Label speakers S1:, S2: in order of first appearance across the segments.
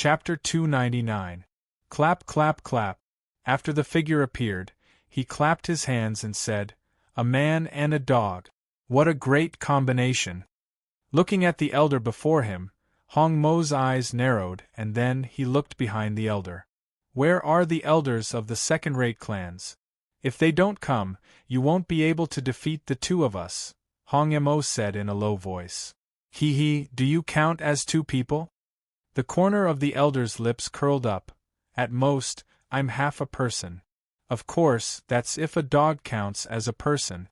S1: Chapter 299. Clap, clap, clap. After the figure appeared, he clapped his hands and said, "A man and a dog. What a great combination!" Looking at the elder before him, Hong Mo's eyes narrowed, and then he looked behind the elder. "Where are the elders of the second-rate clans? If they don't come, you won't be able to defeat the two of us," Hong Mo said in a low voice. "He, do you count as two people?" The corner of the elder's lips curled up. "At most, I'm half a person. Of course, that's if a dog counts as a person.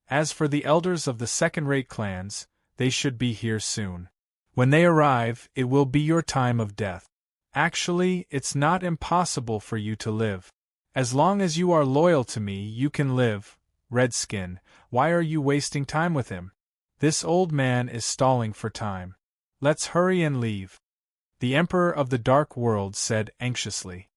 S1: As for the elders of the second-rate clans, they should be here soon. When they arrive, it will be your time of death. Actually, it's not impossible for you to live. As long as you are loyal to me, you can live. Redskin, why are you wasting time with him? This old man is stalling for time. Let's hurry and leave," the Emperor of the Dark World said anxiously.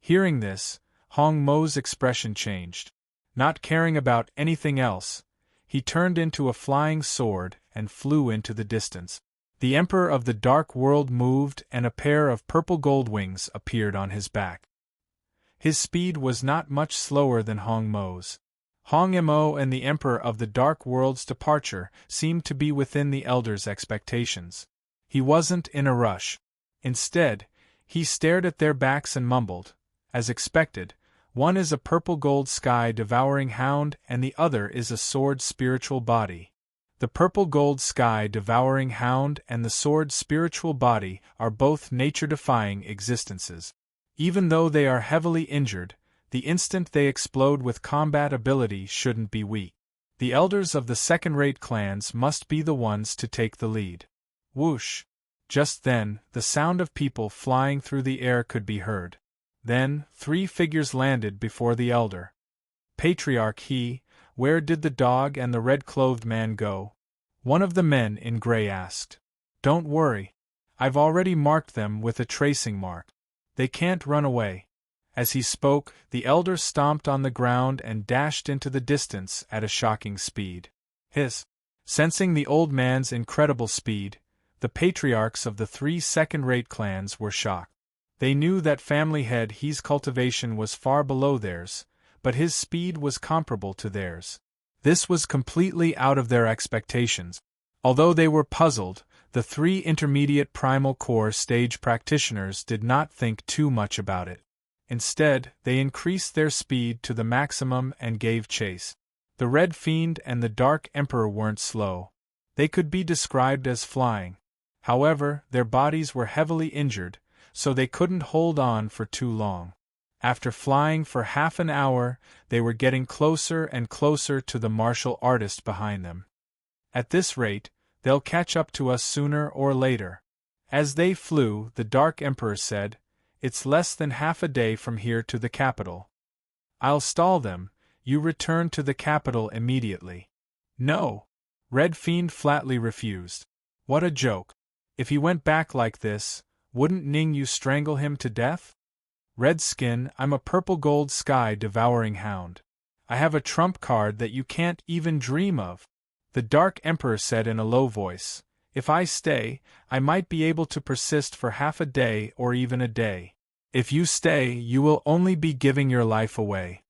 S1: Hearing this, Hong Mo's expression changed. Not caring about anything else, he turned into a flying sword and flew into the distance. The Emperor of the Dark World moved, and a pair of purple gold wings appeared on his back. His speed was not much slower than Hong Mo's. Hong Mo and the Emperor of the Dark World's departure seemed to be within the elder's expectations. He wasn't in a rush. Instead, he stared at their backs and mumbled, "As expected, one is a purple gold sky devouring hound and the other is a sword spiritual body. The purple gold sky devouring hound and the sword spiritual body are both nature-defying existences. Even though they are heavily injured, the instant they explode with combat ability shouldn't be weak. The elders of the second-rate clans must be the ones to take the lead." Whoosh! Just then, the sound of people flying through the air could be heard. Then, 3 figures landed before the elder. "Patriarch where did the dog and the red-clothed man go?" one of the men in gray asked. "Don't worry. I've already marked them with a tracing mark. They can't run away." As he spoke, the elder stomped on the ground and dashed into the distance at a shocking speed. Sensing the old man's incredible speed, the patriarchs of the 3 second-rate clans were shocked. They knew that family head He's cultivation was far below theirs, but his speed was comparable to theirs. This was completely out of their expectations. Although they were puzzled, the 3 intermediate primal core stage practitioners did not think too much about it. Instead, they increased their speed to the maximum and gave chase. The Red Fiend and the Dark Emperor weren't slow. They could be described as flying. However, their bodies were heavily injured, so they couldn't hold on for too long. After flying for half an hour, they were getting closer and closer to the martial artist behind them. "At this rate, they'll catch up to us sooner or later." As they flew, the Dark Emperor said, "It's less than half a day from here to the capital. I'll stall them, you return to the capital immediately." "No!" Red Fiend flatly refused. "What a joke. If he went back like this, wouldn't Ning Yu strangle him to death?" "Redskin, I'm a purple gold sky devouring hound. I have a trump card that you can't even dream of," the Dark Emperor said in a low voice. "If I stay, I might be able to persist for half a day or even a day. If you stay, you will only be giving your life away.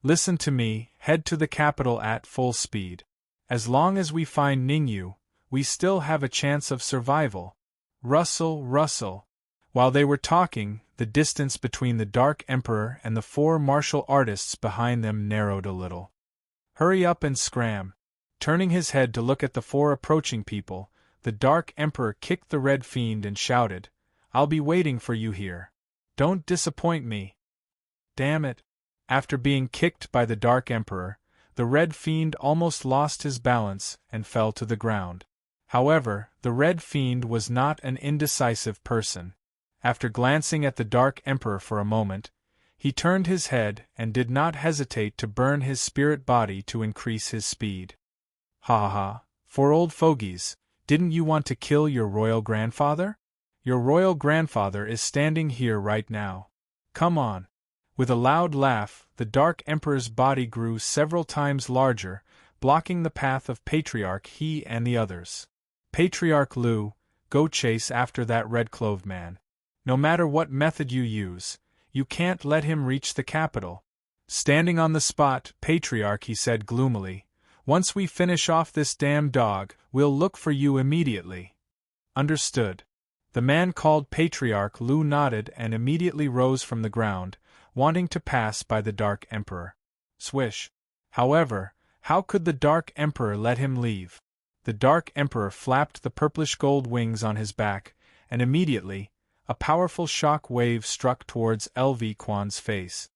S1: Listen to me, head to the capital at full speed. As long as we find Ningyu, we still have a chance of survival." Rustle, rustle. While they were talking, the distance between the Dark Emperor and the 4 martial artists behind them narrowed a little. "Hurry up and scram." Turning his head to look at the 4 approaching people, the Dark Emperor kicked the Red Fiend and shouted, "I'll be waiting for you here. Don't disappoint me." Damn it. After being kicked by the Dark Emperor, the Red Fiend almost lost his balance and fell to the ground. However, the Red Fiend was not an indecisive person. After glancing at the Dark Emperor for a moment, he turned his head and did not hesitate to burn his spirit body to increase his speed. "Ha ha, 4 old fogies, didn't you want to kill your royal grandfather? Your royal grandfather is standing here right now. Come on." With a loud laugh, the Dark Emperor's body grew several times larger, blocking the path of Patriarch He and the others. "Patriarch Lu, go chase after that red-clothed man. No matter what method you use, you can't let him reach the capital. Standing on the spot, Patriarch, he said gloomily, once we finish off this damn dog, we'll look for you immediately. Understood. The man called Patriarch Lu nodded and immediately rose from the ground, wanting to pass by the Dark Emperor. Swish. However, how could the Dark Emperor let him leave? The Dark Emperor flapped the purplish gold wings on his back, and immediately, a powerful shock wave struck towards LV Quan's face.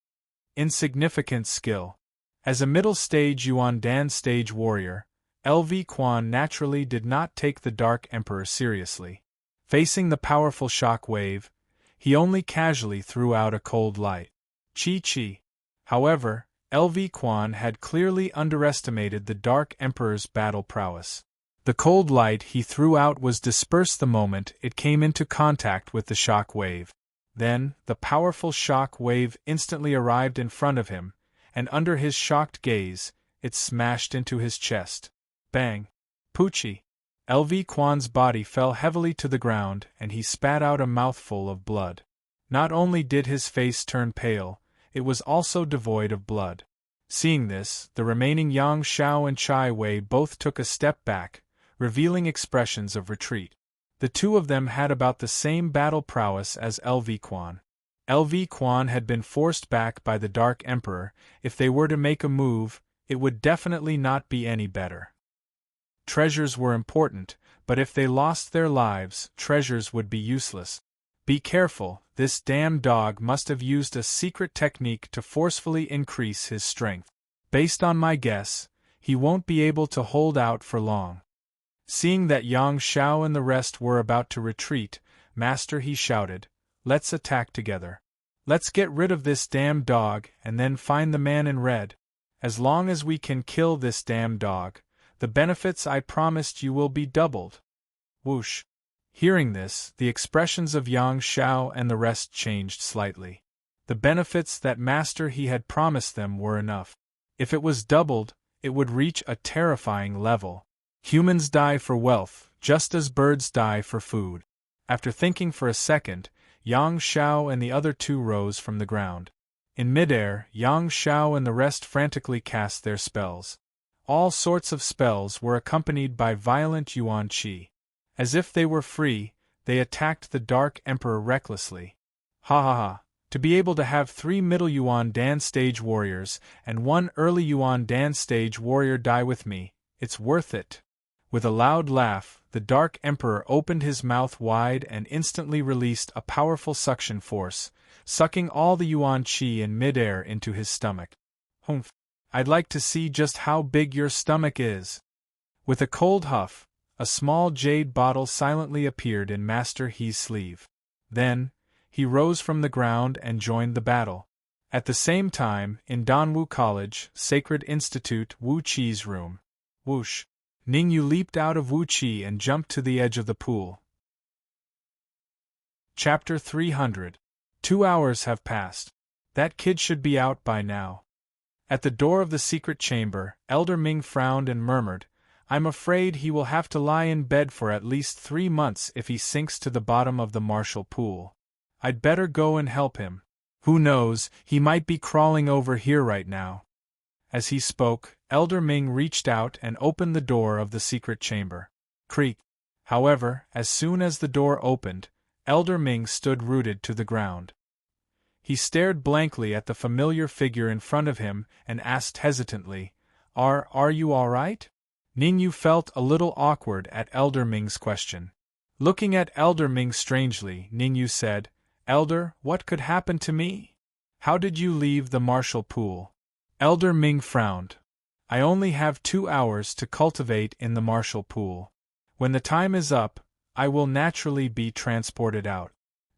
S1: Insignificant skill. As a middle-stage Yuan Dan stage warrior, LV Quan naturally did not take the Dark Emperor seriously. Facing the powerful shock wave, he only casually threw out a cold light. Chi. However, LV Quan had clearly underestimated the Dark Emperor's battle prowess. The cold light he threw out was dispersed the moment it came into contact with the shock wave. Then, the powerful shock wave instantly arrived in front of him, and under his shocked gaze, it smashed into his chest. Bang! Poochie! LV Quan's body fell heavily to the ground and he spat out a mouthful of blood. Not only did his face turn pale, it was also devoid of blood. Seeing this, the remaining Yang Xiao and Chai Wei both took a step back, revealing expressions of retreat. The two of them had about the same battle prowess as LV Quan. LV Quan had been forced back by the Dark Emperor. If they were to make a move, it would definitely not be any better. Treasures were important, but if they lost their lives, treasures would be useless. Be careful, this damn dog must have used a secret technique to forcefully increase his strength. Based on my guess, he won't be able to hold out for long. Seeing that Yang Xiao and the rest were about to retreat, Master, he shouted, let's attack together. Let's get rid of this damn dog and then find the man in red. As long as we can kill this damn dog, the benefits I promised you will be doubled. Whoosh. Hearing this, the expressions of Yang Xiao and the rest changed slightly. The benefits that Master he had promised them were enough. If it was doubled, it would reach a terrifying level. Humans die for wealth, just as birds die for food. After thinking for a second, Yang Xiao and the other two rose from the ground. In midair, Yang Xiao and the rest frantically cast their spells. All sorts of spells were accompanied by violent yuan qi. As if they were free, they attacked the Dark Emperor recklessly. Ha ha ha! To be able to have 3 middle Yuan Dan stage warriors and 1 early Yuan Dan stage warrior die with me, it's worth it. With a loud laugh, the Dark Emperor opened his mouth wide and instantly released a powerful suction force, sucking all the yuan qi in midair into his stomach. Humph! I'd like to see just how big your stomach is. With a cold huff, a small jade bottle silently appeared in Master He's sleeve. Then, he rose from the ground and joined the battle. At the same time, in Danwu College, Sacred Institute, Wu Qi's room. Whoosh! Ningyu leaped out of Wu Qi and jumped to the edge of the pool. Chapter 300. 2 hours have passed. That kid should be out by now. At the door of the secret chamber, Elder Ming frowned and murmured, I'm afraid he will have to lie in bed for at least 3 months if he sinks to the bottom of the martial pool. I'd better go and help him. Who knows, he might be crawling over here right now. As he spoke, Elder Ming reached out and opened the door of the secret chamber. Creak. However, as soon as the door opened, Elder Ming stood rooted to the ground. He stared blankly at the familiar figure in front of him and asked hesitantly, Are you all right? Ningyu felt a little awkward at Elder Ming's question. Looking at Elder Ming strangely, Ningyu said, Elder, what could happen to me? How did you leave the martial pool? Elder Ming frowned. I only have 2 hours to cultivate in the martial pool. When the time is up, I will naturally be transported out.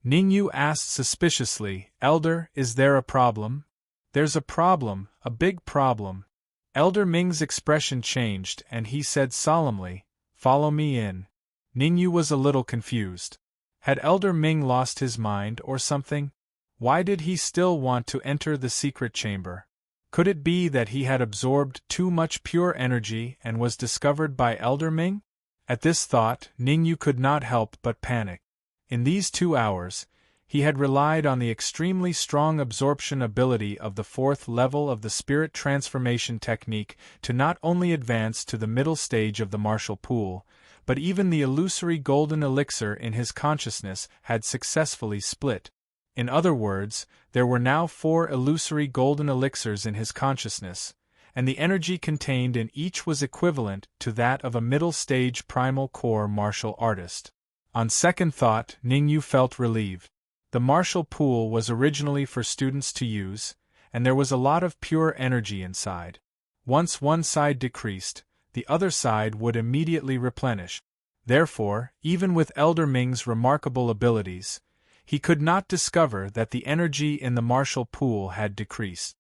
S1: Ningyu asked suspiciously, Elder, is there a problem? There's a problem, a big problem. Elder Ming's expression changed and he said solemnly, Follow me in. Ningyu was a little confused. Had Elder Ming lost his mind or something? Why did he still want to enter the secret chamber? Could it be that he had absorbed too much pure energy and was discovered by Elder Ming? At this thought, Ningyu could not help but panic. In these 2 hours, He had relied on the extremely strong absorption ability of the fourth level of the spirit transformation technique to not only advance to the middle stage of the martial pool, but even the illusory golden elixir in his consciousness had successfully split. In other words, there were now 4 illusory golden elixirs in his consciousness, and the energy contained in each was equivalent to that of a middle-stage primal core martial artist. On second thought, Ningyu felt relieved. The martial pool was originally for students to use, and there was a lot of pure energy inside. Once one side decreased, the other side would immediately replenish. Therefore, even with Elder Ming's remarkable abilities, he could not discover that the energy in the martial pool had decreased.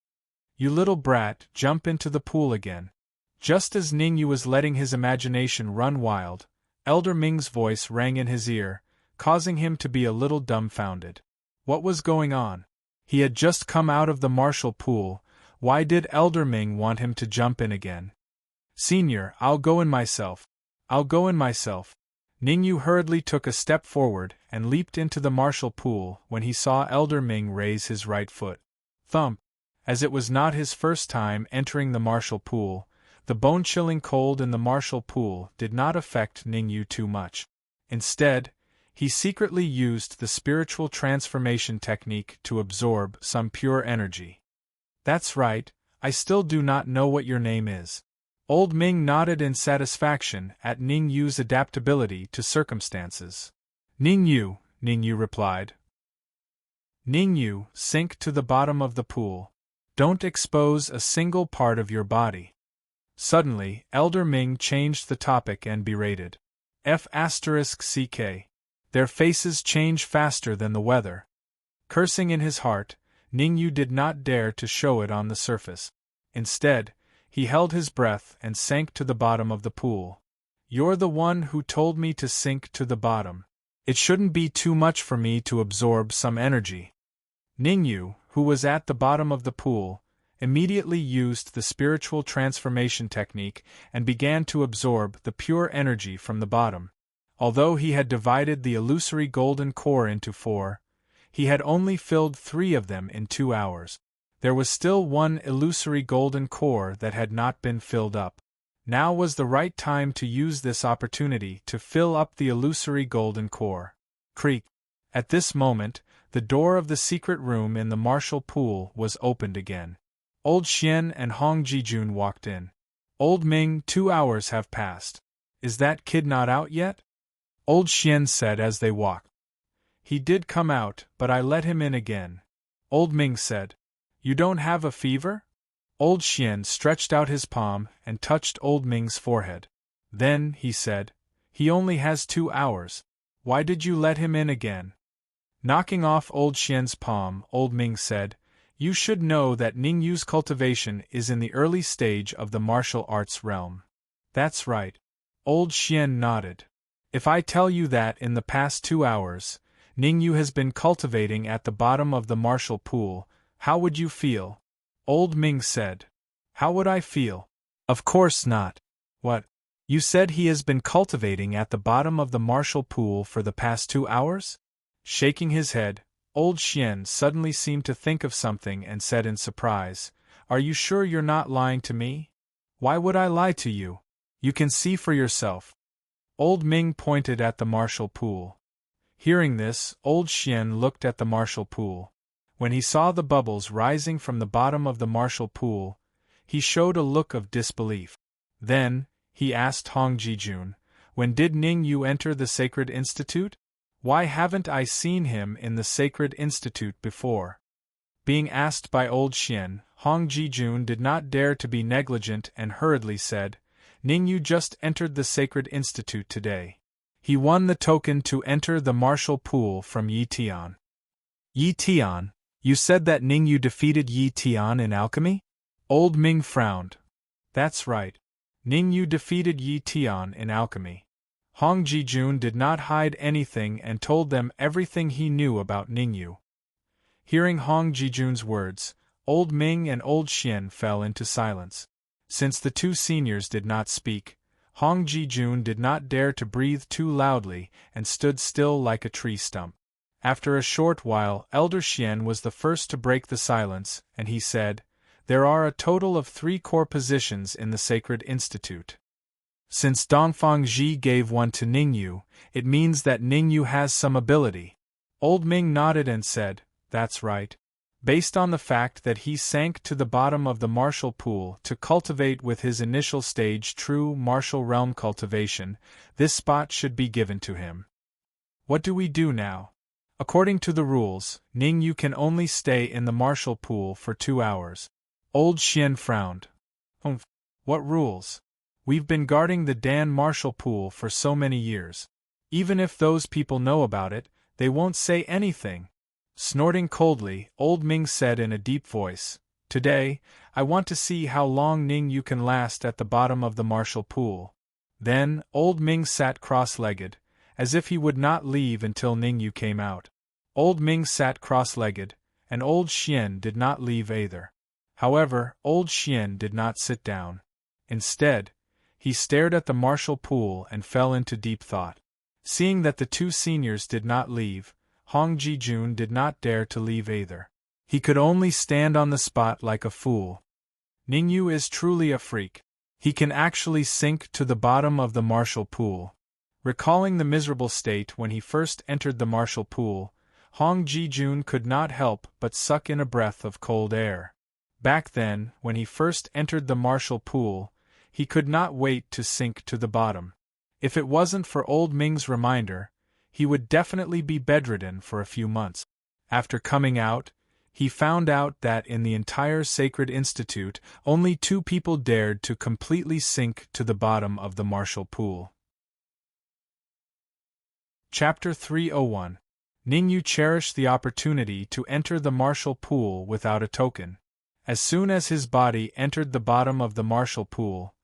S1: "You little brat, jump into the pool again." Just as Ningyu was letting his imagination run wild, Elder Ming's voice rang in his ear, causing him to be a little dumbfounded. What was going on? He had just come out of the martial pool. Why did Elder Ming want him to jump in again? "Senior, I'll go in myself. I'll go in myself." Ningyu hurriedly took a step forward and leaped into the martial pool when he saw Elder Ming raise his right foot. Thump! As it was not his first time entering the martial pool, the bone-chilling cold in the martial pool did not affect Ningyu too much. Instead, he secretly used the spiritual transformation technique to absorb some pure energy. "That's right, I still do not know what your name is." Old Ming nodded in satisfaction at Ningyu's adaptability to circumstances. "Ningyu," Ningyu replied. "Ningyu, sink to the bottom of the pool. Don't expose a single part of your body." Suddenly, Elder Ming changed the topic and berated. F***ck. Their faces change faster than the weather. Cursing in his heart, Ningyu did not dare to show it on the surface. Instead, he held his breath and sank to the bottom of the pool. "You're the one who told me to sink to the bottom. It shouldn't be too much for me to absorb some energy." Ningyu, who was at the bottom of the pool, immediately used the spiritual transformation technique and began to absorb the pure energy from the bottom. Although he had divided the illusory golden core into 4, he had only filled 3 of them in 2 hours. There was still 1 illusory golden core that had not been filled up. Now was the right time to use this opportunity to fill up the illusory golden core. Creak! At this moment, the door of the secret room in the martial pool was opened again. Old Xian and Hong Jijun walked in. "Old Ming, 2 hours have passed. Is that kid not out yet?" Old Xian said as they walked. "He did come out, but I let him in again." Old Ming said. "You don't have a fever?" Old Xian stretched out his palm and touched Old Ming's forehead. Then, he said, "He only has 2 hours. Why did you let him in again?" Knocking off Old Xian's palm, Old Ming said, "You should know that Ningyu's cultivation is in the early stage of the martial arts realm." "That's right." Old Xian nodded. "If I tell you that in the past 2 hours, Ningyu has been cultivating at the bottom of the martial pool, how would you feel?" Old Ming said. "How would I feel? Of course not." "What? You said he has been cultivating at the bottom of the martial pool for the past 2 hours?" Shaking his head, Old Xian suddenly seemed to think of something and said in surprise, "Are you sure you're not lying to me?" "Why would I lie to you? You can see for yourself." Old Ming pointed at the martial pool. Hearing this, Old Xian looked at the martial pool. When he saw the bubbles rising from the bottom of the martial pool, he showed a look of disbelief. Then, he asked Hong Jijun, "When did Ningyu enter the Sacred Institute? Why haven't I seen him in the Sacred Institute before?" Being asked by Old Xian, Hong Jijun did not dare to be negligent and hurriedly said, "Ningyu just entered the Sacred Institute today. He won the token to enter the martial pool from Yi Tian." "Yi Tian? You said that Ningyu defeated Yi Tian in alchemy?" Old Ming frowned. "That's right. Ningyu defeated Yi Tian in alchemy." Hong Jijun did not hide anything and told them everything he knew about Ningyu. Hearing Hong Jijun's words, Old Ming and Old Xian fell into silence. Since the 2 seniors did not speak, Hong Jijun did not dare to breathe too loudly and stood still like a tree stump. After a short while, Elder Xian was the first to break the silence, and he said, "There are a total of 3 core positions in the Sacred Institute. Since Dongfang Ji gave one to Ningyu, it means that Ningyu has some ability." Old Ming nodded and said, "That's right. Based on the fact that he sank to the bottom of the martial pool to cultivate with his initial stage true martial realm cultivation, this spot should be given to him. What do we do now? According to the rules, Ningyu can only stay in the martial pool for 2 hours. Old Xian frowned. What rules? We've been guarding the Dan martial pool for so many years. Even if those people know about it, they won't say anything. Snorting coldly, Old Ming said in a deep voice, "Today, I want to see how long Ningyu can last at the bottom of the martial pool." Then, Old Ming sat cross-legged, as if he would not leave until Ningyu came out. Old Ming sat cross-legged, and Old Xian did not leave either. However, Old Xian did not sit down. Instead, he stared at the martial pool and fell into deep thought. Seeing that the 2 seniors did not leave, Hong Jijun did not dare to leave either. He could only stand on the spot like a fool. Ningyu is truly a freak. He can actually sink to the bottom of the martial pool. Recalling the miserable state when he first entered the martial pool, Hong Jijun could not help but suck in a breath of cold air. Back then, when he first entered the martial pool, he could not wait to sink to the bottom. If it wasn't for Old Ming's reminder, he would definitely be bedridden for a few months. After coming out, he found out that in the entire Sacred Institute, only 2 people dared to completely sink to the bottom of the martial pool. Chapter 301. Ningyu cherished the opportunity to enter the martial pool without a token. As soon as his body entered the bottom of the martial pool,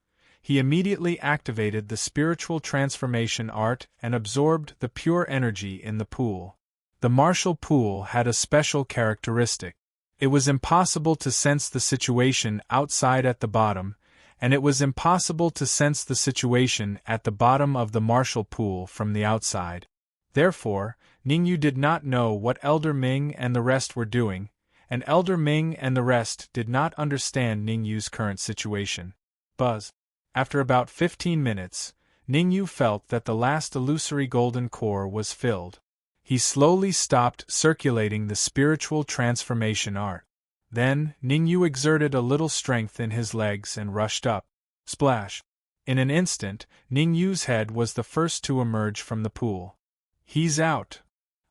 S1: he immediately activated the spiritual transformation art and absorbed the pure energy in the pool. The martial pool had a special characteristic. It was impossible to sense the situation outside at the bottom, and it was impossible to sense the situation at the bottom of the martial pool from the outside. Therefore, Ningyu did not know what Elder Ming and the rest were doing, and Elder Ming and the rest did not understand Ningyu's current situation. Buzz. After about 15 minutes, Ningyu felt that the last illusory golden core was filled. He slowly stopped circulating the spiritual transformation art. Then, Ningyu exerted a little strength in his legs and rushed up. Splash! In an instant, Ningyu's head was the first to emerge from the pool. He's out!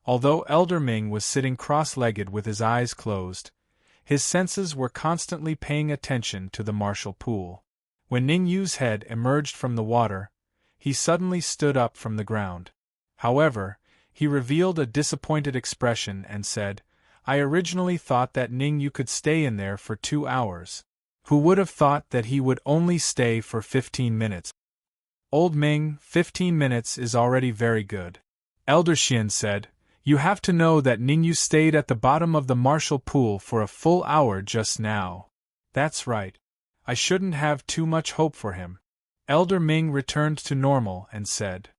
S1: Although Elder Ming was sitting cross-legged with his eyes closed, his senses were constantly paying attention to the martial pool. When Ningyu's head emerged from the water, he suddenly stood up from the ground. However, he revealed a disappointed expression and said, "I originally thought that Ningyu could stay in there for 2 hours. Who would have thought that he would only stay for 15 minutes? Old Ming, 15 minutes is already very good." Elder Xian said, "You have to know that Ningyu stayed at the bottom of the martial pool for a full hour just now." "That's right. I shouldn't have too much hope for him." Elder Ming returned to normal and said,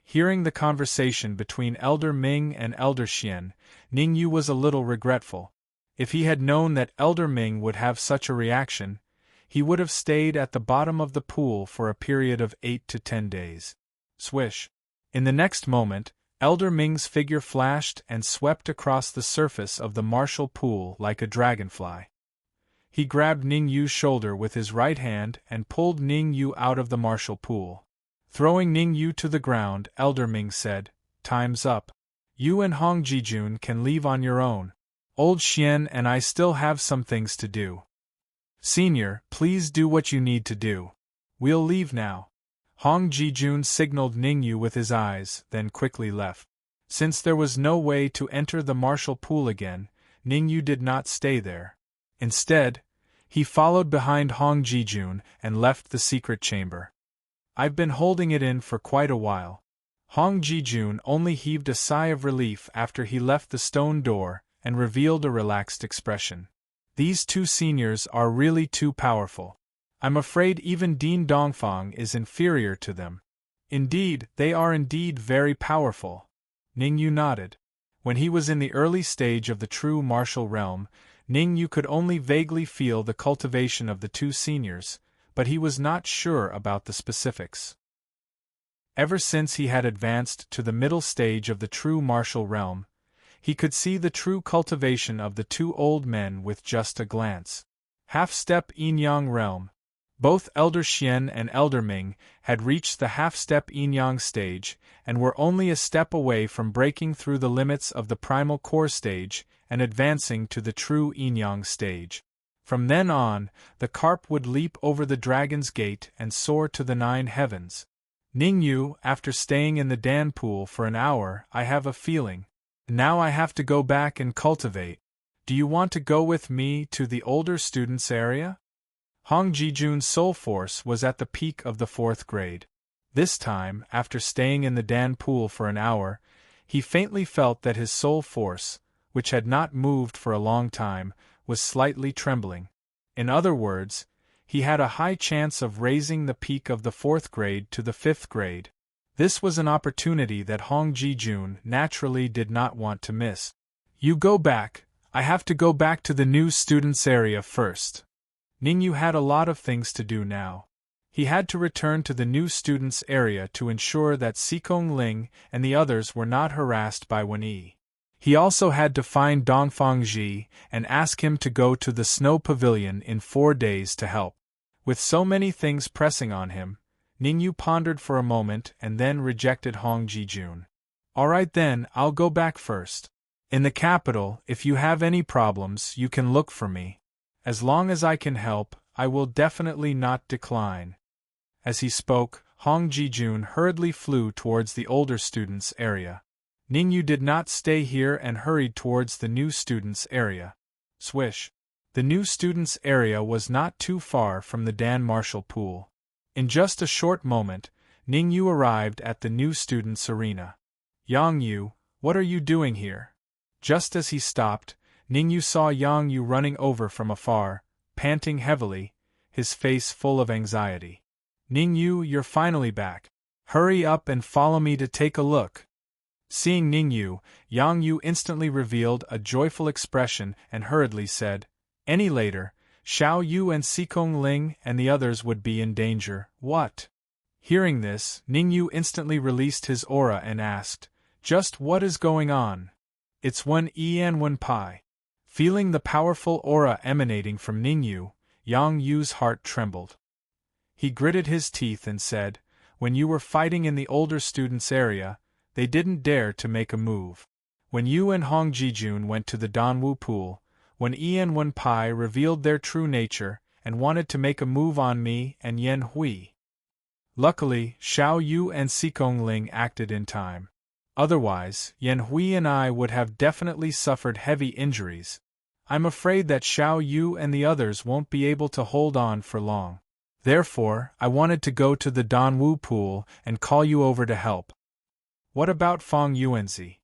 S1: Hearing the conversation between Elder Ming and Elder Xian, Ningyu was a little regretful. If he had known that Elder Ming would have such a reaction, he would have stayed at the bottom of the pool for a period of 8 to 10 days. Swish! In the next moment, Elder Ming's figure flashed and swept across the surface of the martial pool like a dragonfly. He grabbed Ningyu's shoulder with his right hand and pulled Ningyu out of the martial pool. Throwing Ningyu to the ground, Elder Ming said, "Time's up. You and Hong Jijun can leave on your own. Old Xian and I still have some things to do. Senior, please do what you need to do. We'll leave now." Hong Jijun signaled Ningyu with his eyes, then quickly left. Since there was no way to enter the martial pool again, Ningyu did not stay there. Instead, he followed behind Hong Jijun and left the secret chamber. "I've been holding it in for quite a while." Hong Jijun only heaved a sigh of relief after he left the stone door and revealed a relaxed expression. "These 2 seniors are really too powerful. I'm afraid even Dean Dongfang is inferior to them." "Indeed, they are indeed very powerful." Ningyu nodded. When he was in the early stage of the true martial realm, Ning Yu could only vaguely feel the cultivation of the two seniors, but he was not sure about the specifics. Ever since he had advanced to the middle stage of the true martial realm, he could see the true cultivation of the two old men with just a glance. Half-step yin-yang realm. Both Elder Xian and Elder Ming had reached the half-step yin-yang stage, and were only a step away from breaking through the limits of the primal core stage and advancing to the true yin-yang stage. From then on, the carp would leap over the dragon's gate and soar to the 9 heavens. Ning Yu, after staying in the Dan pool for an hour, I have a feeling. Now I have to go back and cultivate. Do you want to go with me to the older students' area? Hong Jijun's soul force was at the peak of the 4th grade. This time, after staying in the Dan pool for an hour, he faintly felt that his soul force, which had not moved for a long time, was slightly trembling. In other words, he had a high chance of raising the peak of the 4th grade to the 5th grade. This was an opportunity that Hong Jijun naturally did not want to miss. You go back, I have to go back to the new students' area first. Ning Yu had a lot of things to do now. He had to return to the new students' area to ensure that Xikong Ling and the others were not harassed by Wen Yi. He also had to find Dongfang Ji and ask him to go to the snow pavilion in 4 days to help. With so many things pressing on him, Ning Yu pondered for a moment and then rejected Hong Jijun. All right then, I'll go back first. In the capital, if you have any problems, you can look for me. As long as I can help, I will definitely not decline. As he spoke, Hong Jijun hurriedly flew towards the older students' area. Ning Yu did not stay here and hurried towards the new students' area. Swish! The new students' area was not too far from the Dan Marshall pool. In just a short moment, Ning Yu arrived at the new students' arena. Yang Yu, what are you doing here? Just as he stopped, Ning Yu saw Yang Yu running over from afar, panting heavily, his face full of anxiety. Ning Yu, you're finally back. Hurry up and follow me to take a look. Seeing Ning Yu, Yang Yu instantly revealed a joyful expression and hurriedly said, Any later, Xiao Yu and Xikong Ling and the others would be in danger. What? Hearing this, Ning Yu instantly released his aura and asked, Just what is going on? It's Wen Yi and Wen Pai. Feeling the powerful aura emanating from Ning Yu, Yang Yu's heart trembled. He gritted his teeth and said, When you were fighting in the older students' area, they didn't dare to make a move. When you and Hong Jijun went to the Danwu pool, when Yi and Wen Pai revealed their true nature and wanted to make a move on me and Yan Hui. Luckily, Xiao Yu and Xikong Ling acted in time. Otherwise, Yan Hui and I would have definitely suffered heavy injuries. I'm afraid that Xiao Yu and the others won't be able to hold on for long. Therefore, I wanted to go to the Danwu pool and call you over to help. What about Fang Yuanzi?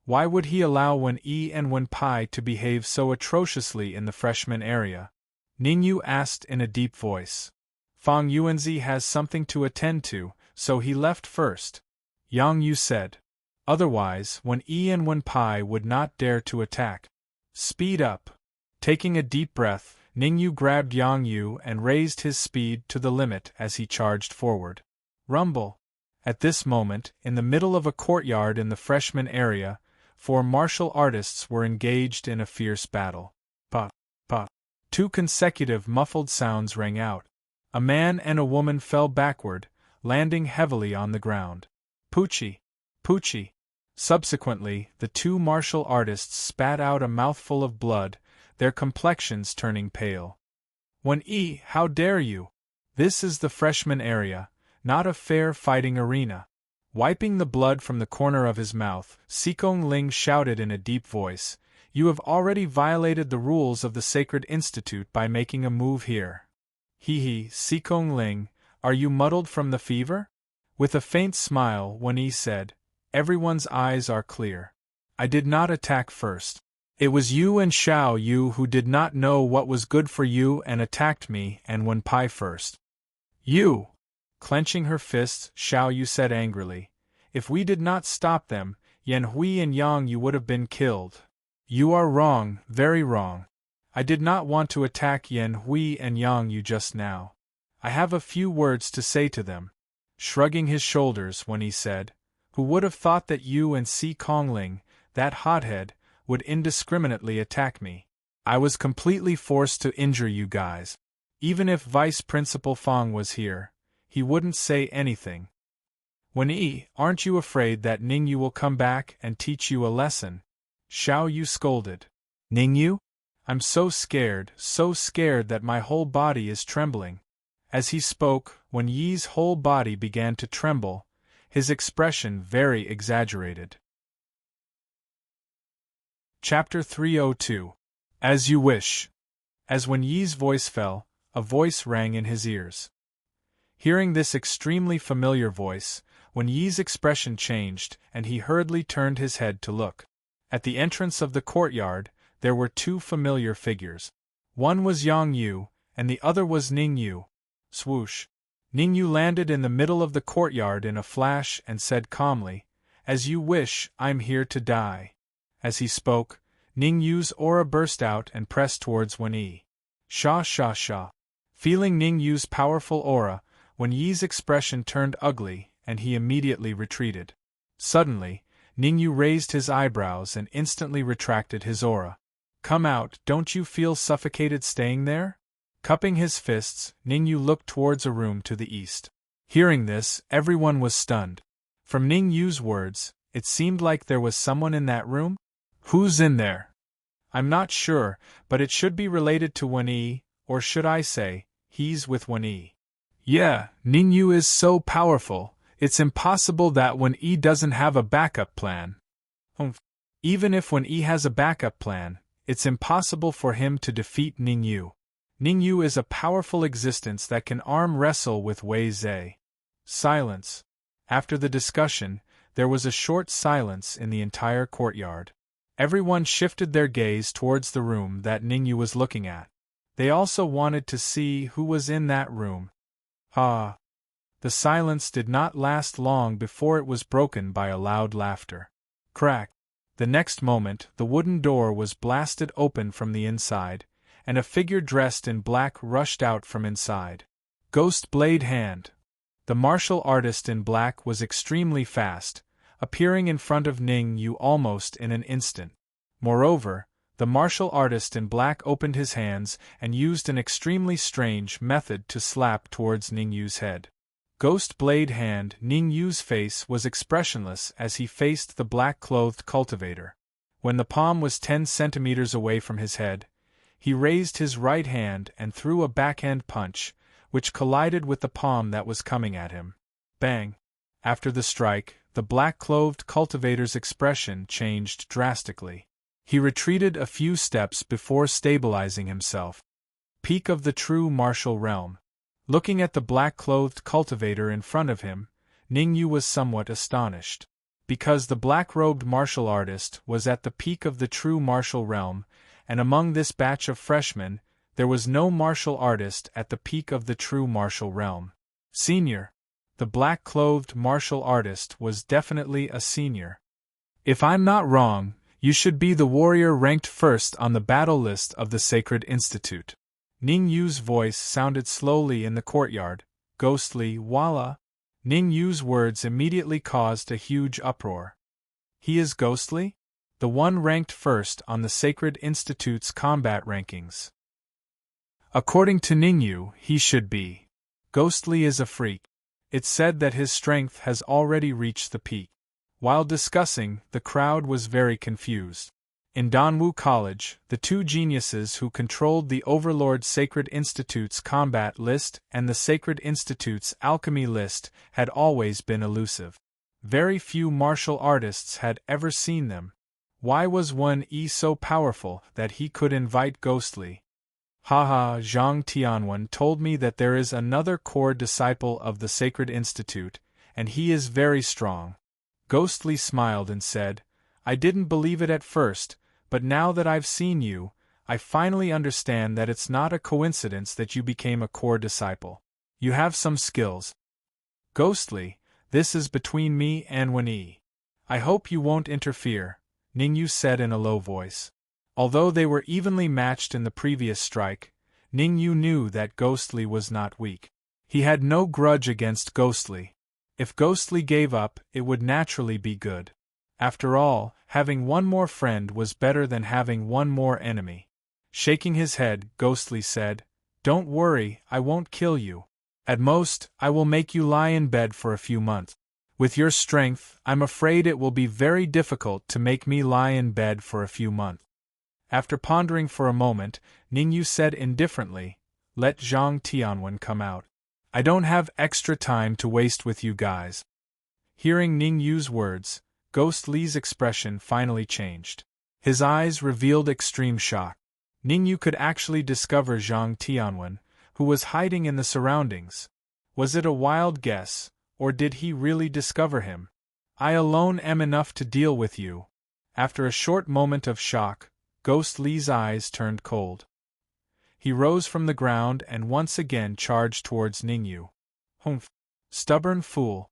S1: Why would he allow Wen Yi and Wen Pai to behave so atrociously in the freshman area? Ning Yu asked in a deep voice. Fang Yuanzi has something to attend to, so he left first. Yang Yu said. Otherwise, Wen Yi and Wen Pai would not dare to attack. Speed up. Taking a deep breath, Ning Yu grabbed Yang Yu and raised his speed to the limit as he charged forward. Rumble. At this moment, in the middle of a courtyard in the freshman area, 4 martial artists were engaged in a fierce battle. Pa, pa. 2 consecutive muffled sounds rang out. A man and a woman fell backward, landing heavily on the ground. Poochie! Poochie! Subsequently, the 2 martial artists spat out a mouthful of blood, their complexions turning pale. Wen Yi, how dare you? This is the freshman area, not a fair fighting arena. Wiping the blood from the corner of his mouth, Xikong Ling shouted in a deep voice, You have already violated the rules of the Sacred Institute by making a move here. Hee, Xikong Ling, are you muddled from the fever? With a faint smile, Wen Yi said, Everyone's eyes are clear. I did not attack first. It was you and Xiao Yu who did not know what was good for you and attacked me and Wen Pai first. You! Clenching her fists, Xiao Yu said angrily, If we did not stop them, Yan Hui and Yang you would have been killed. You are wrong, very wrong. I did not want to attack Yan Hui and Yang you just now. I have a few words to say to them. Shrugging his shoulders when he said, who would have thought that you and Si Kongling, that hothead, would indiscriminately attack me? I was completely forced to injure you guys. Even if Vice Principal Fong was here, he wouldn't say anything. Wen-Yi, aren't you afraid that Ningyu will come back and teach you a lesson? Xiao Yu scolded. Ningyu? I'm so scared that my whole body is trembling. As he spoke, Wen-Yi's whole body began to tremble, his expression very exaggerated. Chapter 302. As You Wish. As Wen-Yi's voice fell, a voice rang in his ears. Hearing this extremely familiar voice, Wen-Yi's expression changed and he hurriedly turned his head to look. At the entrance of the courtyard, there were two familiar figures. One was Yang Yu, and the other was Ning Yu. Swoosh. Ning Yu landed in the middle of the courtyard in a flash and said calmly, As you wish, I'm here to die. As he spoke, Ning Yu's aura burst out and pressed towards Wen-Yi. Sha sha sha. Feeling Ning Yu's powerful aura, Wen-Yi's expression turned ugly, and he immediately retreated. Suddenly, Ning Yu raised his eyebrows and instantly retracted his aura. Come out, don't you feel suffocated staying there? Cupping his fists, Ning Yu looked towards a room to the east. Hearing this, everyone was stunned. From Ning Yu's words, it seemed like there was someone in that room? Who's in there? I'm not sure, but it should be related to Wen-Yi, or should I say, he's with Wen-Yi. Yeah, Ning Yu is so powerful, it's impossible that Wen-Yi doesn't have a backup plan. Even if Wen-Yi has a backup plan, it's impossible for him to defeat Ning Yu. Ning Yu is a powerful existence that can arm wrestle with Wei Zhe. Silence. After the discussion, there was a short silence in the entire courtyard. Everyone shifted their gaze towards the room that Ning Yu was looking at. They also wanted to see who was in that room. Ah! The silence did not last long before it was broken by a loud laughter. Crack! The next moment, the wooden door was blasted open from the inside, and a figure dressed in black rushed out from inside. Ghost Blade Hand. The martial artist in black was extremely fast, appearing in front of Ning Yu almost in an instant. Moreover, the martial artist in black opened his hands and used an extremely strange method to slap towards Ning Yu's head. Ghost Blade Hand. Ning Yu's face was expressionless as he faced the black-clothed cultivator. When the palm was 10 centimeters away from his head, he raised his right hand and threw a backhand punch, which collided with the palm that was coming at him. Bang! After the strike, the black-clothed cultivator's expression changed drastically. He retreated a few steps before stabilizing himself. Peak of the true martial realm. Looking at the black-clothed cultivator in front of him, Ning Yu was somewhat astonished. Because the black-robed martial artist was at the peak of the true martial realm, and among this batch of freshmen, there was no martial artist at the peak of the true martial realm. Senior. The black-clothed martial artist was definitely a senior. If I'm not wrong, you should be the warrior ranked first on the battle list of the Sacred Institute. Ning Yu's voice sounded slowly in the courtyard. Ghostly, Walla. Ning Yu's words immediately caused a huge uproar. He is ghostly? The one ranked first on the Sacred Institute's combat rankings. According to Ning Yu, he should be. Ghostly is a freak. It's said that his strength has already reached the peak. While discussing, the crowd was very confused. In Danwu College, the two geniuses who controlled the Overlord Sacred Institute's combat list and the Sacred Institute's alchemy list had always been elusive. Very few martial artists had ever seen them. Why was Wen-Yi so powerful that he could invite Ghostly? Haha, Zhang Tianwen told me that there is another core disciple of the Sacred Institute, and he is very strong. Ghostly smiled and said, I didn't believe it at first, but now that I've seen you, I finally understand that it's not a coincidence that you became a core disciple. You have some skills. Ghostly, this is between me and Wen-Yi. I hope you won't interfere, Ningyu said in a low voice. Although they were evenly matched in the previous strike, Ningyu knew that Ghostly was not weak. He had no grudge against Ghostly. If Ghostly gave up, it would naturally be good. After all, having one more friend was better than having one more enemy. Shaking his head, Ghostly said, "Don't worry, I won't kill you. At most, I will make you lie in bed for a few months. With your strength, I'm afraid it will be very difficult to make me lie in bed for a few months." After pondering for a moment, Ningyu said indifferently, "Let Zhang Tianwen come out. I don't have extra time to waste with you guys." Hearing Ningyu's words, Ghostly's expression finally changed. His eyes revealed extreme shock. Ningyu could actually discover Zhang Tianwen, who was hiding in the surroundings. Was it a wild guess, or did he really discover him? "I alone am enough to deal with you." After a short moment of shock, Ghostly's eyes turned cold. He rose from the ground and once again charged towards Ningyu. "Humph! Stubborn fool!"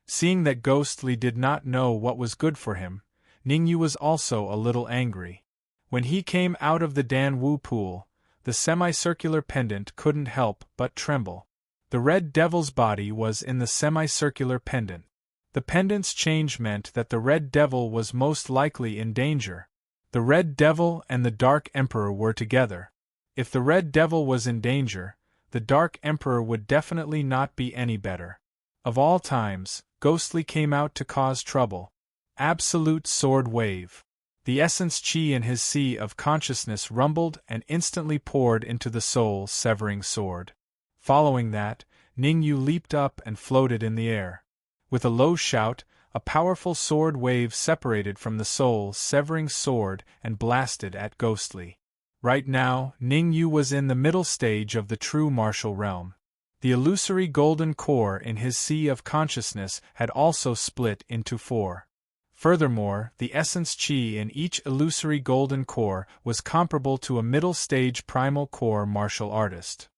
S1: Seeing that Ghostly did not know what was good for him, Ningyu was also a little angry. When he came out of the Danwu pool, the semicircular pendant couldn't help but tremble. The Red Devil's body was in the semicircular pendant. The pendant's change meant that the Red Devil was most likely in danger. The Red Devil and the Dark Emperor were together. If the Red Devil was in danger, the Dark Emperor would definitely not be any better. Of all times, Ghostly came out to cause trouble. Absolute Sword Wave. The essence chi in his sea of consciousness rumbled and instantly poured into the soul-severing sword. Following that, Ningyu leaped up and floated in the air. With a low shout, a powerful sword wave separated from the soul-severing sword and blasted at Ghostly. Right now, Ningyu was in the middle stage of the true martial realm. The illusory golden core in his sea of consciousness had also split into 4. Furthermore, the essence chi in each illusory golden core was comparable to a middle-stage primal core martial artist.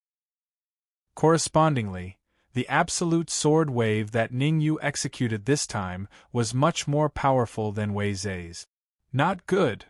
S1: Correspondingly, the absolute sword wave that Ningyu executed this time was much more powerful than Wei Zai's. Not good.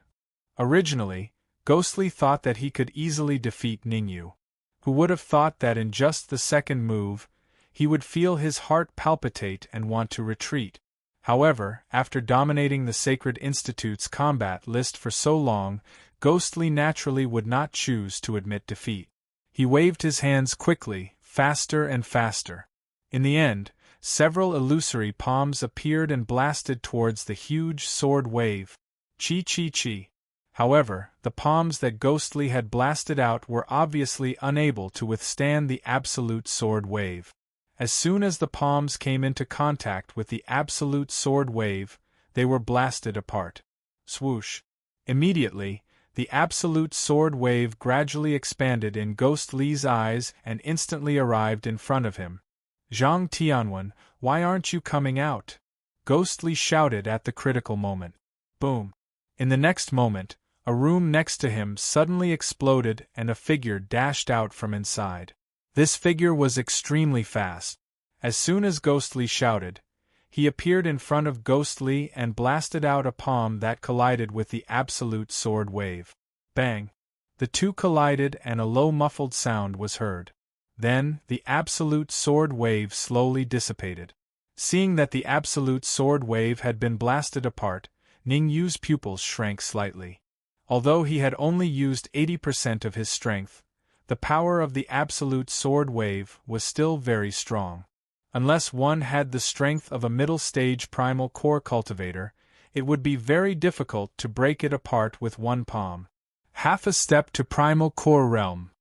S1: Originally, Ghostly thought that he could easily defeat Ningyu. Who would have thought that in just the second move, he would feel his heart palpitate and want to retreat. However, after dominating the Sacred Institute's combat list for so long, Ghostly naturally would not choose to admit defeat. He waved his hands quickly, faster and faster. In the end, several illusory palms appeared and blasted towards the huge sword wave. Chi chi chi. However, the palms that Ghostly had blasted out were obviously unable to withstand the absolute sword wave. As soon as the palms came into contact with the absolute sword wave, they were blasted apart. Swoosh! Immediately, the absolute sword wave gradually expanded in Ghostly's eyes and instantly arrived in front of him. "Zhang Tianwen, why aren't you coming out?" Ghostly shouted at the critical moment. Boom! In the next moment, a room next to him suddenly exploded and a figure dashed out from inside. This figure was extremely fast. As soon as Ghostly shouted, he appeared in front of Ghostly and blasted out a palm that collided with the absolute sword wave. Bang! The two collided and a low muffled sound was heard. Then, the absolute sword wave slowly dissipated. Seeing that the absolute sword wave had been blasted apart, Ningyu's pupils shrank slightly. Although he had only used 80% of his strength, the power of the absolute sword wave was still very strong. Unless one had the strength of a middle-stage primal core cultivator, it would be very difficult to break it apart with one palm. Half a step to primal core realm.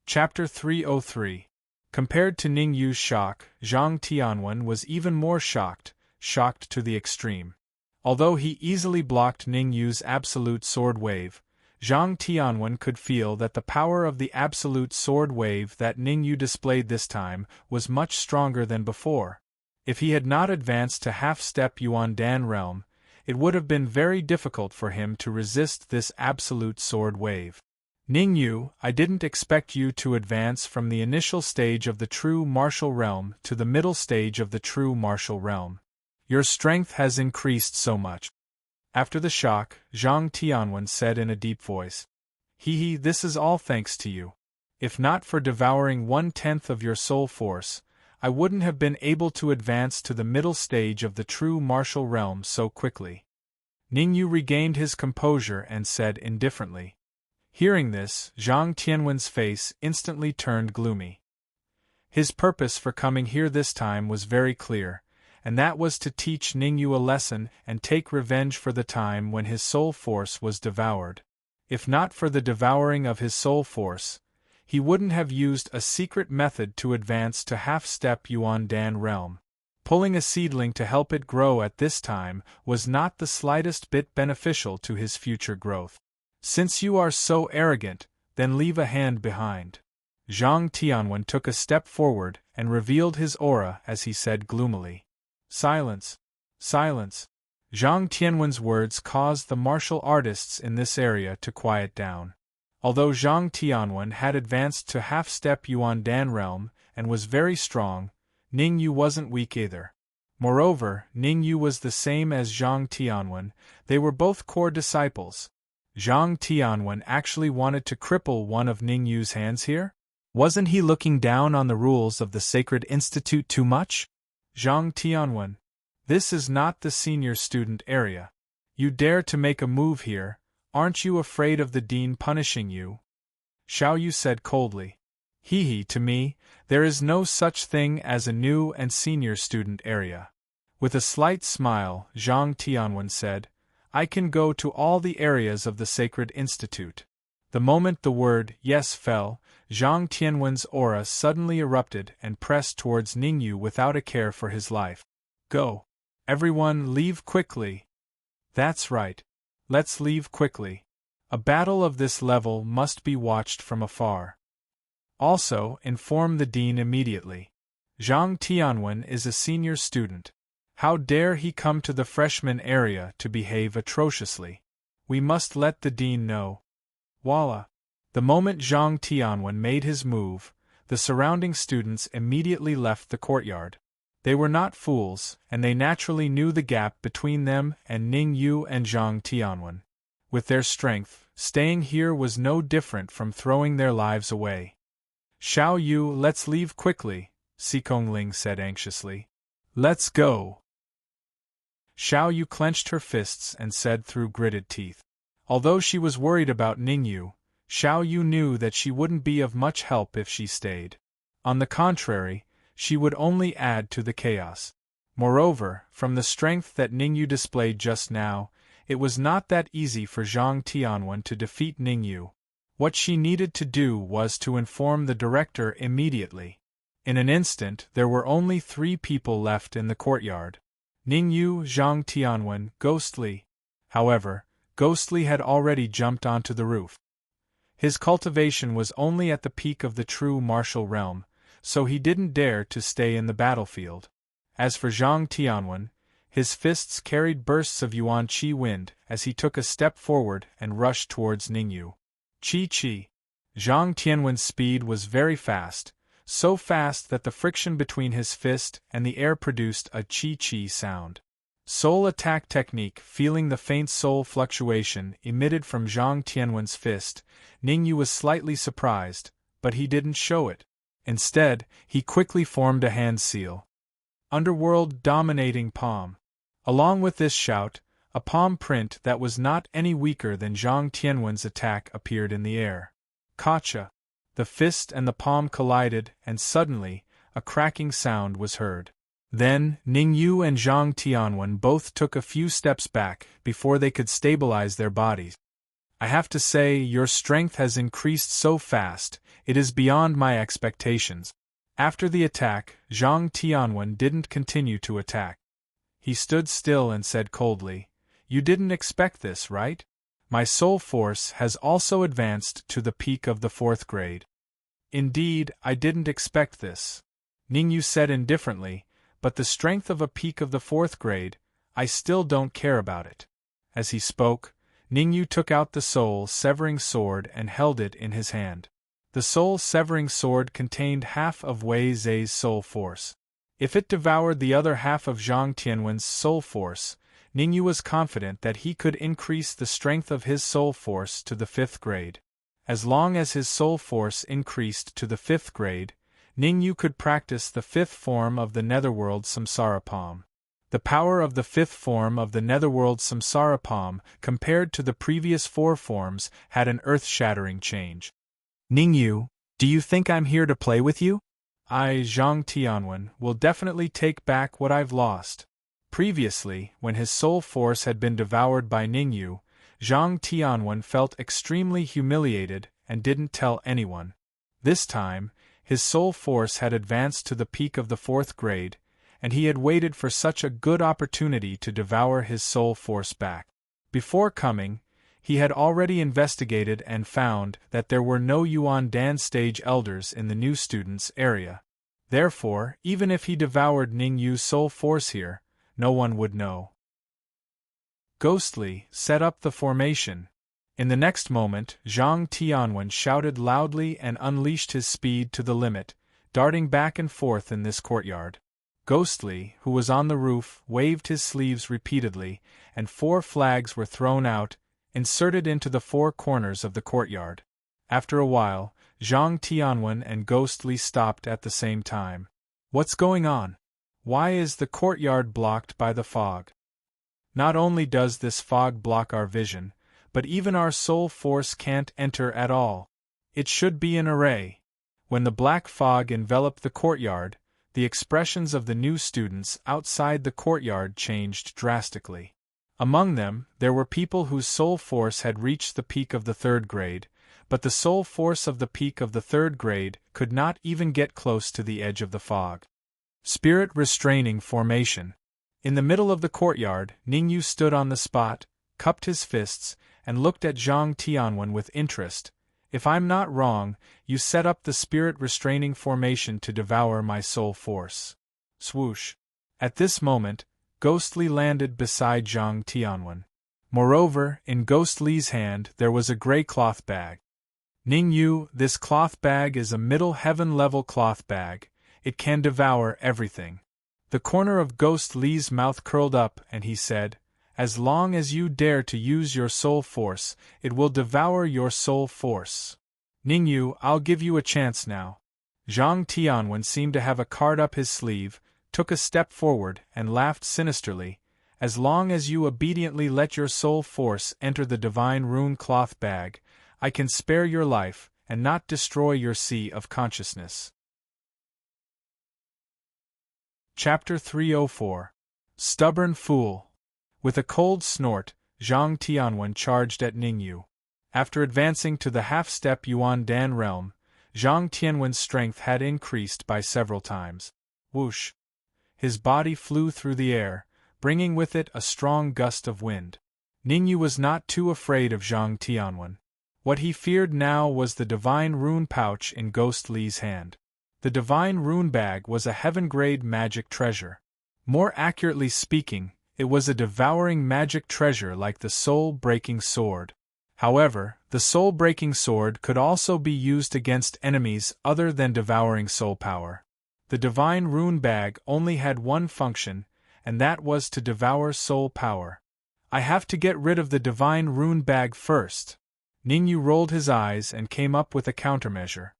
S1: Chapter 303. Compared to Ningyu's shock, Zhang Tianwen was even more shocked to the extreme. Although he easily blocked Ningyu's absolute sword wave, Zhang Tianwen could feel that the power of the absolute sword wave that Ningyu displayed this time was much stronger than before. If he had not advanced to half-step Yuan Dan realm, it would have been very difficult for him to resist this absolute sword wave. Ningyu, I didn't expect you to advance from the initial stage of the true martial realm to the middle stage of the true martial realm. Your strength has increased so much. After the shock, Zhang Tianwen said in a deep voice. This is all thanks to you. If not for devouring 1/10 of your soul force, I wouldn't have been able to advance to the middle stage of the true martial realm so quickly. Ningyu regained his composure and said indifferently. Hearing this, Zhang Tianwen's face instantly turned gloomy. His purpose for coming here this time was very clear, and that was to teach Ningyu a lesson and take revenge for the time when his soul force was devoured. If not for the devouring of his soul force, he wouldn't have used a secret method to advance to half-step Yuan Dan realm. Pulling a seedling to help it grow at this time was not the slightest bit beneficial to his future growth. Since you are so arrogant, then leave a hand behind. Zhang Tianwen took a step forward and revealed his aura as he said gloomily. Silence. Silence. Zhang Tianwen's words caused the martial artists in this area to quiet down. Although Zhang Tianwen had advanced to half-step Yuan Dan realm and was very strong, Ningyu wasn't weak either. Moreover, Ningyu was the same as Zhang Tianwen, they were both core disciples. Zhang Tianwen actually wanted to cripple one of Ningyu's hands here? Wasn't he looking down on the rules of the Sacred Institute too much? Zhang Tianwen, this is not the senior student area. You dare to make a move here, aren't you afraid of the dean punishing you? Xiao Yu said coldly. To me, there is no such thing as a new and senior student area. With a slight smile, Zhang Tianwen said, I can go to all the areas of the Sacred Institute. The moment the word yes fell, Zhang Tianwen's aura suddenly erupted and pressed towards Ningyu without a care for his life. Go. Everyone leave quickly. That's right. Let's leave quickly. A battle of this level must be watched from afar. Also, inform the dean immediately. Zhang Tianwen is a senior student. How dare he come to the freshman area to behave atrociously? We must let the dean know. Voila! The moment Zhang Tianwen made his move, the surrounding students immediately left the courtyard. They were not fools, and they naturally knew the gap between them and Ningyu and Zhang Tianwen. With their strength, staying here was no different from throwing their lives away. Xiao Yu, let's leave quickly, Xikongling said anxiously. Let's go. Xiao Yu clenched her fists and said through gritted teeth. Although she was worried about Ningyu, Xiao Yu knew that she wouldn't be of much help if she stayed. On the contrary, she would only add to the chaos. Moreover, from the strength that Ningyu displayed just now, it was not that easy for Zhang Tianwen to defeat Ningyu. What she needed to do was to inform the director immediately. In an instant, there were only 3 people left in the courtyard. Ningyu, Zhang Tianwen, Ghostly. However, Ghostly had already jumped onto the roof. His cultivation was only at the peak of the true martial realm, so he didn't dare to stay in the battlefield. As for Zhang Tianwen, his fists carried bursts of Yuan Qi wind as he took a step forward and rushed towards Ningyu. Qi. Zhang Tianwen's speed was very fast, so fast that the friction between his fist and the air produced a Qi sound. Soul attack technique. Feeling the faint soul fluctuation emitted from Zhang Tianwen's fist, Ningyu was slightly surprised, but he didn't show it. Instead, he quickly formed a hand seal. Underworld dominating palm. Along with this shout, a palm print that was not any weaker than Zhang Tianwen's attack appeared in the air. Kacha! The fist and the palm collided, and suddenly, a cracking sound was heard. Then, Ningyu and Zhang Tianwen both took a few steps back before they could stabilize their bodies. I have to say, your strength has increased so fast, it is beyond my expectations. After the attack, Zhang Tianwen didn't continue to attack. He stood still and said coldly, You didn't expect this, right? My soul force has also advanced to the peak of the 4th grade. Indeed, I didn't expect this. Ningyu said indifferently, but the strength of a peak of the 4th grade, I still don't care about it. As he spoke, Ningyu took out the soul-severing sword and held it in his hand. The soul-severing sword contained half of Wei Zhe's soul force. If it devoured the other half of Zhang Tianwen's soul force, Ningyu was confident that he could increase the strength of his soul force to the 5th grade. As long as his soul force increased to the 5th grade, Ningyu could practice the 5th form of the Netherworld Samsara Palm. The power of the 5th form of the Netherworld Samsara Palm, compared to the previous 4 forms, had an earth-shattering change. Ningyu, do you think I'm here to play with you? I, Zhang Tianwen, will definitely take back what I've lost. Previously, when his soul force had been devoured by Ningyu, Zhang Tianwen felt extremely humiliated and didn't tell anyone. This time, his soul force had advanced to the peak of the 4th grade, and he had waited for such a good opportunity to devour his soul force back. Before coming, he had already investigated and found that there were no Yuan Dan stage elders in the new students' area. Therefore, even if he devoured Ningyu's soul force here, no one would know. Ghostly, set up the formation. In the next moment, Zhang Tianwen shouted loudly and unleashed his speed to the limit, darting back and forth in this courtyard. Ghostly, who was on the roof, waved his sleeves repeatedly, and 4 flags were thrown out, inserted into the 4 corners of the courtyard. After a while, Zhang Tianwen and Ghostly stopped at the same time. What's going on? Why is the courtyard blocked by the fog? Not only does this fog block our vision, but even our soul force can't enter at all. It should be an array. When the black fog enveloped the courtyard, the expressions of the new students outside the courtyard changed drastically. Among them, there were people whose soul force had reached the peak of the 3rd grade, but the soul force of the peak of the 3rd grade could not even get close to the edge of the fog. Spirit restraining formation. In the middle of the courtyard, Ningyu stood on the spot, cupped his fists, and looked at Zhang Tianwen with interest. If I'm not wrong, you set up the spirit restraining formation to devour my soul force. Swoosh. At this moment, Ghostly landed beside Zhang Tianwen. Moreover, in Ghostly's hand there was a grey cloth bag. Ningyu, this cloth bag is a middle heaven-level cloth bag. It can devour everything. The corner of Ghostly's mouth curled up and he said, as long as you dare to use your soul force, it will devour your soul force. Ningyu, I'll give you a chance now. Zhang Tianwen seemed to have a card up his sleeve, took a step forward and laughed sinisterly. As long as you obediently let your soul force enter the divine rune cloth bag, I can spare your life and not destroy your sea of consciousness. Chapter 304. Stubborn Fool. With a cold snort, Zhang Tianwen charged at Ningyu. After advancing to the half-step Yuan Dan realm, Zhang Tianwen's strength had increased by several times. Whoosh! His body flew through the air, bringing with it a strong gust of wind. Ningyu was not too afraid of Zhang Tianwen. What he feared now was the divine rune pouch in Ghostly's hand. The divine rune bag was a heaven-grade magic treasure. More accurately speaking, it was a devouring magic treasure like the soul-breaking sword. However, the soul-breaking sword could also be used against enemies other than devouring soul power. The divine rune bag only had one function, and that was to devour soul power. I have to get rid of the divine rune bag first. Ningyu rolled his eyes and came up with a countermeasure.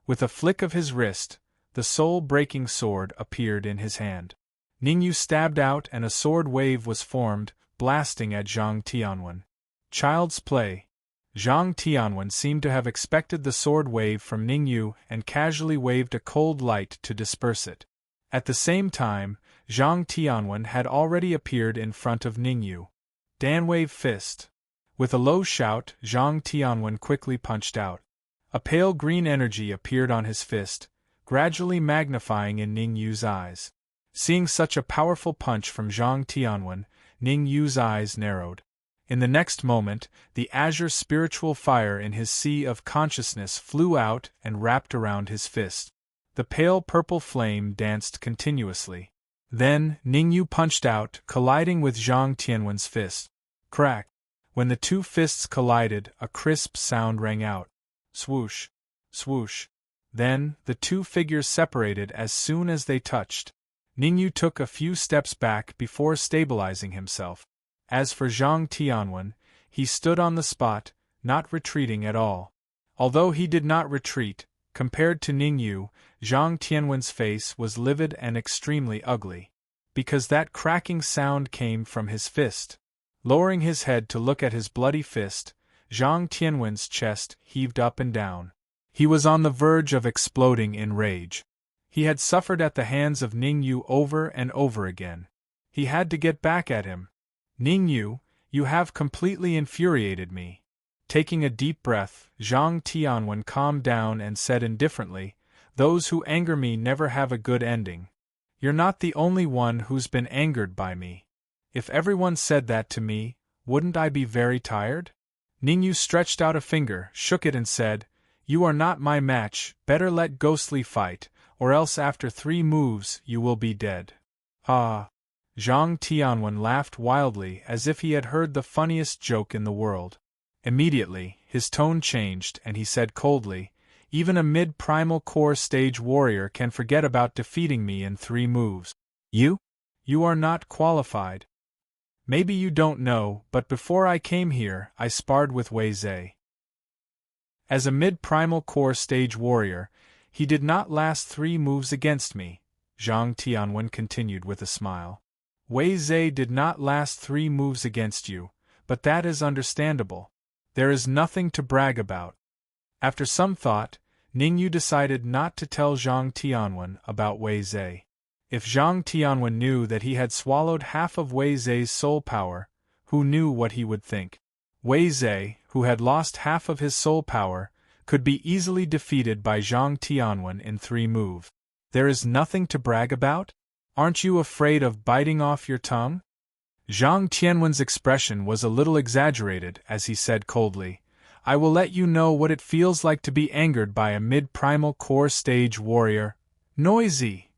S1: With a flick of his wrist, the soul-breaking sword appeared in his hand. Ningyu stabbed out and a sword wave was formed, blasting at Zhang Tianwen. Child's play. Zhang Tianwen seemed to have expected the sword wave from Ningyu and casually waved a cold light to disperse it. At the same time, Zhang Tianwen had already appeared in front of Ningyu. Danwave fist. With a low shout, Zhang Tianwen quickly punched out. A pale green energy appeared on his fist, gradually magnifying in Ningyu's eyes. Seeing such a powerful punch from Zhang Tianwen, Ningyu's eyes narrowed. In the next moment, the azure spiritual fire in his sea of consciousness flew out and wrapped around his fist. The pale purple flame danced continuously. Then, Ningyu punched out, colliding with Zhang Tianwen's fist. Crack! When the two fists collided, a crisp sound rang out. Swoosh! Swoosh! Then, the two figures separated as soon as they touched. Ningyu took a few steps back before stabilizing himself. As for Zhang Tianwen, he stood on the spot, not retreating at all. Although he did not retreat, compared to Ningyu, Zhang Tianwen's face was livid and extremely ugly. Because that cracking sound came from his fist. Lowering his head to look at his bloody fist, Zhang Tianwen's chest heaved up and down. He was on the verge of exploding in rage. He had suffered at the hands of Ningyu over and over again. He had to get back at him. Ningyu, you have completely infuriated me. Taking a deep breath, Zhang Tianwen calmed down and said indifferently, "Those who anger me never have a good ending. You're not the only one who's been angered by me. If everyone said that to me, wouldn't I be very tired?" Ningyu stretched out a finger, shook it and said, "You are not my match, better let Ghostly fight, or else after 3 moves you will be dead." Ah! Zhang Tianwen laughed wildly as if he had heard the funniest joke in the world. Immediately, his tone changed and he said coldly, "Even a mid-primal core stage warrior can forget about defeating me in 3 moves. You? You are not qualified. Maybe you don't know, but before I came here, I sparred with Wei Zhe. As a mid-primal core stage warrior, he did not last 3 moves against me," Zhang Tianwen continued with a smile. "Wei Zhe did not last 3 moves against you, but that is understandable. There is nothing to brag about." After some thought, Ningyu decided not to tell Zhang Tianwen about Wei Zhe. If Zhang Tianwen knew that he had swallowed half of Wei Zhe's soul power, who knew what he would think? Wei Zhe, who had lost half of his soul power, could be easily defeated by Zhang Tianwen in 3 moves. There is nothing to brag about? Aren't you afraid of biting off your tongue? Zhang Tianwen's expression was a little exaggerated as he said coldly, "I will let you know what it feels like to be angered by a mid-primal core stage warrior. Noisy!"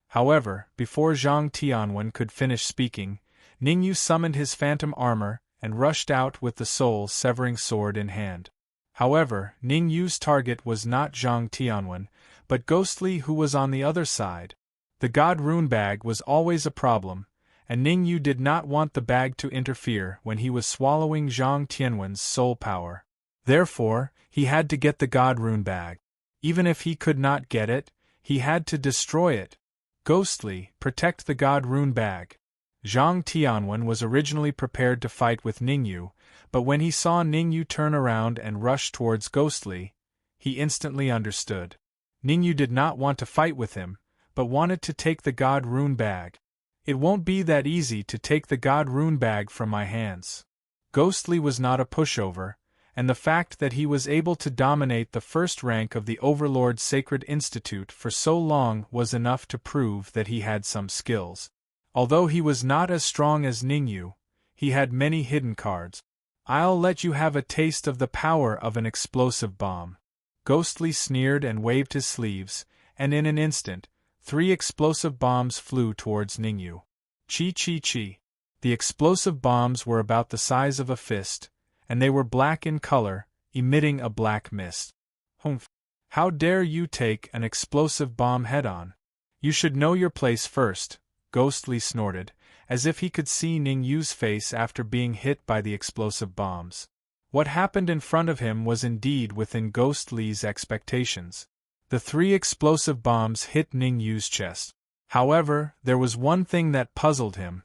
S1: However, before Zhang Tianwen could finish speaking, Ningyu summoned his phantom armor and rushed out with the soul-severing sword in hand. However, Ningyu's target was not Zhang Tianwen, but Ghostly, who was on the other side. The God Rune Bag was always a problem, and Ningyu did not want the bag to interfere when he was swallowing Zhang Tianwen's soul power. Therefore, he had to get the God Rune Bag. Even if he could not get it, he had to destroy it. Ghostly, protect the God Rune Bag. Zhang Tianwen was originally prepared to fight with Ningyu, but when he saw Ningyu turn around and rush towards Ghostly, he instantly understood. Ningyu did not want to fight with him, but wanted to take the God Rune Bag. "It won't be that easy to take the God Rune Bag from my hands." Ghostly was not a pushover, and the fact that he was able to dominate the first rank of the Overlord Sacred Institute for so long was enough to prove that he had some skills. Although he was not as strong as Ningyu, he had many hidden cards. "I'll let you have a taste of the power of an explosive bomb." Ghostly sneered and waved his sleeves, and in an instant, 3 explosive bombs flew towards Ningyu. Chi. The explosive bombs were about the size of a fist, and they were black in color, emitting a black mist. "Humph! How dare you take an explosive bomb head-on? You should know your place first," Ghostly snorted, as if he could see Ningyu's face after being hit by the explosive bombs. What happened in front of him was indeed within Ghostly's expectations. The 3 explosive bombs hit Ningyu's chest. However, there was one thing that puzzled him.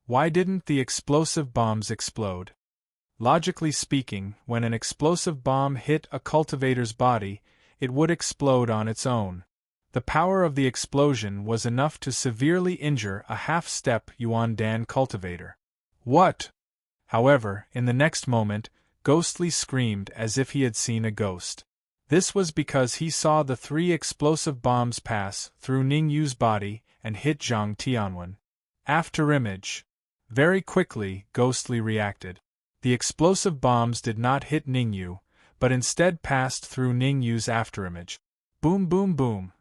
S1: Why didn't the explosive bombs explode? Logically speaking, when an explosive bomb hit a cultivator's body, it would explode on its own. The power of the explosion was enough to severely injure a half-step Yuan Dan cultivator. What? However, in the next moment, Ghostly screamed as if he had seen a ghost. This was because he saw the 3 explosive bombs pass through Ningyu's body and hit Zhang Tianwen. Afterimage. Very quickly, Ghostly reacted. The explosive bombs did not hit Ningyu, but instead passed through Ningyu's afterimage. Boom boom boom.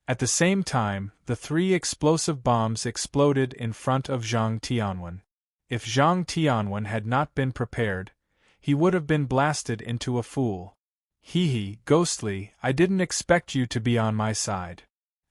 S1: At the same time, the 3 explosive bombs exploded in front of Zhang Tianwen. If Zhang Tianwen had not been prepared, he would have been blasted into a fool. Hee, Ghostly, I didn't expect you to be on my side.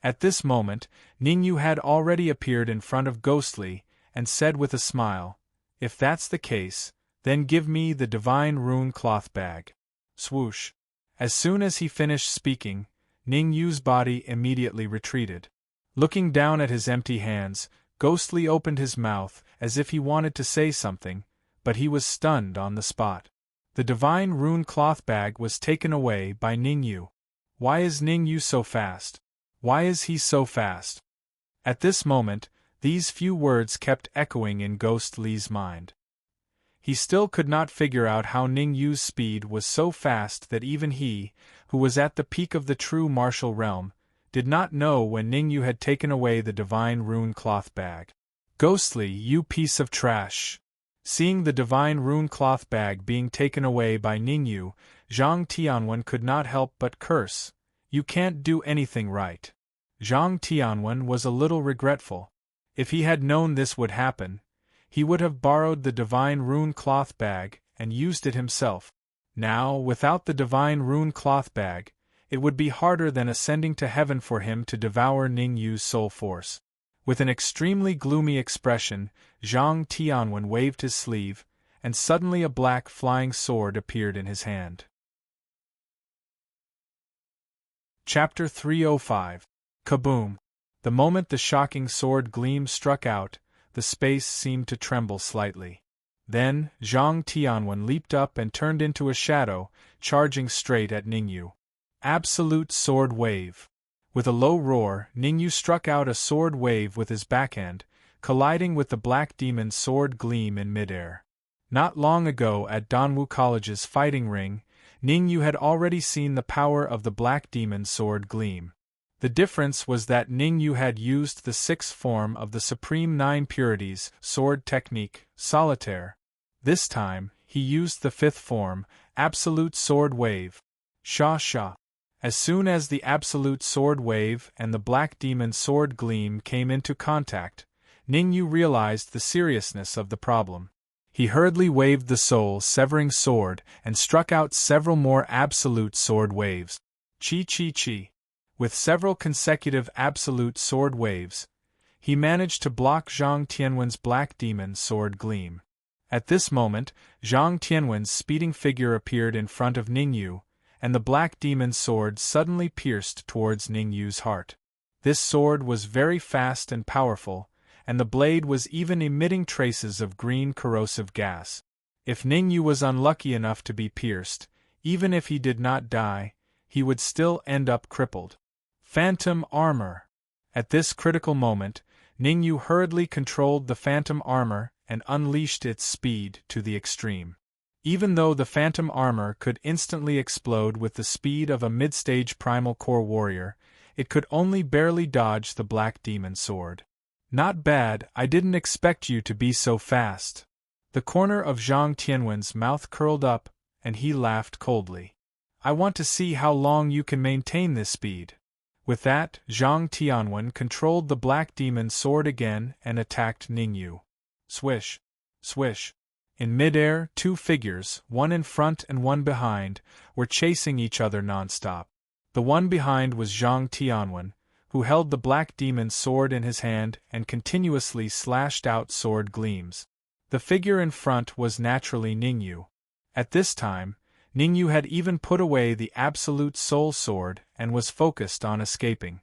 S1: At this moment, Ningyu had already appeared in front of Ghostly, and said with a smile, if that's the case, then give me the divine rune cloth bag. Swoosh. As soon as he finished speaking, Ningyu's body immediately retreated. Looking down at his empty hands, Ghostly opened his mouth as if he wanted to say something, but he was stunned on the spot. The divine rune cloth bag was taken away by Ningyu. Why is Ningyu so fast? Why is he so fast? At this moment, these few words kept echoing in Ghostly's mind. He still could not figure out how Ningyu's speed was so fast that even he, who was at the peak of the true martial realm, did not know when Ningyu had taken away the divine rune cloth bag. Ghostly, you piece of trash! Seeing the divine rune cloth bag being taken away by Ningyu, Zhang Tianwen could not help but curse. You can't do anything right. Zhang Tianwen was a little regretful. If he had known this would happen, he would have borrowed the divine rune cloth bag and used it himself. Now, without the divine rune cloth bag, it would be harder than ascending to heaven for him to devour Ningyu's soul force. With an extremely gloomy expression, Zhang Tianwen waved his sleeve, and suddenly a black flying sword appeared in his hand. Chapter 305. Kaboom! The moment the shocking sword gleam struck out, the space seemed to tremble slightly. Then, Zhang Tianwen leaped up and turned into a shadow, charging straight at Ningyu. Absolute Sword Wave. With a low roar, Ningyu struck out a sword wave with his backhand, colliding with the Black Demon's sword gleam in midair. Not long ago at Danwu College's fighting ring, Ningyu had already seen the power of the Black Demon's sword gleam. The difference was that Ningyu had used the sixth form of the Supreme Nine Purities sword technique, Solitaire. This time, he used the fifth form, Absolute Sword Wave. Sha. As soon as the Absolute Sword Wave and the Black Demon's sword gleam came into contact, Ningyu realized the seriousness of the problem. He hurriedly waved the soul-severing sword and struck out several more Absolute Sword Waves. Chi. With several consecutive Absolute Sword Waves, he managed to block Zhang Tianwen's Black Demon's sword gleam. At this moment, Zhang Tianwen's speeding figure appeared in front of Ningyu, and the Black Demon's sword suddenly pierced towards Ningyu's heart. This sword was very fast and powerful, and the blade was even emitting traces of green corrosive gas. If Ningyu was unlucky enough to be pierced, even if he did not die, he would still end up crippled. Phantom Armor. At this critical moment, Ningyu hurriedly controlled the Phantom Armor and unleashed its speed to the extreme. Even though the Phantom Armor could instantly explode with the speed of a mid-stage Primal Core warrior, it could only barely dodge the Black Demon sword. Not bad, I didn't expect you to be so fast. The corner of Zhang Tianwen's mouth curled up, and he laughed coldly. I want to see how long you can maintain this speed. With that, Zhang Tianwen controlled the Black Demon sword again and attacked Ningyu. Swish. In midair, two figures, one in front and one behind, were chasing each other non-stop. The one behind was Zhang Tianwen, who held the Black Demon's sword in his hand and continuously slashed out sword gleams. The figure in front was naturally Ningyu. At this time, Ningyu had even put away the Absolute Soul Sword and was focused on escaping.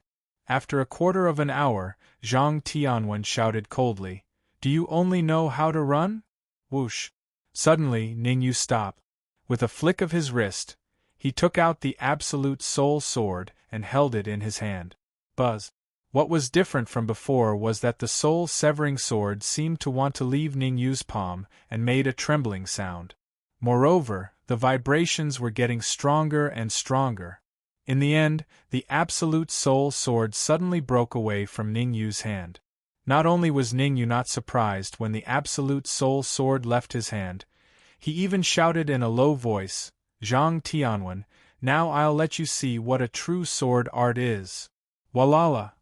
S1: After a quarter of an hour, Zhang Tianwen shouted coldly, "Do you only know how to run?" Whoosh! Suddenly, Ningyu stopped. With a flick of his wrist, he took out the Absolute Soul Sword and held it in his hand. Buzz! What was different from before was that the soul-severing sword seemed to want to leave Ningyu's palm and made a trembling sound. Moreover, the vibrations were getting stronger and stronger. In the end, the Absolute Soul Sword suddenly broke away from Ningyu's hand. Not only was Ningyu not surprised when the Absolute Soul Sword left his hand, he even shouted in a low voice, "Zhang Tianwen, now I'll let you see what a true sword art is." Walala!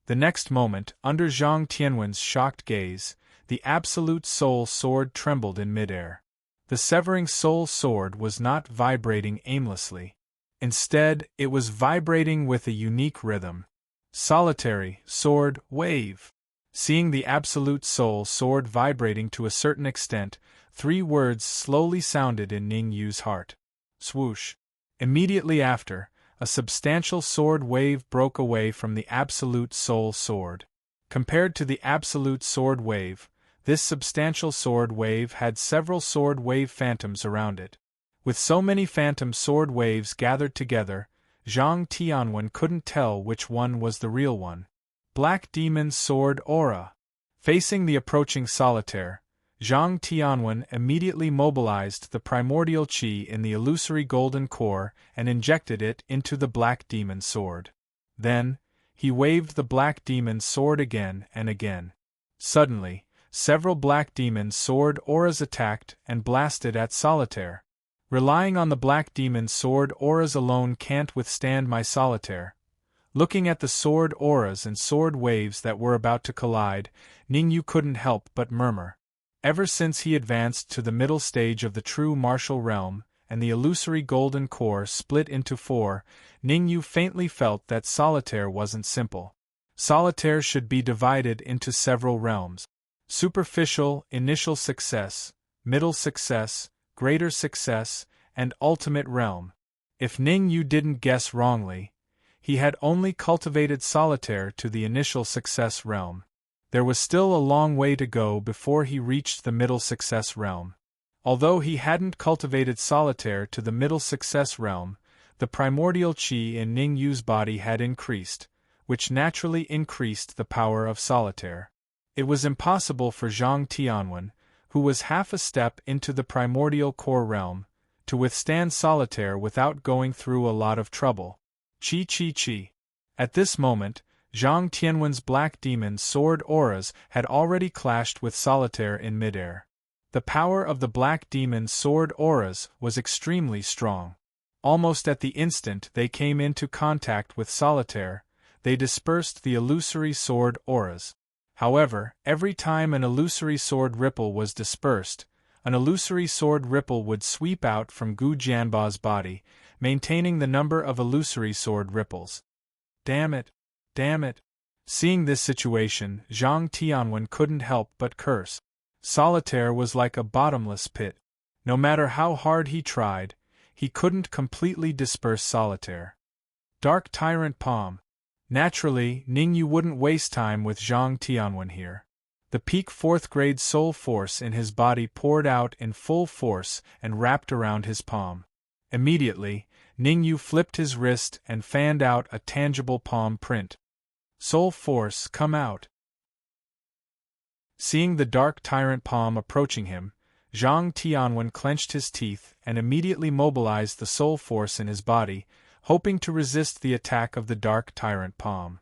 S1: The next moment, under Zhang Tianwen's shocked gaze, the absolute soul sword trembled in midair. The severing soul sword was not vibrating aimlessly. Instead, it was vibrating with a unique rhythm. Solitary, sword, wave. Seeing the absolute soul sword vibrating to a certain extent, 3 words slowly sounded in Ning Yu's heart. Swoosh. Immediately after, a substantial sword wave broke away from the absolute soul sword. Compared to the absolute sword wave, this substantial sword wave had several sword wave phantoms around it. With so many phantom sword waves gathered together, Zhang Tianwen couldn't tell which one was the real one. Black Demon Sword Aura. Facing the approaching solitaire, Zhang Tianwen immediately mobilized the primordial qi in the illusory golden core and injected it into the Black Demon Sword. Then, he waved the Black Demon Sword again and again. Suddenly, several Black Demon Sword auras attacked and blasted at Solitaire. Relying on the Black Demon Sword auras alone can't withstand my Solitaire. Looking at the sword auras and sword waves that were about to collide, Ning Yu couldn't help but murmur. Ever since he advanced to the middle stage of the true martial realm, and the illusory golden core split into 4, Ning Yu faintly felt that Solitaire wasn't simple. Solitaire should be divided into several realms. Superficial, initial success, middle success, greater success, and ultimate realm. If Ning Yu didn't guess wrongly, he had only cultivated Solitaire to the initial success realm. There was still a long way to go before he reached the middle success realm. Although he hadn't cultivated Solitaire to the middle success realm, the primordial qi in Ning Yu's body had increased, which naturally increased the power of Solitaire. It was impossible for Zhang Tianwen, who was half a step into the primordial core realm, to withstand Solitaire without going through a lot of trouble. Chi. At this moment, Zhang Tianwen's Black Demon Sword auras had already clashed with Solitaire in midair. The power of the Black Demon Sword auras was extremely strong. Almost at the instant they came into contact with Solitaire, they dispersed the illusory sword auras. However, every time an illusory sword ripple was dispersed, an illusory sword ripple would sweep out from Gu Jianba's body, maintaining the number of illusory sword ripples. Damn it! Damn it! Seeing this situation, Zhang Tianwen couldn't help but curse. Solitaire was like a bottomless pit. No matter how hard he tried, he couldn't completely disperse Solitaire. Dark Tyrant Palm. Naturally, Ning Yu wouldn't waste time with Zhang Tianwen here. The peak 4th grade soul force in his body poured out in full force and wrapped around his palm. Immediately, Ning Yu flipped his wrist and fanned out a tangible palm print. Soul force, come out. Seeing the dark tyrant palm approaching him, Zhang Tianwen clenched his teeth and immediately mobilized the soul force in his body, hoping to resist the attack of the dark tyrant palm.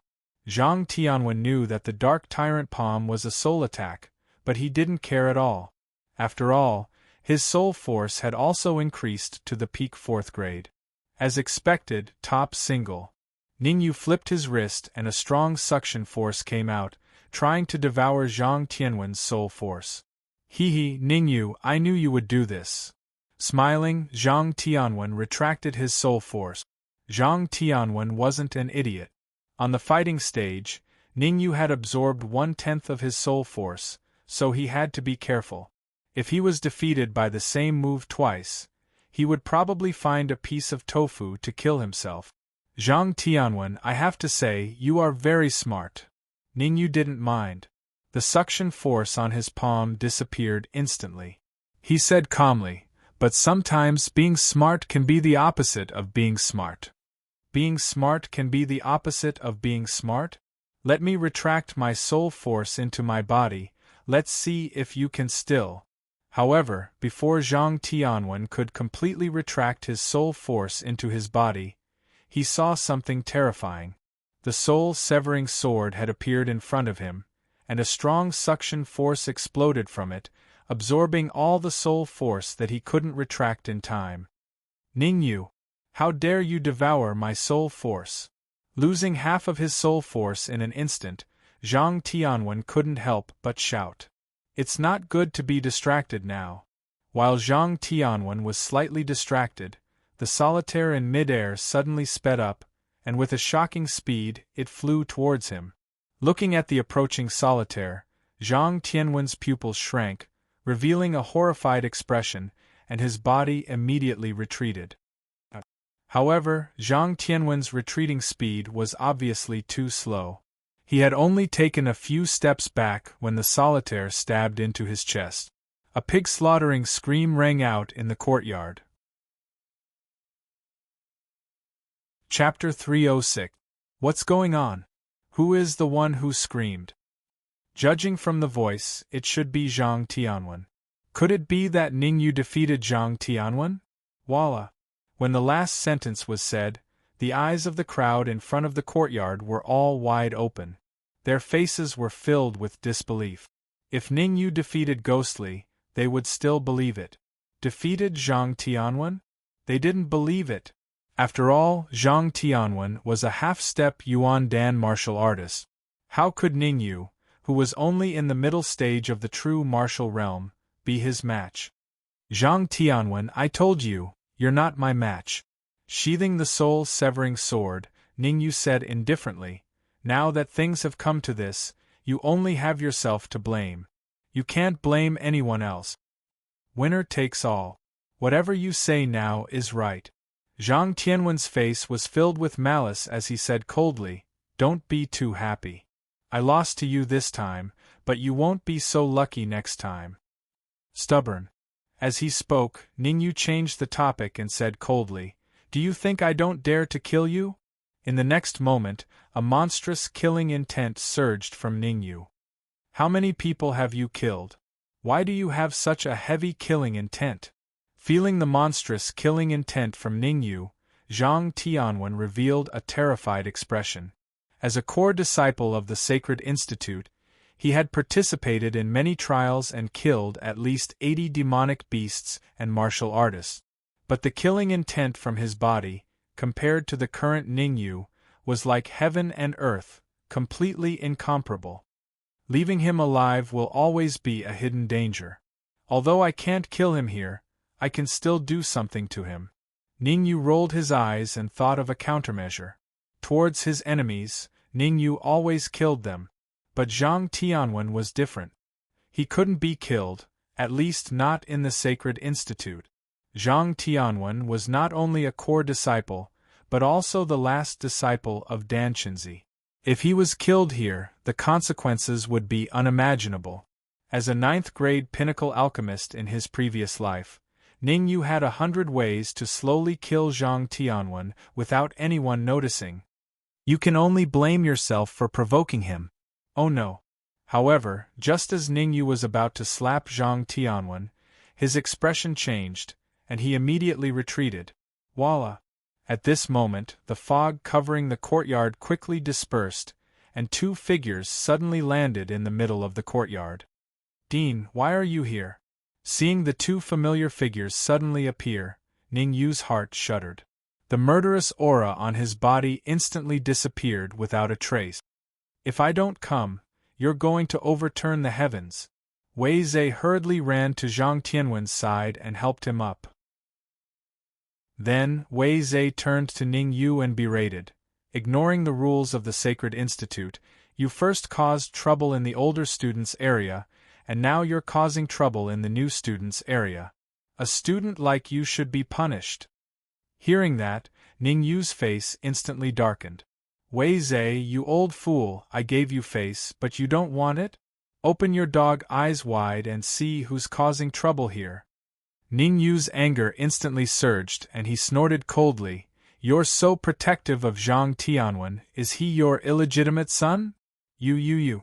S1: Zhang Tianwen knew that the dark tyrant palm was a soul attack, but he didn't care at all. After all, his soul force had also increased to the peak 4th grade. As expected, top single. Ning Yu flipped his wrist and a strong suction force came out, trying to devour Zhang Tianwen's soul force. Hee, Ning Yu, I knew you would do this. Smiling, Zhang Tianwen retracted his soul force. Zhang Tianwen wasn't an idiot. On the fighting stage, Ning Yu had absorbed 1/10 of his soul force, so he had to be careful. If he was defeated by the same move twice, he would probably find a piece of tofu to kill himself. Zhang Tianwen, I have to say, you are very smart. Ning Yu didn't mind. The suction force on his palm disappeared instantly. He said calmly, but sometimes being smart can be the opposite of being smart. Being smart can be the opposite of being smart? Let me retract my soul force into my body, let's see if you can still. However, before Zhang Tianwen could completely retract his soul force into his body, he saw something terrifying. The soul-severing sword had appeared in front of him, and a strong suction force exploded from it, absorbing all the soul force that he couldn't retract in time. Ning Yu, how dare you devour my soul force? Losing half of his soul force in an instant, Zhang Tianwen couldn't help but shout. It's not good to be distracted now. While Zhang Tianwen was slightly distracted, the solitaire in mid-air suddenly sped up, and with a shocking speed, it flew towards him. Looking at the approaching solitaire, Zhang Tianwen's pupils shrank, revealing a horrified expression, and his body immediately retreated. However, Zhang Tianwen's retreating speed was obviously too slow. He had only taken a few steps back when the solitaire stabbed into his chest. A pig-slaughtering scream rang out in the courtyard. Chapter 306. What's going on? Who is the one who screamed? Judging from the voice, it should be Zhang Tianwen. Could it be that Ningyu defeated Zhang Tianwen? Voila! When the last sentence was said, the eyes of the crowd in front of the courtyard were all wide open. Their faces were filled with disbelief. If Ningyu defeated Ghostly, they would still believe it. Defeated Zhang Tianwen? They didn't believe it. After all, Zhang Tianwen was a half-step Yuan Dan martial artist. How could Ningyu, who was only in the middle stage of the true martial realm, be his match? Zhang Tianwen, I told you, you're not my match. Sheathing the soul-severing sword, Ningyu said indifferently, now that things have come to this, you only have yourself to blame. You can't blame anyone else. Winner takes all. Whatever you say now is right. Zhang Tianwen's face was filled with malice as he said coldly, don't be too happy. I lost to you this time, but you won't be so lucky next time. Stubborn. As he spoke, Ningyu changed the topic and said coldly, do you think I don't dare to kill you? In the next moment, a monstrous killing intent surged from Ningyu. How many people have you killed? Why do you have such a heavy killing intent? Feeling the monstrous killing intent from Ningyu, Zhang Tianwen revealed a terrified expression. As a core disciple of the Sacred Institute, he had participated in many trials and killed at least 80 demonic beasts and martial artists. But the killing intent from his body, compared to the current Ningyu, was like heaven and earth, completely incomparable. Leaving him alive will always be a hidden danger. Although I can't kill him here, I can still do something to him. Ningyu rolled his eyes and thought of a countermeasure. Towards his enemies, Ningyu always killed them. But Zhang Tianwen was different. He couldn't be killed, at least not in the Sacred Institute. Zhang Tianwen was not only a core disciple, but also the last disciple of Dan Qinzi. If he was killed here, the consequences would be unimaginable. As a 9th-grade pinnacle alchemist in his previous life, Ningyu had 100 ways to slowly kill Zhang Tianwen without anyone noticing. You can only blame yourself for provoking him. Oh no. However, just as Ningyu was about to slap Zhang Tianwen, his expression changed, and he immediately retreated. Voila! At this moment, the fog covering the courtyard quickly dispersed, and 2 figures suddenly landed in the middle of the courtyard. Dean, why are you here? Seeing the 2 familiar figures suddenly appear, Ningyu's heart shuddered. The murderous aura on his body instantly disappeared without a trace. If I don't come, you're going to overturn the heavens. Wei Zhe hurriedly ran to Zhang Tianwen's side and helped him up. Then, Wei Zhe turned to Ningyu and berated, ignoring the rules of the Sacred Institute, you first caused trouble in the older students' area, and now you're causing trouble in the new students' area. A student like you should be punished. Hearing that, Ningyu's face instantly darkened. Wei Zhe, you old fool, I gave you face, but you don't want it? Open your dog eyes wide and see who's causing trouble here. Ningyu's anger instantly surged and he snorted coldly, you're so protective of Zhang Tianwen, is he your illegitimate son? You're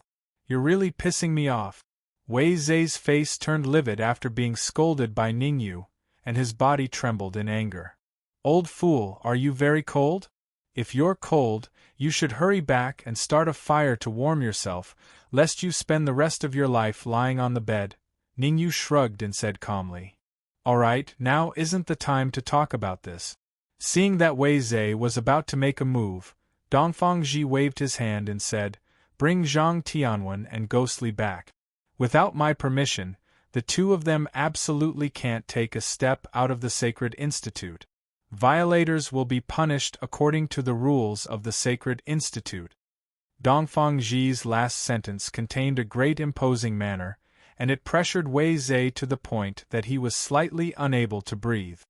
S1: really pissing me off. Wei Zhe's face turned livid after being scolded by Ningyu, and his body trembled in anger. Old fool, are you very cold? If you're cold, you should hurry back and start a fire to warm yourself, lest you spend the rest of your life lying on the bed. Ningyu shrugged and said calmly. Alright, now isn't the time to talk about this. Seeing that Wei Zhe was about to make a move, Dongfang Ji waved his hand and said, bring Zhang Tianwen and Ghostly back. Without my permission, the two of them absolutely can't take a step out of the Sacred Institute. Violators will be punished according to the rules of the Sacred Institute. Dongfang Ji's last sentence contained a great imposing manner, and it pressured Wei Zhe to the point that he was slightly unable to breathe.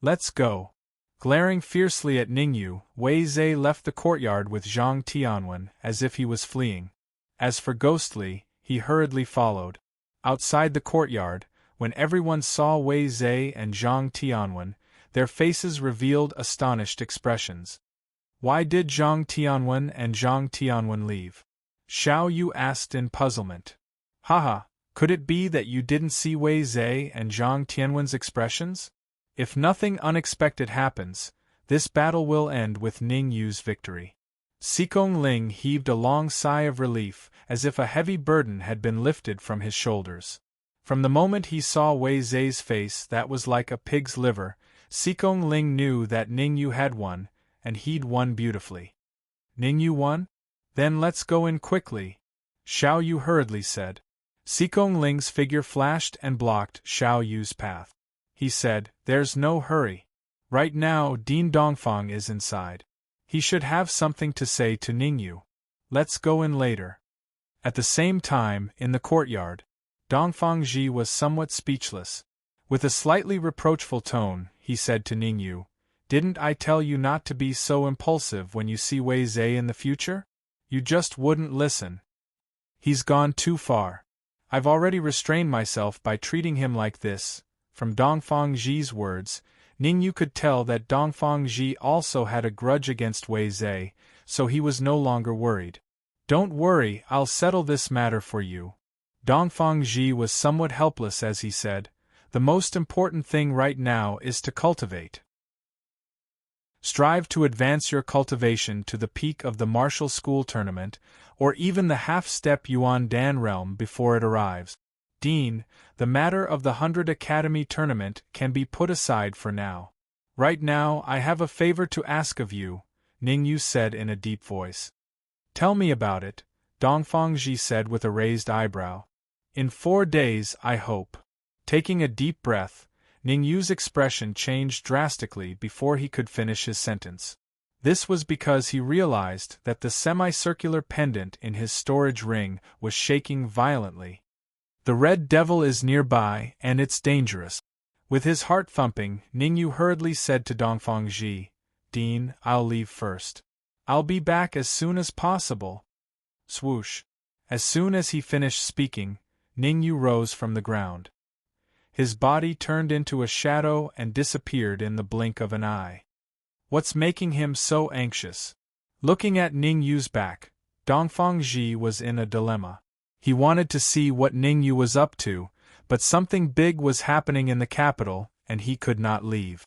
S1: Let's go. Glaring fiercely at Ningyu, Wei Zhe left the courtyard with Zhang Tianwen as if he was fleeing. As for Ghostly, he hurriedly followed. Outside the courtyard, when everyone saw Wei Zhe and Zhang Tianwen, their faces revealed astonished expressions. Why did Zhang Tianwen and Zhang Tianwen leave? Xiao Yu asked in puzzlement. Haha, could it be that you didn't see Wei Zhe and Zhang Tianwen's expressions? If nothing unexpected happens, this battle will end with Ning Yu's victory. Xikong Ling heaved a long sigh of relief, as if a heavy burden had been lifted from his shoulders. From the moment he saw Wei Zhe's face that was like a pig's liver, Xikong Ling knew that Ning Yu had won, and he'd won beautifully. Ning Yu won? Then let's go in quickly, Xiao Yu hurriedly said. Xikong Ling's figure flashed and blocked Xiao Yu's path. He said, "There's no hurry. Right now Dean Dongfang is inside. He should have something to say to Ningyu. Let's go in later." At the same time, in the courtyard, Dongfang Ji was somewhat speechless. With a slightly reproachful tone, he said to Ningyu, "Didn't I tell you not to be so impulsive when you see Wei Zhe in the future? You just wouldn't listen. He's gone too far. I've already restrained myself by treating him like this." From Dongfang Ji's words, Ningyu could tell that Dongfang Ji also had a grudge against Wei Zhe, so he was no longer worried. "Don't worry, I'll settle this matter for you." Dongfang Ji was somewhat helpless as he said, "The most important thing right now is to cultivate. Strive to advance your cultivation to the peak of the martial school tournament, or even the half-step Yuan Dan realm before it arrives. Dean, the matter of the 100 Academy tournament can be put aside for now. Right now I have a favor to ask of you," Ningyu said in a deep voice. "Tell me about it," Dongfang Ji said with a raised eyebrow. "In 4 days, I hope." Taking a deep breath, Ningyu's expression changed drastically before he could finish his sentence. This was because he realized that the semicircular pendant in his storage ring was shaking violently. "The Red Devil is nearby, and it's dangerous." With his heart thumping, Ningyu hurriedly said to Dongfang Ji, "Dean, I'll leave first. I'll be back as soon as possible." Swoosh. As soon as he finished speaking, Ningyu rose from the ground. His body turned into a shadow and disappeared in the blink of an eye. What's making him so anxious? Looking at Ningyu's back, Dongfang Ji was in a dilemma. He wanted to see what Ningyu was up to, but something big was happening in the capital, and he could not leave.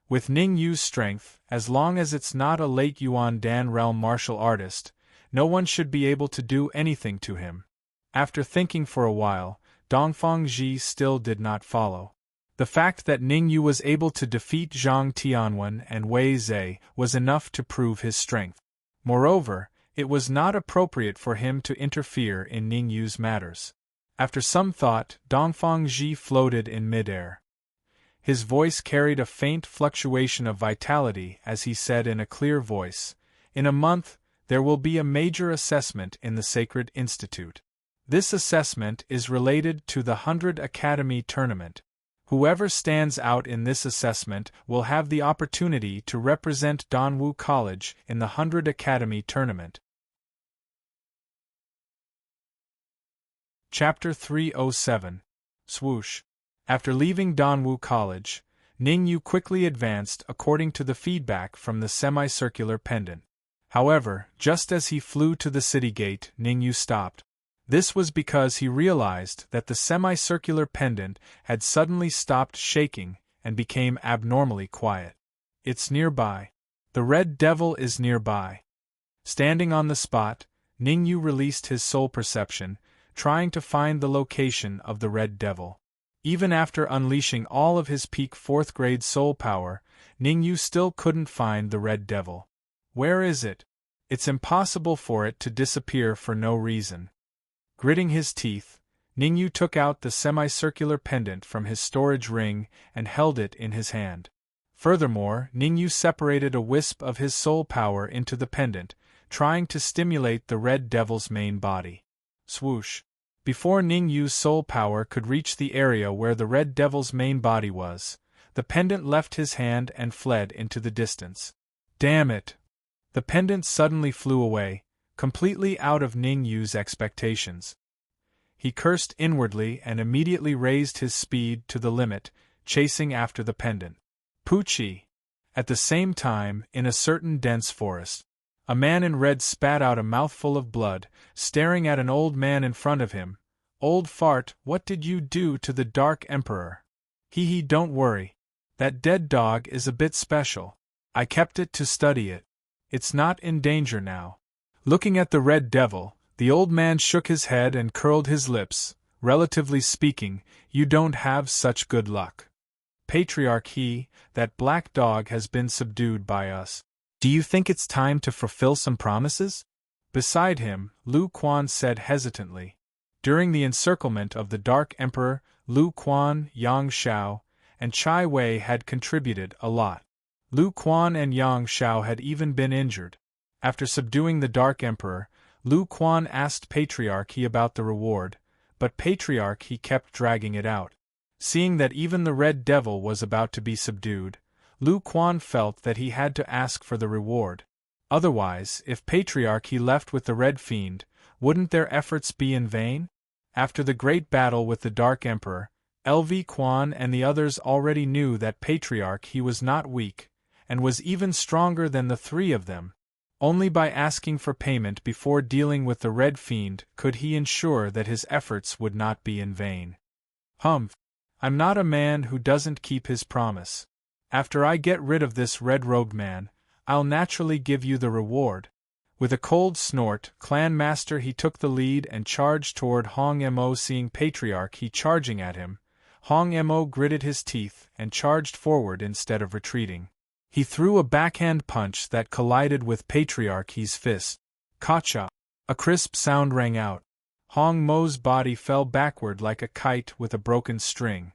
S1: With Ningyu's strength, as long as it's not a late Yuan Dan realm martial artist, no one should be able to do anything to him. After thinking for a while, Dongfang Ji still did not follow. The fact that Ningyu was able to defeat Zhang Tianwen and Wei Zhe was enough to prove his strength. Moreover, it was not appropriate for him to interfere in Ningyu's matters. After some thought, Dongfang Ji floated in midair. His voice carried a faint fluctuation of vitality as he said in a clear voice, "In a month, there will be a major assessment in the Sacred Institute. This assessment is related to the 100 Academy tournament. Whoever stands out in this assessment will have the opportunity to represent Danwu College in the 100 Academy tournament." Chapter 307. Swoosh. After leaving Danwu College, Ningyu quickly advanced according to the feedback from the semicircular pendant. However, just as he flew to the city gate, Ningyu stopped. This was because he realized that the semicircular pendant had suddenly stopped shaking and became abnormally quiet. "It's nearby. The Red Devil is nearby." Standing on the spot, Ningyu released his soul perception, trying to find the location of the Red Devil. Even after unleashing all of his peak 4th grade soul power, Ningyu still couldn't find the Red Devil. Where is it? It's impossible for it to disappear for no reason. Gritting his teeth, Ningyu took out the semicircular pendant from his storage ring and held it in his hand. Furthermore, Ningyu separated a wisp of his soul power into the pendant, trying to stimulate the Red Devil's main body. Swoosh! Before Ningyu's soul power could reach the area where the Red Devil's main body was, the pendant left his hand and fled into the distance. Damn it! The pendant suddenly flew away, completely out of Ningyu's expectations. He cursed inwardly and immediately raised his speed to the limit, chasing after the pendant. Poochie! At the same time, in a certain dense forest, a man in red spat out a mouthful of blood, staring at an old man in front of him. Old fart, what did you do to the Dark Emperor? Hee, don't worry. That dead dog is a bit special. I kept it to study it. It's not in danger now. Looking at the Red Devil, the old man shook his head and curled his lips. Relatively speaking, you don't have such good luck. Patriarch, that black dog has been subdued by us. Do you think it's time to fulfill some promises? Beside him, Lu Quan said hesitantly. During the encirclement of the Dark Emperor, Lu Quan, Yang Xiao, and Chai Wei had contributed a lot. Lu Quan and Yang Xiao had even been injured. After subduing the Dark Emperor, Lu Quan asked Patriarch about the reward, but Patriarch kept dragging it out. Seeing that even the Red Devil was about to be subdued, Lu Quan felt that he had to ask for the reward. Otherwise, if Patriarch left with the Red Fiend, wouldn't their efforts be in vain? After the great battle with the Dark Emperor, LV Quan and the others already knew that Patriarch was not weak, and was even stronger than the three of them. Only by asking for payment before dealing with the Red Fiend could he ensure that his efforts would not be in vain. Humph! I'm not a man who doesn't keep his promise. After I get rid of this red-robed man, I'll naturally give you the reward. With a cold snort, Clan Master took the lead and charged toward Hong Mo. Seeing Patriarch charging at him, Hong Mo gritted his teeth and charged forward instead of retreating. He threw a backhand punch that collided with Patriarch's fist. Kacha! A crisp sound rang out. Hong Mo's body fell backward like a kite with a broken string.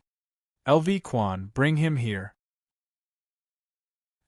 S1: LV Quan, bring him here.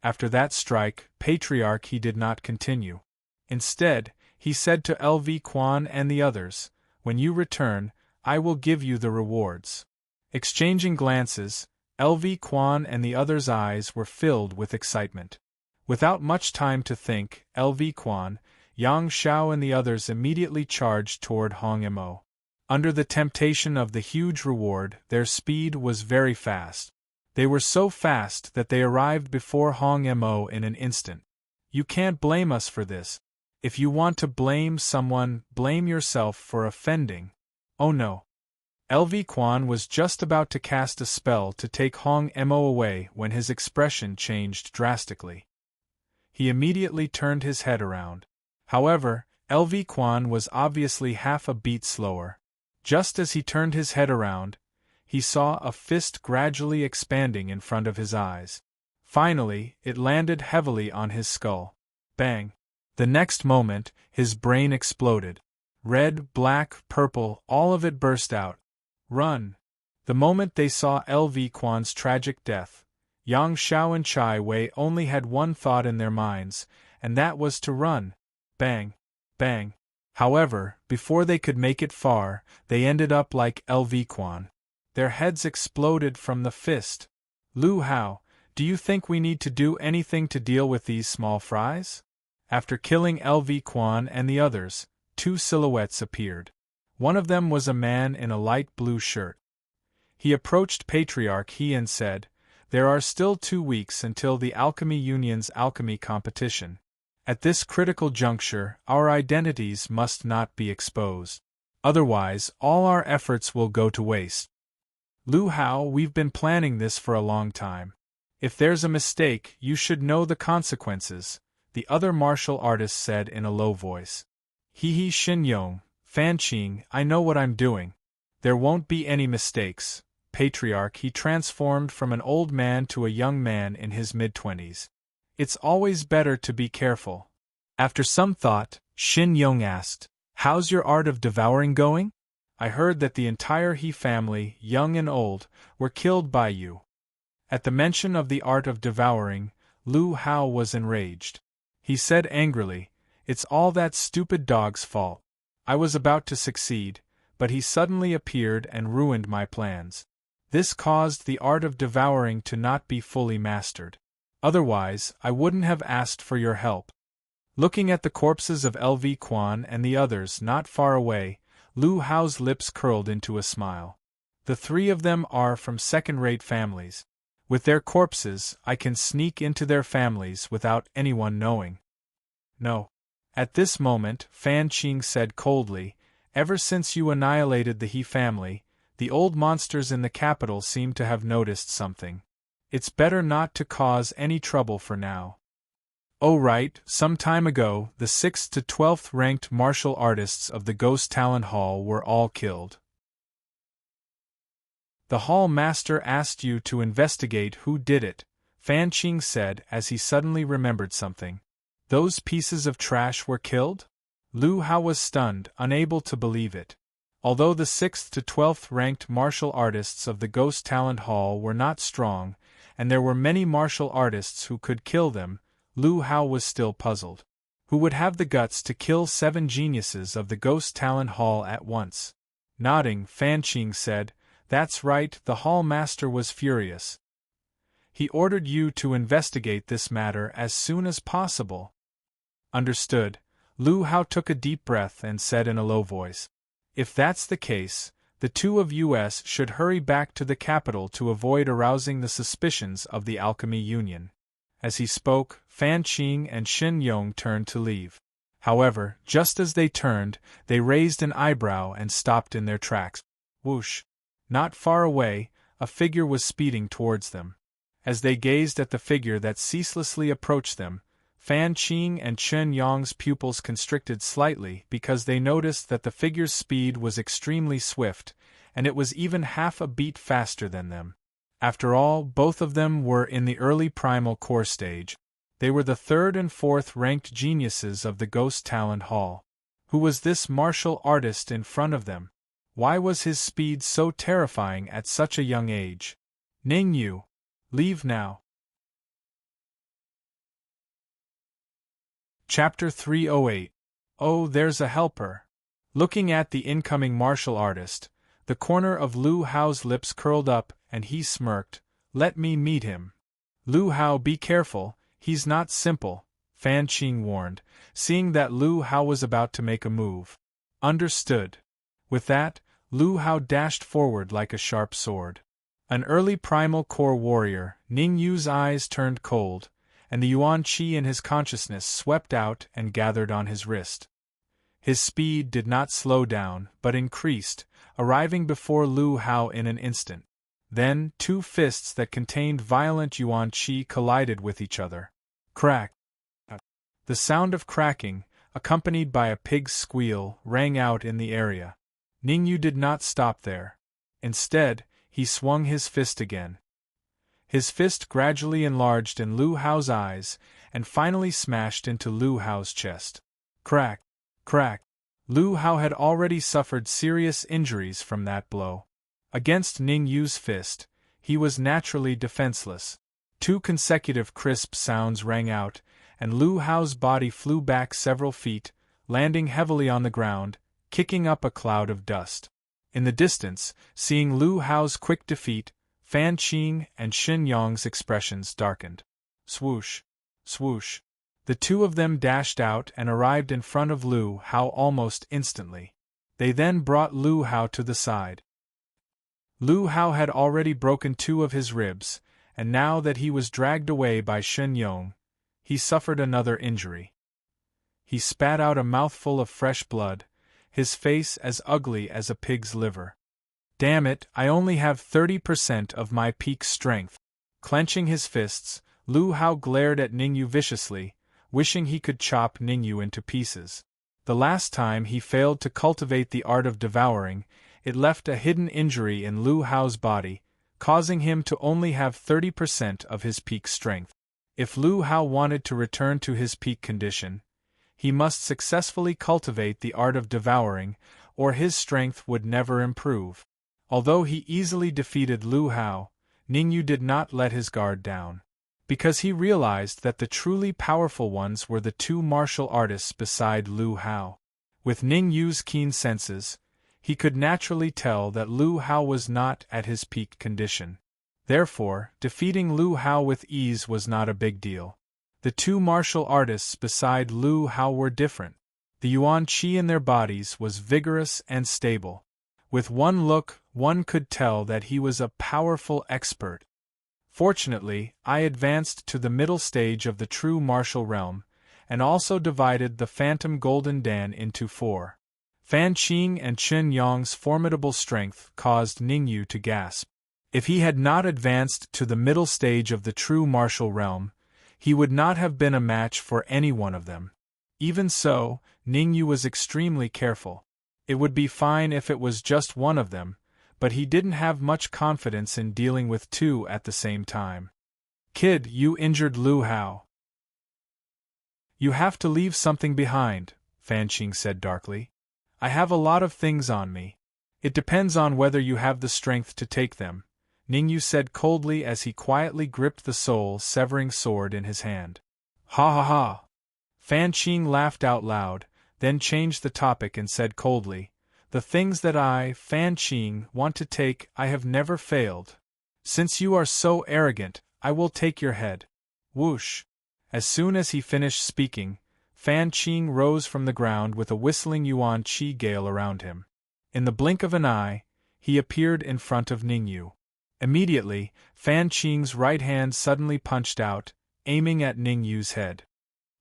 S1: After that strike, Patriarch did not continue. Instead, he said to LV Quan and the others, when you return, I will give you the rewards. Exchanging glances, LV Quan and the others' eyes were filled with excitement. Without much time to think, LV Quan, Yang Xiao and the others immediately charged toward Hong Mo. Under the temptation of the huge reward, their speed was very fast. They were so fast that they arrived before Hong Mo in an instant. You can't blame us for this. If you want to blame someone, blame yourself for offending. Oh no. LV Quan was just about to cast a spell to take Hong Mo away when his expression changed drastically. He immediately turned his head around. However, LV Quan was obviously half a beat slower. Just as he turned his head around, he saw a fist gradually expanding in front of his eyes. Finally, it landed heavily on his skull. Bang! The next moment, his brain exploded. Red, black, purple, all of it burst out. Run! The moment they saw LV Quan's tragic death, Yang Xiao and Chai Wei only had one thought in their minds, and that was to run. Bang! Bang! However, before they could make it far, they ended up like LV Quan. Their heads exploded from the fist. Lu Hao, do you think we need to do anything to deal with these small fries? After killing LV Quan and the others, two silhouettes appeared. One of them was a man in a light blue shirt. He approached Patriarch and said, there are still 2 weeks until the Alchemy Union's alchemy competition. At this critical juncture, our identities must not be exposed. Otherwise, all our efforts will go to waste. Lu Hao, we've been planning this for a long time. If there's a mistake, you should know the consequences, the other martial artist said in a low voice. Xin Yong, Fan Qing, I know what I'm doing. There won't be any mistakes. Patriarch transformed from an old man to a young man in his mid-20s. It's always better to be careful. After some thought, Xin Yong asked, how's your art of devouring going? I heard that the entire He family, young and old, were killed by you. At the mention of the art of devouring, Lu Hao was enraged. He said angrily, "It's all that stupid dog's fault. I was about to succeed, but he suddenly appeared and ruined my plans. This caused the art of devouring to not be fully mastered. Otherwise, I wouldn't have asked for your help." Looking at the corpses of LV Quan and the others not far away, Lu Hao's lips curled into a smile. The three of them are from second-rate families. With their corpses, I can sneak into their families without anyone knowing. No. At this moment, Fan Qing said coldly, "Ever since you annihilated the He family, the old monsters in the capital seem to have noticed something. It's better not to cause any trouble for now." Oh right, some time ago, the 6th to 12th ranked martial artists of the Ghost Talent Hall were all killed. The hall master asked you to investigate who did it, Fan Qing said as he suddenly remembered something. Those pieces of trash were killed? Lu Hao was stunned, unable to believe it. Although the 6th to 12th ranked martial artists of the Ghost Talent Hall were not strong, and there were many martial artists who could kill them, Lu Hao was still puzzled. Who would have the guts to kill 7 geniuses of the Ghost Talent Hall at once? Nodding, Fan Qing said, "That's right." The hall master was furious. He ordered you to investigate this matter as soon as possible. Understood. Lu Hao took a deep breath and said in a low voice, "If that's the case, the two of us should hurry back to the capital to avoid arousing the suspicions of the Alchemy Union." As he spoke, Fan Qing and Shin Yong turned to leave. However, just as they turned, they raised an eyebrow and stopped in their tracks. Whoosh! Not far away, a figure was speeding towards them. As they gazed at the figure that ceaselessly approached them, Fan Qing and Chen Yong's pupils constricted slightly because they noticed that the figure's speed was extremely swift, and it was even half a beat faster than them. After all, both of them were in the early primal core stage. They were the 3rd and 4th ranked geniuses of the Ghost Talent Hall. Who was this martial artist in front of them? Why was his speed so terrifying at such a young age? Ning Yu, leave now. Chapter 308. Oh, there's a helper. Looking at the incoming martial artist, the corner of Lu Hao's lips curled up and he smirked. "Let me meet him." "Lu Hao, be careful, he's not simple," Fan Qing warned, seeing that Lu Hao was about to make a move. Understood. With that, Lu Hao dashed forward like a sharp sword. An early primal core warrior, Ning Yu's eyes turned cold, and the Yuan Qi in his consciousness swept out and gathered on his wrist. His speed did not slow down, but increased, arriving before Lu Hao in an instant. Then, 2 fists that contained violent Yuan Qi collided with each other. Crack! The sound of cracking, accompanied by a pig's squeal, rang out in the area. Ning Yu did not stop there. Instead, he swung his fist again. His fist gradually enlarged in Lu Hao's eyes, and finally smashed into Lu Hao's chest. Crack! Crack! Lu Hao had already suffered serious injuries from that blow. Against Ning Yu's fist, he was naturally defenseless. 2 consecutive crisp sounds rang out, and Lu Hao's body flew back several feet, landing heavily on the ground, kicking up a cloud of dust. In the distance, seeing Lu Hao's quick defeat, Fan Qing and Shin Yong's expressions darkened. Swoosh! Swoosh! The 2 of them dashed out and arrived in front of Lu Hao almost instantly. They then brought Lu Hao to the side. Lu Hao had already broken 2 of his ribs, and now that he was dragged away by Shin Yong, he suffered another injury. He spat out a mouthful of fresh blood, his face as ugly as a pig's liver. "Damn it, I only have 30% of my peak strength." Clenching his fists, Lu Hao glared at Ning Yu viciously, wishing he could chop Ning Yu into pieces. The last time he failed to cultivate the art of devouring, it left a hidden injury in Lu Hao's body, causing him to only have 30% of his peak strength. If Lu Hao wanted to return to his peak condition, he must successfully cultivate the art of devouring, or his strength would never improve. Although he easily defeated Lu Hao, Ningyu did not let his guard down. Because he realized that the truly powerful ones were the two martial artists beside Lu Hao. With Ningyu's keen senses, he could naturally tell that Lu Hao was not at his peak condition. Therefore, defeating Lu Hao with ease was not a big deal. The two martial artists beside Lu Hao were different. The yuan qi in their bodies was vigorous and stable. With one look, one could tell that he was a powerful expert. Fortunately, I advanced to the middle stage of the true martial realm, and also divided the phantom golden Dan into 4. Fan Qing and Chen Yong's formidable strength caused Ningyu to gasp. If he had not advanced to the middle stage of the true martial realm, he would not have been a match for any one of them. Even so, Ningyu was extremely careful. It would be fine if it was just one of them, but he didn't have much confidence in dealing with two at the same time. Kid, you injured Lu Hao. You have to leave something behind, Fan Qing said darkly. I have a lot of things on me. It depends on whether you have the strength to take them, Ningyu said coldly as he quietly gripped the soul-severing sword in his hand. Ha ha ha! Fan Qing laughed out loud, then changed the topic and said coldly, The things that I, Fan Qing, want to take I have never failed. Since you are so arrogant, I will take your head. Whoosh! As soon as he finished speaking, Fan Qing rose from the ground with a whistling yuan qi gale around him. In the blink of an eye, he appeared in front of Ningyu. Immediately, Fan Qing's right hand suddenly punched out, aiming at Ningyu's head.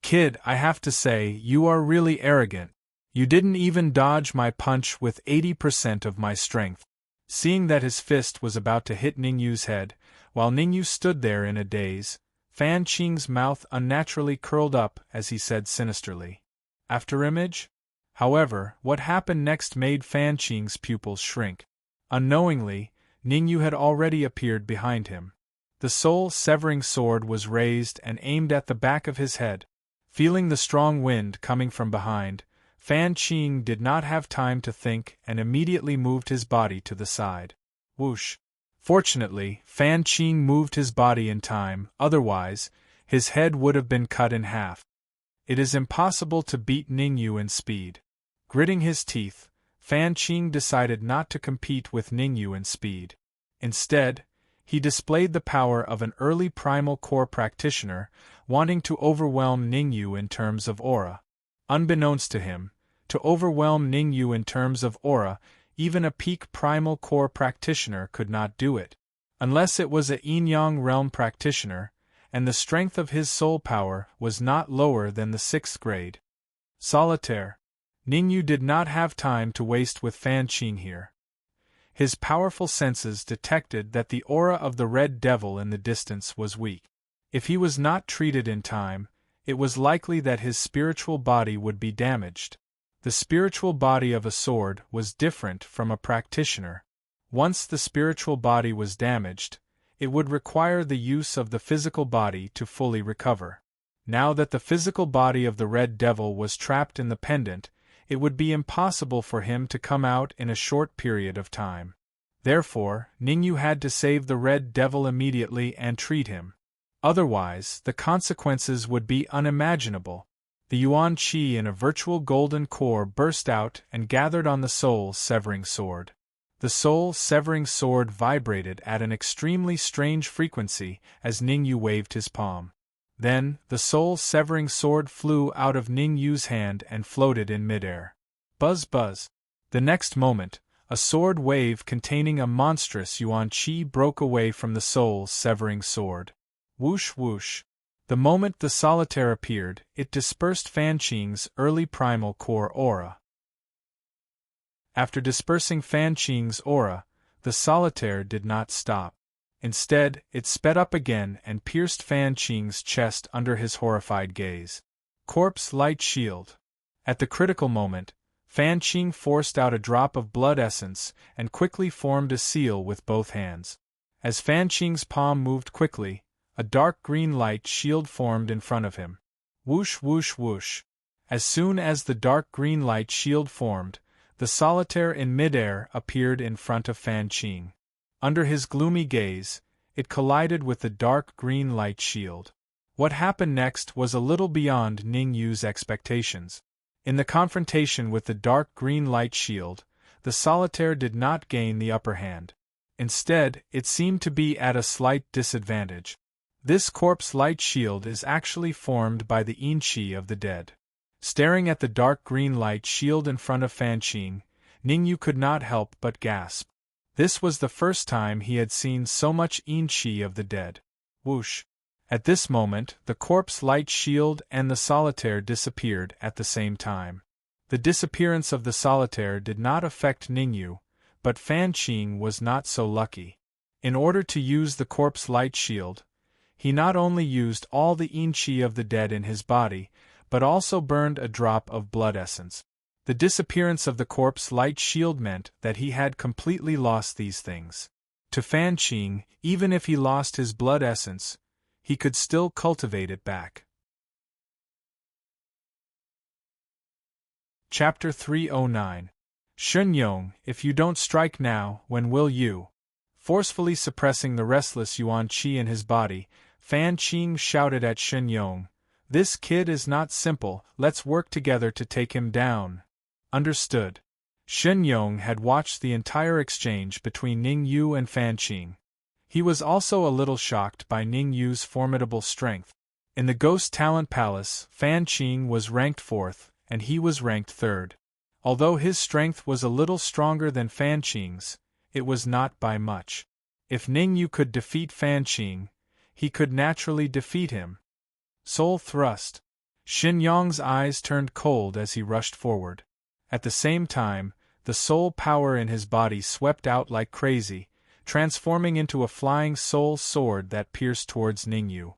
S1: Kid, I have to say, you are really arrogant. You didn't even dodge my punch with 80% of my strength. Seeing that his fist was about to hit Ningyu's head, while Ningyu stood there in a daze, Fan Qing's mouth unnaturally curled up as he said sinisterly, Afterimage? However, what happened next made Fan Qing's pupils shrink. Unknowingly, Ningyu had already appeared behind him. The soul-severing sword was raised and aimed at the back of his head. Feeling the strong wind coming from behind, Fan Qing did not have time to think and immediately moved his body to the side. Whoosh! Fortunately, Fan Qing moved his body in time, otherwise, his head would have been cut in half. It is impossible to beat Ningyu in speed. Gritting his teeth, Fan Qing decided not to compete with Ningyu in speed. Instead, he displayed the power of an early primal core practitioner, wanting to overwhelm Ningyu in terms of aura. Unbeknownst to him, to overwhelm Ningyu in terms of aura, even a peak primal core practitioner could not do it. Unless it was a yin-yang realm practitioner, and the strength of his soul power was not lower than the 6th grade. Solitaire. Ningyu did not have time to waste with Fan Qing here. His powerful senses detected that the aura of the Red Devil in the distance was weak. If he was not treated in time, it was likely that his spiritual body would be damaged. The spiritual body of a sword was different from a practitioner. Once the spiritual body was damaged, it would require the use of the physical body to fully recover. Now that the physical body of the Red Devil was trapped in the pendant, it would be impossible for him to come out in a short period of time. Therefore, Ningyu had to save the Red Devil immediately and treat him. Otherwise, the consequences would be unimaginable. The yuan qi in a virtual golden core burst out and gathered on the soul-severing sword. The soul-severing sword vibrated at an extremely strange frequency as Ningyu waved his palm. Then, the soul-severing sword flew out of Ningyu's hand and floated in midair. Buzz buzz. The next moment, a sword wave containing a monstrous yuan qi broke away from the soul-severing sword. Whoosh whoosh. The moment the solitaire appeared, it dispersed Fan Qing's early primal core aura. After dispersing Fan Qing's aura, the solitaire did not stop. Instead, it sped up again and pierced Fan Qing's chest under his horrified gaze. Corpse light shield. At the critical moment, Fan Qing forced out a drop of blood essence and quickly formed a seal with both hands. As Fan Qing's palm moved quickly, a dark green light shield formed in front of him. Whoosh whoosh whoosh. As soon as the dark green light shield formed, The solitaire in midair appeared in front of Fan Qing. Under his gloomy gaze, it collided with the dark green light shield. What happened next was a little beyond Ning Yu's expectations. In the confrontation with the dark green light shield, the solitaire did not gain the upper hand. Instead, it seemed to be at a slight disadvantage. This corpse light shield is actually formed by the yin qi of the dead. Staring at the dark green light shield in front of Fan Qing, Ning Yu could not help but gasp. This was the first time he had seen so much yin qi of the dead. Whoosh! At this moment, the corpse light shield and the solitaire disappeared at the same time. The disappearance of the solitaire did not affect Ning Yu, but Fan Qing was not so lucky. In order to use the corpse light shield, he not only used all the yin qi of the dead in his body, but also burned a drop of blood essence. The disappearance of the corpse light shield meant that he had completely lost these things. To Fan Qing, even if he lost his blood essence, he could still cultivate it back. Chapter 309. Shenyong, if you don't strike now, when will you? Forcefully suppressing the restless yuan qi in his body, Fan Qing shouted at Shenyong, "This kid is not simple, let's work together to take him down." Understood. Shenyong had watched the entire exchange between Ning Yu and Fan Qing. He was also a little shocked by Ning Yu's formidable strength. In the Ghost Talent Palace, Fan Qing was ranked 4th, and he was ranked 3rd. Although his strength was a little stronger than Fan Qing's, it was not by much. If Ning Yu could defeat Fan Qing, he could naturally defeat him. Soul Thrust. Shenyong's eyes turned cold as he rushed forward. At the same time, the soul power in his body swept out like crazy, transforming into a flying soul sword that pierced towards Ning Yu.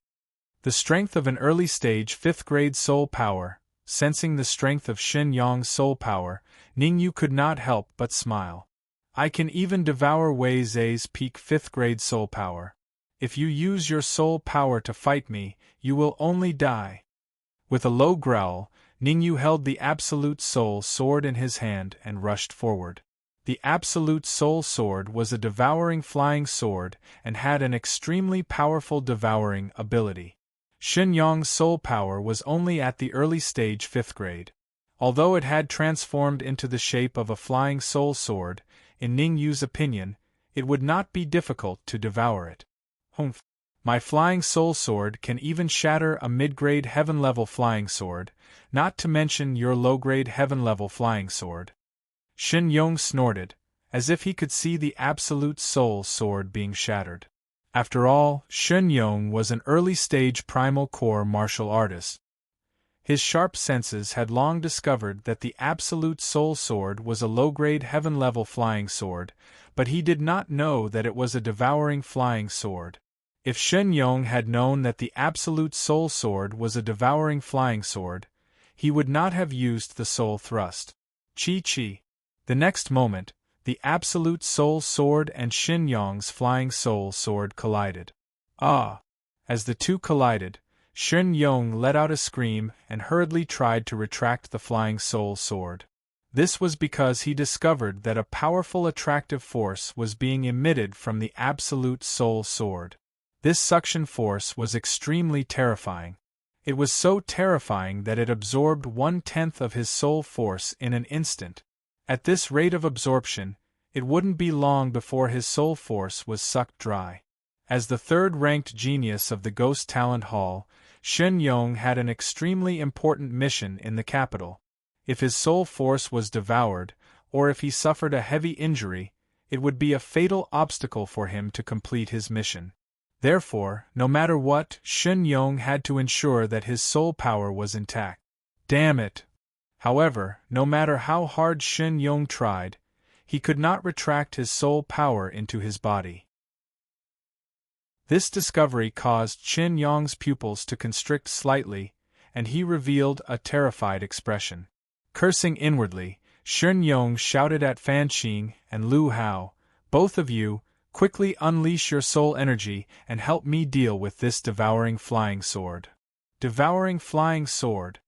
S1: The strength of an early-stage 5th-grade soul power. Sensing the strength of Shenyong's soul power, Ning Yu could not help but smile. I can even devour Wei Zhe's peak 5th-grade soul power. If you use your soul power to fight me, you will only die. With a low growl, Ning Yu held the Absolute Soul Sword in his hand and rushed forward. The Absolute Soul Sword was a devouring flying sword and had an extremely powerful devouring ability. Shenyong's soul power was only at the early stage 5th grade. Although it had transformed into the shape of a flying soul sword, in Ning Yu's opinion, it would not be difficult to devour it. Humph! My flying soul sword can even shatter a mid-grade heaven-level flying sword, not to mention your low-grade heaven-level flying sword. Shenyong snorted, as if he could see the Absolute Soul Sword being shattered. After all, Shenyong was an early-stage primal core martial artist. His sharp senses had long discovered that the Absolute Soul Sword was a low-grade heaven-level flying sword, but he did not know that it was a devouring flying sword. If Shenyong had known that the Absolute Soul Sword was a devouring flying sword, he would not have used the Soul Thrust. Chi-chi. The next moment, the Absolute Soul Sword and Shenyong's flying soul sword collided. Ah! As the two collided, Shenyong let out a scream and hurriedly tried to retract the flying soul sword. This was because he discovered that a powerful attractive force was being emitted from the Absolute Soul Sword. This suction force was extremely terrifying. It was so terrifying that it absorbed 1/10 of his soul force in an instant. At this rate of absorption, it wouldn't be long before his soul force was sucked dry. As the third-ranked genius of the Ghost Talent Hall, Shenyong had an extremely important mission in the capital. If his soul force was devoured, or if he suffered a heavy injury, it would be a fatal obstacle for him to complete his mission. Therefore, no matter what, Shenyong had to ensure that his soul power was intact. Damn it! However, no matter how hard Shenyong tried, he could not retract his soul power into his body. This discovery caused Shenyong's pupils to constrict slightly, and he revealed a terrified expression. Cursing inwardly, Shenyong shouted at Fan Qing and Lu Hao, "Both of you, quickly unleash your soul energy and help me deal with this devouring flying sword." Devouring flying sword.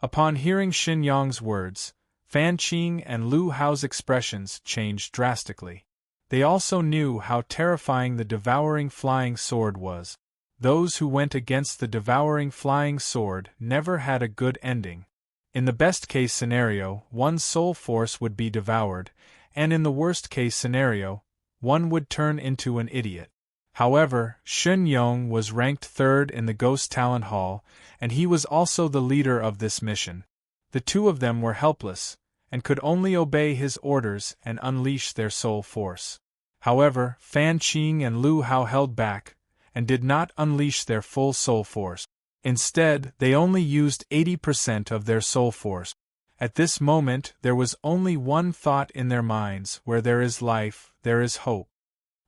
S1: Upon hearing Shenyong's words, Fan Qing and Lu Hao's expressions changed drastically. They also knew how terrifying the devouring flying sword was. Those who went against the devouring flying sword never had a good ending. In the best-case scenario, one's soul force would be devoured, and in the worst-case scenario, one would turn into an idiot. However, Shun Yong was ranked third in the Ghost Talent Hall, and he was also the leader of this mission. The two of them were helpless, and could only obey his orders and unleash their soul force. However, Fan Qing and Lu Hao held back, and did not unleash their full soul force. Instead, they only used 80% of their soul force. At this moment, there was only one thought in their minds: where there is life, there is hope.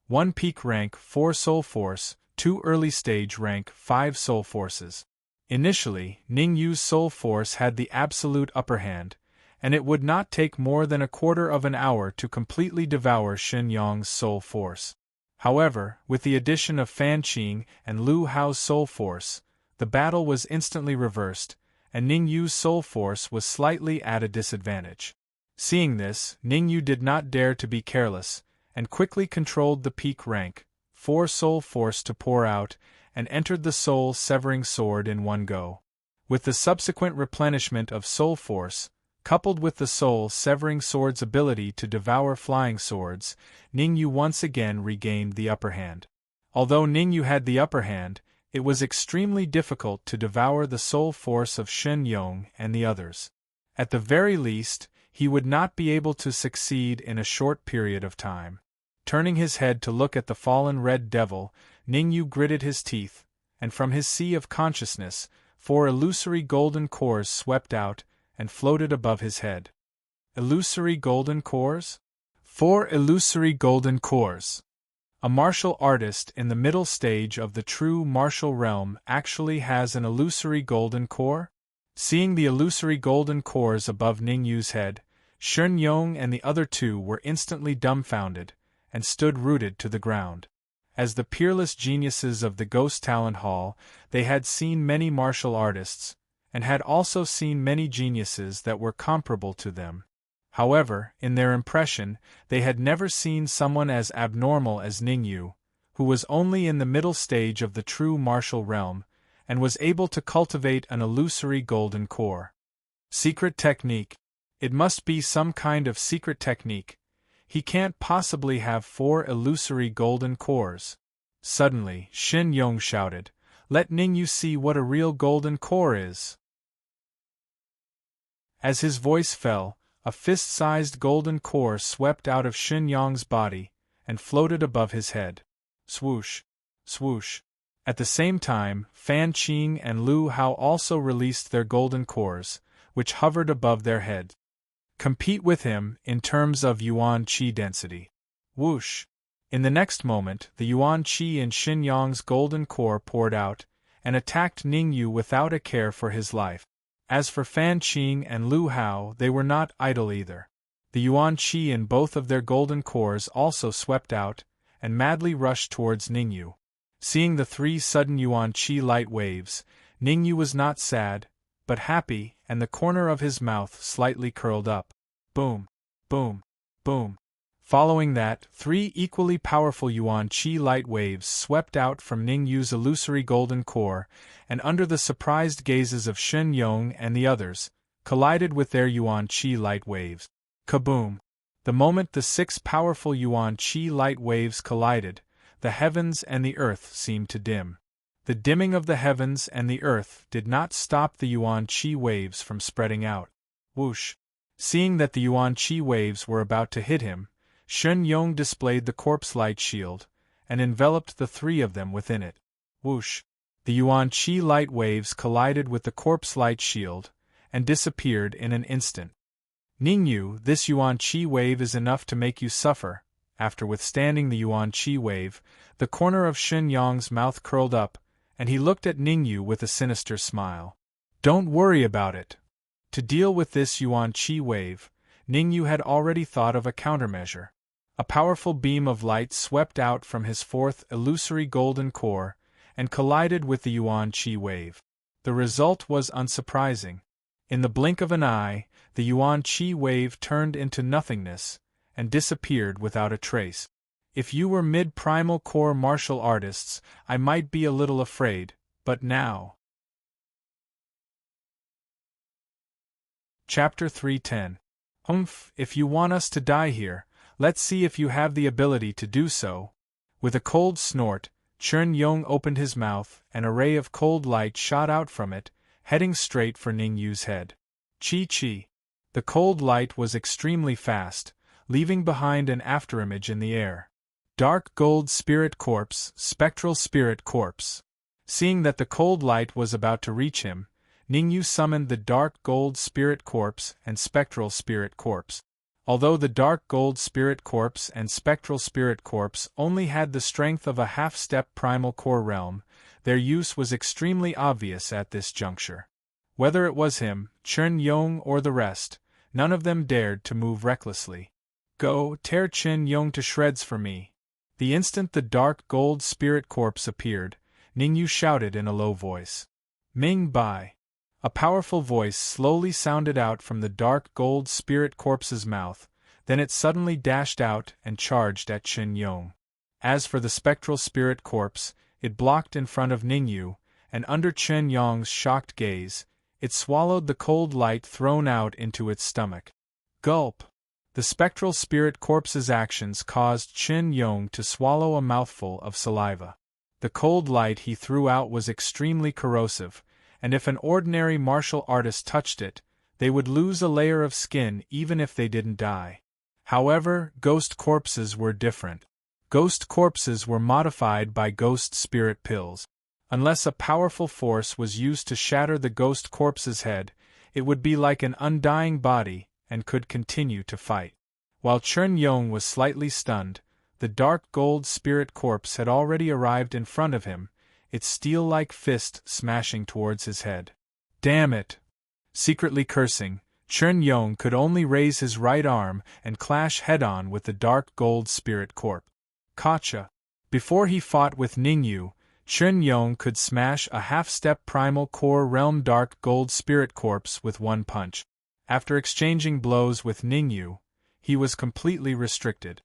S1: 1 peak rank 4 soul force, 2 early stage rank 5 soul forces. Initially, Ning Yu's soul force had the absolute upper hand, and it would not take more than a quarter of an hour to completely devour Shun Yong's soul force. However, with the addition of Fan Qing and Lu Hao's soul force, the battle was instantly reversed, and Ning Yu's soul force was slightly at a disadvantage. Seeing this, Ning Yu did not dare to be careless, and quickly controlled the peak rank 4 soul force to pour out, and entered the soul-severing sword in one go. With the subsequent replenishment of soul force, coupled with the soul-severing sword's ability to devour flying swords, Ning Yu once again regained the upper hand. Although Ning Yu had the upper hand, it was extremely difficult to devour the soul force of Shun Yong and the others. At the very least, he would not be able to succeed in a short period of time. Turning his head to look at the fallen Red Devil, Ning Yu gritted his teeth, and from his sea of consciousness, 4 illusory golden cores swept out and floated above his head. Illusory golden cores? 4 illusory golden cores. A martial artist in the middle stage of the true martial realm actually has an illusory golden core? Seeing the illusory golden cores above Ning Yu's head, Shun Yong and the other two were instantly dumbfounded, and stood rooted to the ground. As the peerless geniuses of the Ghost Talent Hall, they had seen many martial artists, and had also seen many geniuses that were comparable to them. However, in their impression, they had never seen someone as abnormal as Ning Yu, who was only in the middle stage of the true martial realm, and was able to cultivate an illusory golden core. Secret technique. It must be some kind of secret technique. He can't possibly have 4 illusory golden cores. Suddenly, Shun Yong shouted, "Let Ning Yu see what a real golden core is." As his voice fell, a fist-sized golden core swept out of Shun Yong's body, and floated above his head. Swoosh! Swoosh! At the same time, Fan Qing and Lu Hao also released their golden cores, which hovered above their heads. Compete with him in terms of yuan qi density. Whoosh! In the next moment, the yuan qi in Shun Yong's golden core poured out, and attacked Ning Yu without a care for his life. As for Fan Qing and Lu Hao, they were not idle either. The yuan qi in both of their golden cores also swept out, and madly rushed towards Ning Yu. Seeing the 3 sudden yuan qi light waves, Ning Yu was not sad, but happy, and the corner of his mouth slightly curled up. Boom! Boom! Boom! Following that, 3 equally powerful yuan qi light waves swept out from Ning Yu's illusory golden core, and under the surprised gazes of Shun Yong and the others, collided with their yuan qi light waves. Kaboom! The moment the 6 powerful yuan qi light waves collided, the heavens and the earth seemed to dim. The dimming of the heavens and the earth did not stop the yuan qi waves from spreading out. Whoosh! Seeing that the yuan qi waves were about to hit him, Shun Yong displayed the corpse light shield, and enveloped the 3 of them within it. Whoosh! The yuan qi light waves collided with the corpse light shield, and disappeared in an instant. Ning Yu, this yuan qi wave is enough to make you suffer. After withstanding the yuan qi wave, the corner of Shun Yong's mouth curled up, and he looked at Ning Yu with a sinister smile. Don't worry about it. To deal with this yuan qi wave, Ning Yu had already thought of a countermeasure. A powerful beam of light swept out from his 4th illusory golden core, and collided with the yuan qi wave. The result was unsurprising. In the blink of an eye, the Yuan Qi wave turned into nothingness, and disappeared without a trace. If you were mid-primal core martial artists, I might be a little afraid, but now. Chapter 310. If you want us to die here, let's see if you have the ability to do so. With a cold snort, Chen Yong opened his mouth, and a ray of cold light shot out from it, heading straight for Ning Yu's head. Chi. The cold light was extremely fast, leaving behind an afterimage in the air. Dark gold spirit corpse, spectral spirit corpse. Seeing that the cold light was about to reach him, Ning Yu summoned the dark gold spirit corpse and spectral spirit corpse. Although the dark gold spirit corpse and spectral spirit corpse only had the strength of a half-step primal core realm, their use was extremely obvious at this juncture. Whether it was him, Chen Yong, or the rest, none of them dared to move recklessly. Go, tear Chen Yong to shreds for me. The instant the dark gold spirit corpse appeared, Ning Yu shouted in a low voice. Ming Bai. A powerful voice slowly sounded out from the dark gold spirit corpse's mouth, then it suddenly dashed out and charged at Chen Yong. As for the spectral spirit corpse, it blocked in front of Ning Yu, and under Chen Yong's shocked gaze, it swallowed the cold light thrown out into its stomach. Gulp! The spectral spirit corpse's actions caused Chen Yong to swallow a mouthful of saliva. The cold light he threw out was extremely corrosive, and if an ordinary martial artist touched it, they would lose a layer of skin even if they didn't die. However, ghost corpses were different. Ghost corpses were modified by ghost spirit pills. Unless a powerful force was used to shatter the ghost corpse's head, it would be like an undying body and could continue to fight. While Chen Yong was slightly stunned, the dark gold spirit corpse had already arrived in front of him, its steel-like fist smashing towards his head. Damn it! Secretly cursing, Chen Yong could only raise his right arm and clash head-on with the dark gold spirit corpse. Gotcha! Before he fought with Ning Yu, Chen Yong could smash a half-step primal core realm dark gold spirit corpse with one punch. After exchanging blows with Ning Yu, he was completely restricted.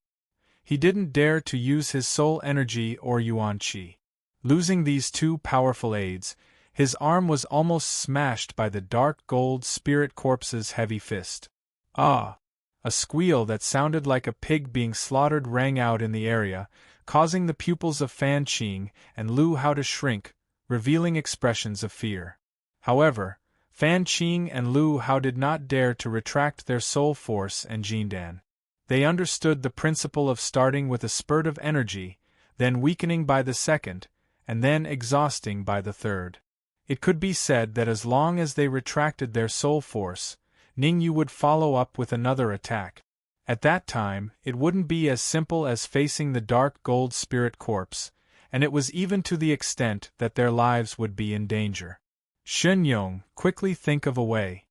S1: He didn't dare to use his soul energy or Yuan Qi. Losing these two powerful aids, his arm was almost smashed by the dark gold spirit corpse's heavy fist. Ah! A squeal that sounded like a pig being slaughtered rang out in the area, causing the pupils of Fan Qing and Lu Hao to shrink, revealing expressions of fear. However, Fan Qing and Lu Hao did not dare to retract their soul force and Jindan. They understood the principle of starting with a spurt of energy, then weakening by the second, and then exhausting by the third. It could be said that as long as they retracted their soul force, Ning Yu would follow up with another attack. At that time, it wouldn't be as simple as facing the dark gold spirit corpse, and it was even to the extent that their lives would be in danger. Shen Yong, quickly think of a way.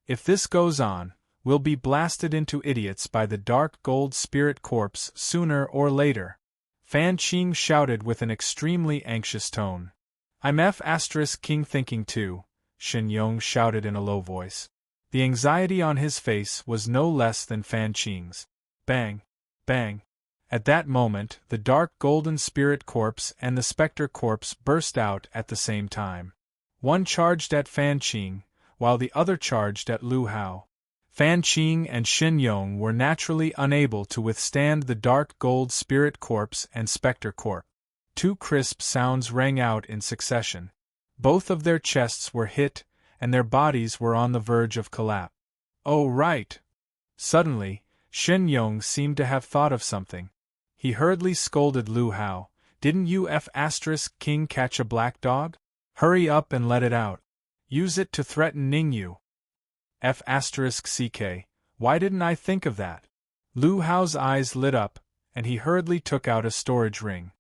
S1: If this goes on, we'll be blasted into idiots by the dark gold spirit corpse sooner or later. Fan Qing shouted with an extremely anxious tone. I'm King thinking too, Shen Yong shouted in a low voice. The anxiety on his face was no less than Fan Qing's. Bang! Bang! At that moment, the dark golden spirit corpse and the specter corpse burst out at the same time. One charged at Fan Qing, while the other charged at Lu Hao. Fan Qing and Shen Yong were naturally unable to withstand the dark gold spirit corpse and specter corpse. Two crisp sounds rang out in succession. Both of their chests were hit, and their bodies were on the verge of collapse. Oh right! Suddenly, Shen Yong seemed to have thought of something. He hurriedly scolded Lu Hao. Didn't you King catch a black dog? Hurry up and let it out. Use it to threaten Ning Yu. CK. Why didn't I think of that? Lu Hao's eyes lit up, and he hurriedly took out a storage ring.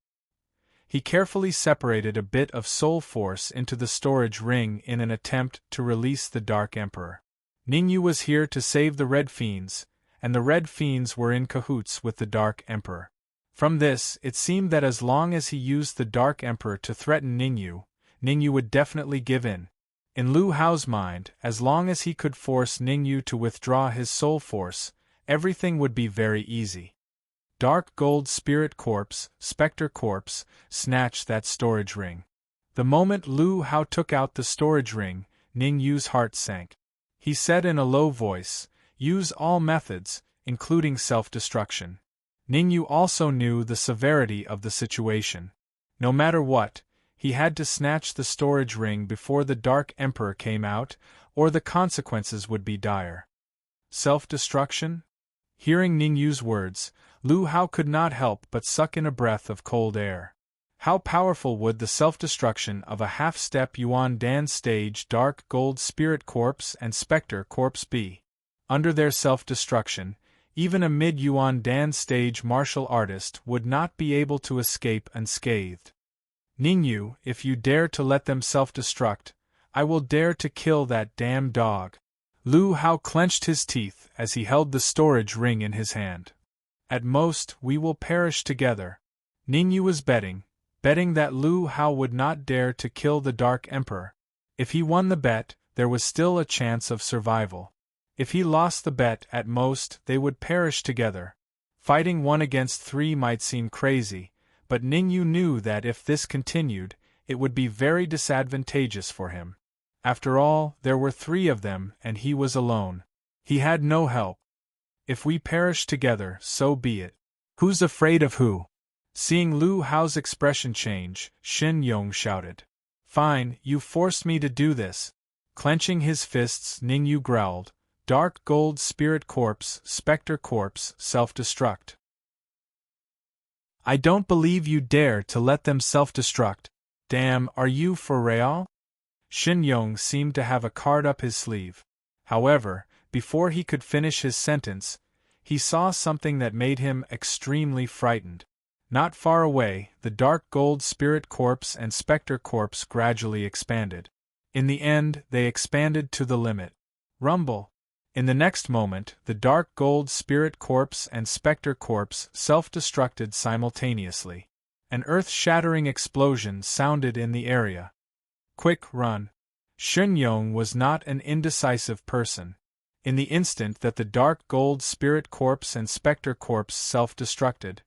S1: He carefully separated a bit of soul force into the storage ring in an attempt to release the Dark Emperor. Ning Yu was here to save the Red Fiends, and the Red Fiends were in cahoots with the Dark Emperor. From this, it seemed that as long as he used the Dark Emperor to threaten Ning Yu would definitely give in. In Lu Hao's mind, as long as he could force Ningyu to withdraw his soul force, everything would be very easy. Dark Gold Spirit Corpse, Spectre Corpse, snatch that storage ring. The moment Lu Hao took out the storage ring, Ningyu's heart sank. He said in a low voice, "Use all methods, including self-destruction." Ningyu also knew the severity of the situation. No matter what, he had to snatch the storage ring before the Dark Emperor came out, or the consequences would be dire. Self-destruction? Hearing Ningyu's words, Lu Hao could not help but suck in a breath of cold air. How powerful would the self-destruction of a half-step Yuan Dan stage Dark Gold Spirit Corpse and Spectre Corpse be? Under their self-destruction, even a mid-Yuan Dan stage martial artist would not be able to escape unscathed. Ningyu, if you dare to let them self-destruct, I will dare to kill that damn dog. Lu Hao clenched his teeth as he held the storage ring in his hand. At most, we will perish together. Ningyu was betting that Lu Hao would not dare to kill the Dark Emperor. If he won the bet, there was still a chance of survival. If he lost the bet, at most, they would perish together. Fighting 1 against 3 might seem crazy, but Ningyu knew that if this continued, it would be very disadvantageous for him. After all, there were 3 of them, and he was alone. He had no help. If we perish together, so be it. Who's afraid of who? Seeing Lu Hao's expression change, Shin Yong shouted. Fine, you forced me to do this. Clenching his fists, Ningyu growled, Dark Gold Spirit Corpse, Spectre Corpse, self-destruct. I don't believe you dare to let them self-destruct. Damn, are you for real? Shin Yong seemed to have a card up his sleeve. However, before he could finish his sentence, he saw something that made him extremely frightened. Not far away, the Dark Gold Spirit Corpse and Spectre Corpse gradually expanded. In the end, they expanded to the limit. Rumble! In the next moment, the Dark Gold Spirit Corpse and Spectre Corpse self-destructed simultaneously. An earth-shattering explosion sounded in the area. Quick, run! Shin Yong was not an indecisive person. In the instant that the Dark Gold Spirit Corpse and Spectre Corpse self-destructed,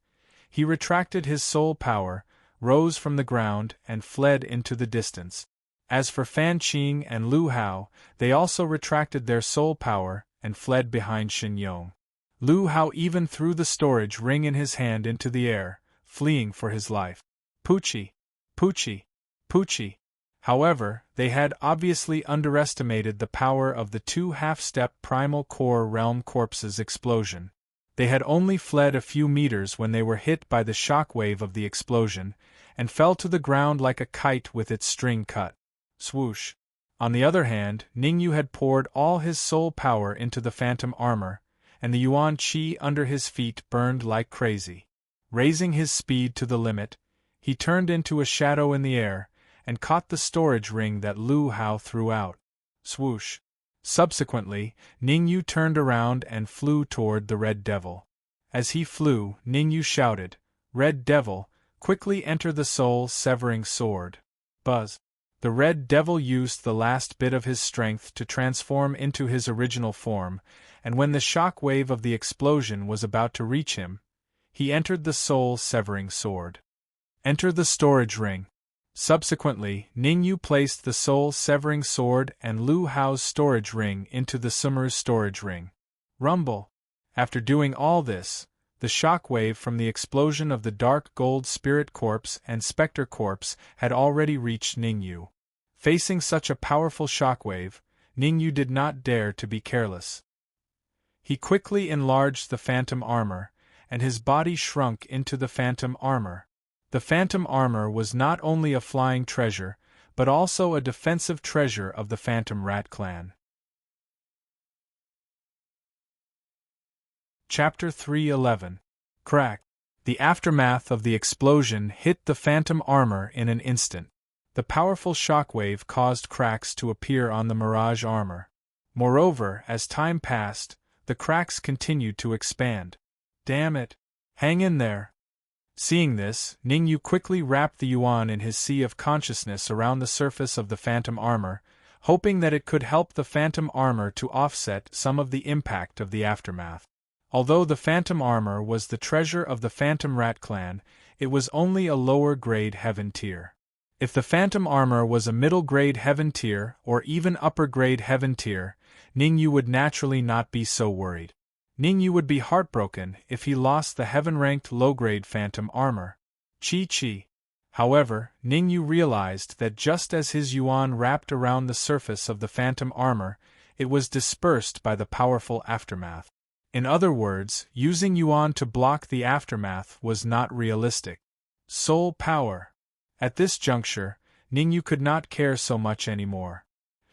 S1: he retracted his soul power, rose from the ground, and fled into the distance. As for Fan Qing and Lu Hao, they also retracted their soul power and fled behind Shin Yong. Lu Hao even threw the storage ring in his hand into the air, fleeing for his life. Poochie! Poochie! Poochie! However, they had obviously underestimated the power of the 2 half-step Primal Core Realm Corpses explosion. They had only fled a few meters when they were hit by the shockwave of the explosion, and fell to the ground like a kite with its string cut. Swoosh! On the other hand, Ningyu had poured all his soul power into the phantom armor, and the Yuan Qi under his feet burned like crazy. Raising his speed to the limit, he turned into a shadow in the air, and caught the storage ring that Lu Hao threw out. Swoosh! Subsequently, Ningyu turned around and flew toward the Red Devil. As he flew, Ningyu shouted, Red Devil, quickly enter the soul-severing sword. Buzz! The Red Devil used the last bit of his strength to transform into his original form, and when the shock wave of the explosion was about to reach him, he entered the soul-severing sword. Enter the storage ring. Subsequently, Ningyu placed the soul-severing sword and Lu Hao's storage ring into the Sumeru's storage ring. Rumble! After doing all this, the shock wave from the explosion of the Dark Gold Spirit Corpse and Spectre Corpse had already reached Ningyu. Facing such a powerful shockwave, Ningyu did not dare to be careless. He quickly enlarged the phantom armor, and his body shrunk into the phantom armor. The phantom armor was not only a flying treasure, but also a defensive treasure of the Phantom Rat clan. Chapter 311. Crack! The aftermath of the explosion hit the phantom armor in an instant. The powerful shockwave caused cracks to appear on the Mirage armor. Moreover, as time passed, the cracks continued to expand. Damn it! Hang in there! Seeing this, Ningyu quickly wrapped the Yuan in his sea of consciousness around the surface of the phantom armor, hoping that it could help the phantom armor to offset some of the impact of the aftermath. Although the phantom armor was the treasure of the Phantom Rat clan, it was only a lower-grade heaven tier. If the phantom armor was a middle-grade heaven tier or even upper-grade heaven tier, Ningyu would naturally not be so worried. Ningyu would be heartbroken if he lost the heaven-ranked low-grade phantom armor. Chi. However, Ningyu realized that just as his yuan wrapped around the surface of the phantom armor, it was dispersed by the powerful aftermath. In other words, using yuan to block the aftermath was not realistic. Soul power. At this juncture, Ningyu could not care so much anymore.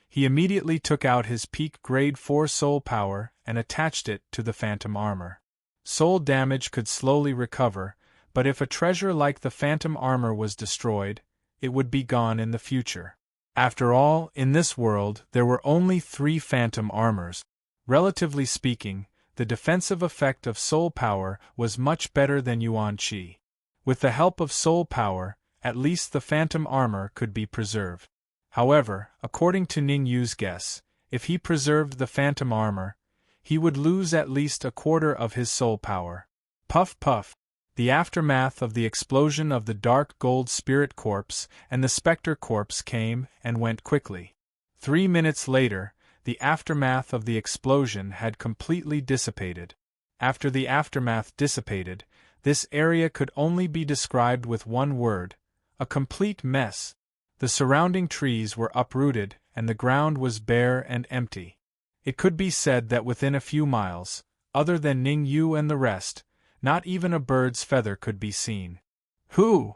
S1: He immediately took out his peak grade 4 soul power and attached it to the phantom armor. Soul damage could slowly recover, but if a treasure like the phantom armor was destroyed, it would be gone in the future. After all, in this world there were only 3 phantom armors. Relatively speaking, the defensive effect of soul power was much better than yuan qi. With the help of soul power, at least the phantom armor could be preserved. However, according to Ningyu's guess, if he preserved the phantom armor, he would lose at least a quarter of his soul power. Puff puff. The aftermath of the explosion of the dark gold spirit corpse and the specter corpse came and went quickly. 3 minutes later, the aftermath of the explosion had completely dissipated. After the aftermath dissipated, this area could only be described with one word: a complete mess. The surrounding trees were uprooted and the ground was bare and empty. It could be said that within a few miles, other than Ningyu and the rest, not even a bird's feather could be seen. Who?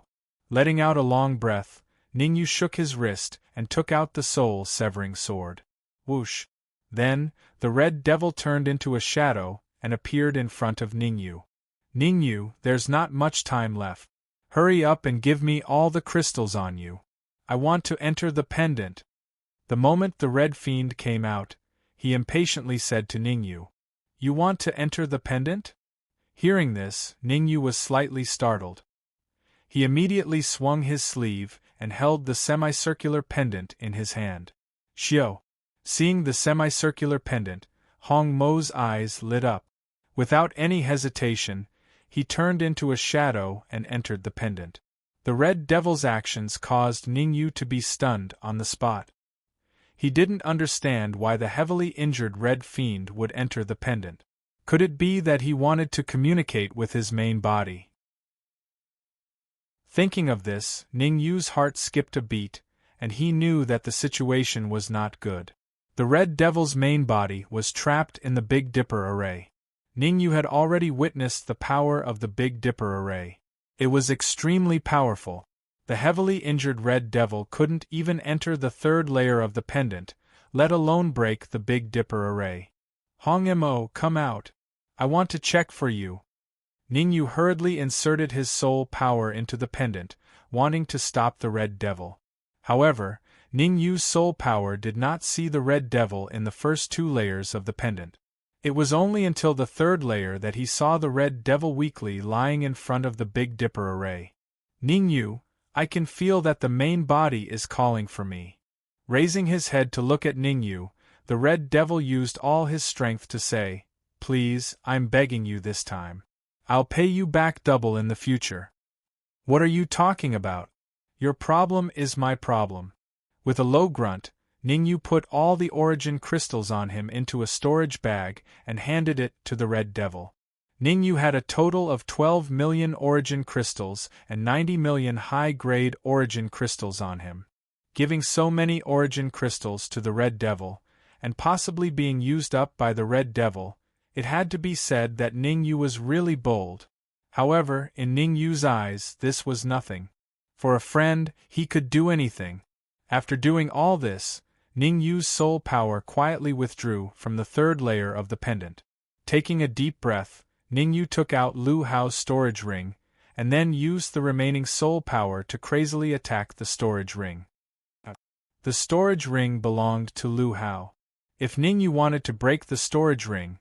S1: Letting out a long breath, Ningyu shook his wrist and took out the soul-severing sword. Whoosh! Then, the red devil turned into a shadow and appeared in front of Ningyu. Ningyu, there's not much time left. Hurry up and give me all the crystals on you. I want to enter the pendant. The moment the red fiend came out, he impatiently said to Ningyu, "You want to enter the pendant?" Hearing this, Ningyu was slightly startled. He immediately swung his sleeve and held the semicircular pendant in his hand. Xiao! Seeing the semicircular pendant, Hong Mo's eyes lit up. Without any hesitation, he turned into a shadow and entered the pendant. The red devil's actions caused Ningyu to be stunned on the spot. He didn't understand why the heavily injured red fiend would enter the pendant. Could it be that he wanted to communicate with his main body? Thinking of this, Ningyu's heart skipped a beat, and he knew that the situation was not good. The red devil's main body was trapped in the Big Dipper array. Ningyu had already witnessed the power of the Big Dipper array. It was extremely powerful. The heavily injured red devil couldn't even enter the 3rd layer of the pendant, let alone break the Big Dipper array. Hong Mo, come out. I want to check for you. Ningyu hurriedly inserted his soul power into the pendant, wanting to stop the red devil. However, Ningyu's soul power did not see the red devil in the first 2 layers of the pendant. It was only until the 3rd layer that he saw the red devil weakly lying in front of the Big Dipper array. Ningyu, I can feel that the main body is calling for me. Raising his head to look at Ningyu, the red devil used all his strength to say, "Please, I'm begging you this time. I'll pay you back double in the future." What are you talking about? Your problem is my problem. With a low grunt, Ningyu put all the origin crystals on him into a storage bag and handed it to the red devil. Ningyu had a total of 12 million origin crystals and 90 million high-grade origin crystals on him. Giving so many origin crystals to the red devil, and possibly being used up by the red devil, it had to be said that Ningyu was really bold. However, in Ningyu's eyes, this was nothing. For a friend, he could do anything. After doing all this, Ningyu's soul power quietly withdrew from the 3rd layer of the pendant. Taking a deep breath, Ningyu took out Lu Hao's storage ring, and then used the remaining soul power to crazily attack the storage ring. The storage ring belonged to Lu Hao. If Ningyu wanted to break the storage ring,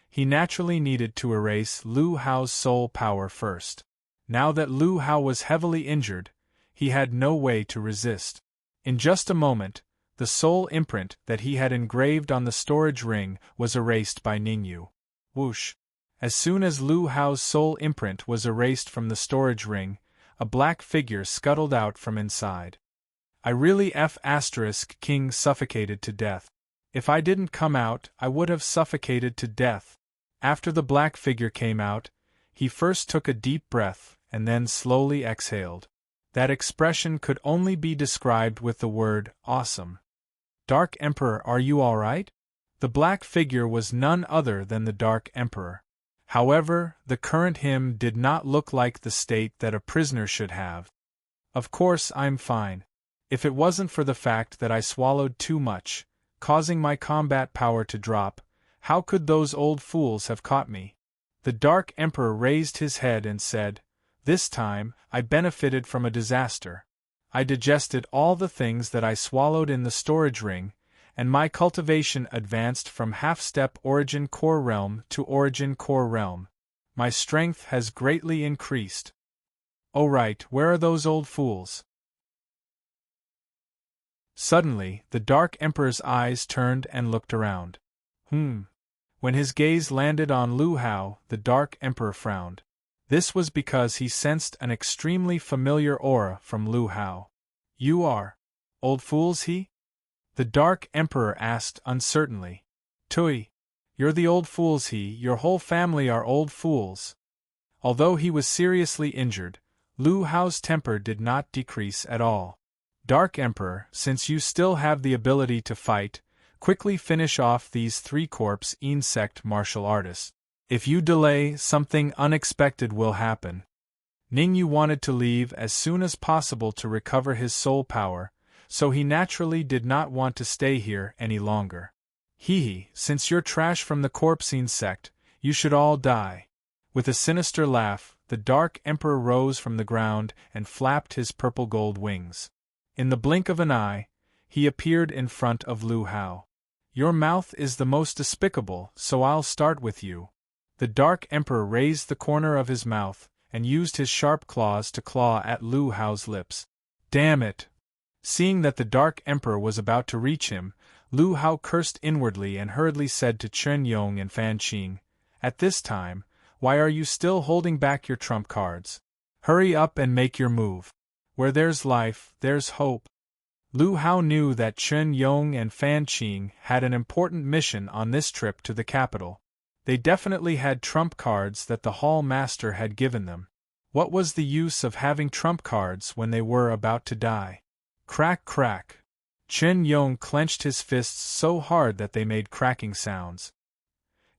S1: he naturally needed to erase Lu Hao's soul power first. Now that Lu Hao was heavily injured, he had no way to resist. In just a moment, The soul imprint that he had engraved on the storage ring was erased by Ningyu. Whoosh! As soon as Lu Hao's soul imprint was erased from the storage ring, a black figure scuttled out from inside. I really King suffocated to death. If I didn't come out, I would have suffocated to death. After the black figure came out, he first took a deep breath and then slowly exhaled. That expression could only be described with the word awesome. Dark Emperor, are you all right? The black figure was none other than the Dark Emperor. However, the current him did not look like the state that a prisoner should have. Of course I'm fine. If it wasn't for the fact that I swallowed too much, causing my combat power to drop, how could those old fools have caught me? The Dark Emperor raised his head and said, "This time, I benefited from a disaster. I digested all the things that I swallowed in the storage ring, and my cultivation advanced from half-step Origin Core Realm to Origin Core Realm. My strength has greatly increased." "Oh right, where are those old fools?" Suddenly, the Dark Emperor's eyes turned and looked around. When his gaze landed on Lu Hao, the Dark Emperor frowned. This was because he sensed an extremely familiar aura from Lu Hao. "You are old fools, he?" The Dark Emperor asked uncertainly. "Tui, you're the old fools, he, your whole family are old fools." Although he was seriously injured, Lu Hao's temper did not decrease at all. "Dark Emperor, since you still have the ability to fight, quickly finish off these 3 corpse insect martial artists. If you delay, something unexpected will happen." Ningyu wanted to leave as soon as possible to recover his soul power, so he naturally did not want to stay here any longer. "Hee, since you're trash from the corpse insect, you should all die." With a sinister laugh, the Dark Emperor rose from the ground and flapped his purple-gold wings. In the blink of an eye, he appeared in front of Lu Hao. "Your mouth is the most despicable, so I'll start with you." The Dark Emperor raised the corner of his mouth and used his sharp claws to claw at Lu Hao's lips. "Damn it!" Seeing that the Dark Emperor was about to reach him, Lu Hao cursed inwardly and hurriedly said to Chen Yong and Fan Qing, "At this time, why are you still holding back your trump cards? Hurry up and make your move. Where there's life, there's hope." Lu Hao knew that Chen Yong and Fan Qing had an important mission on this trip to the capital. They definitely had trump cards that the Hall Master had given them. What was the use of having trump cards when they were about to die? Crack crack. Chen Yong clenched his fists so hard that they made cracking sounds.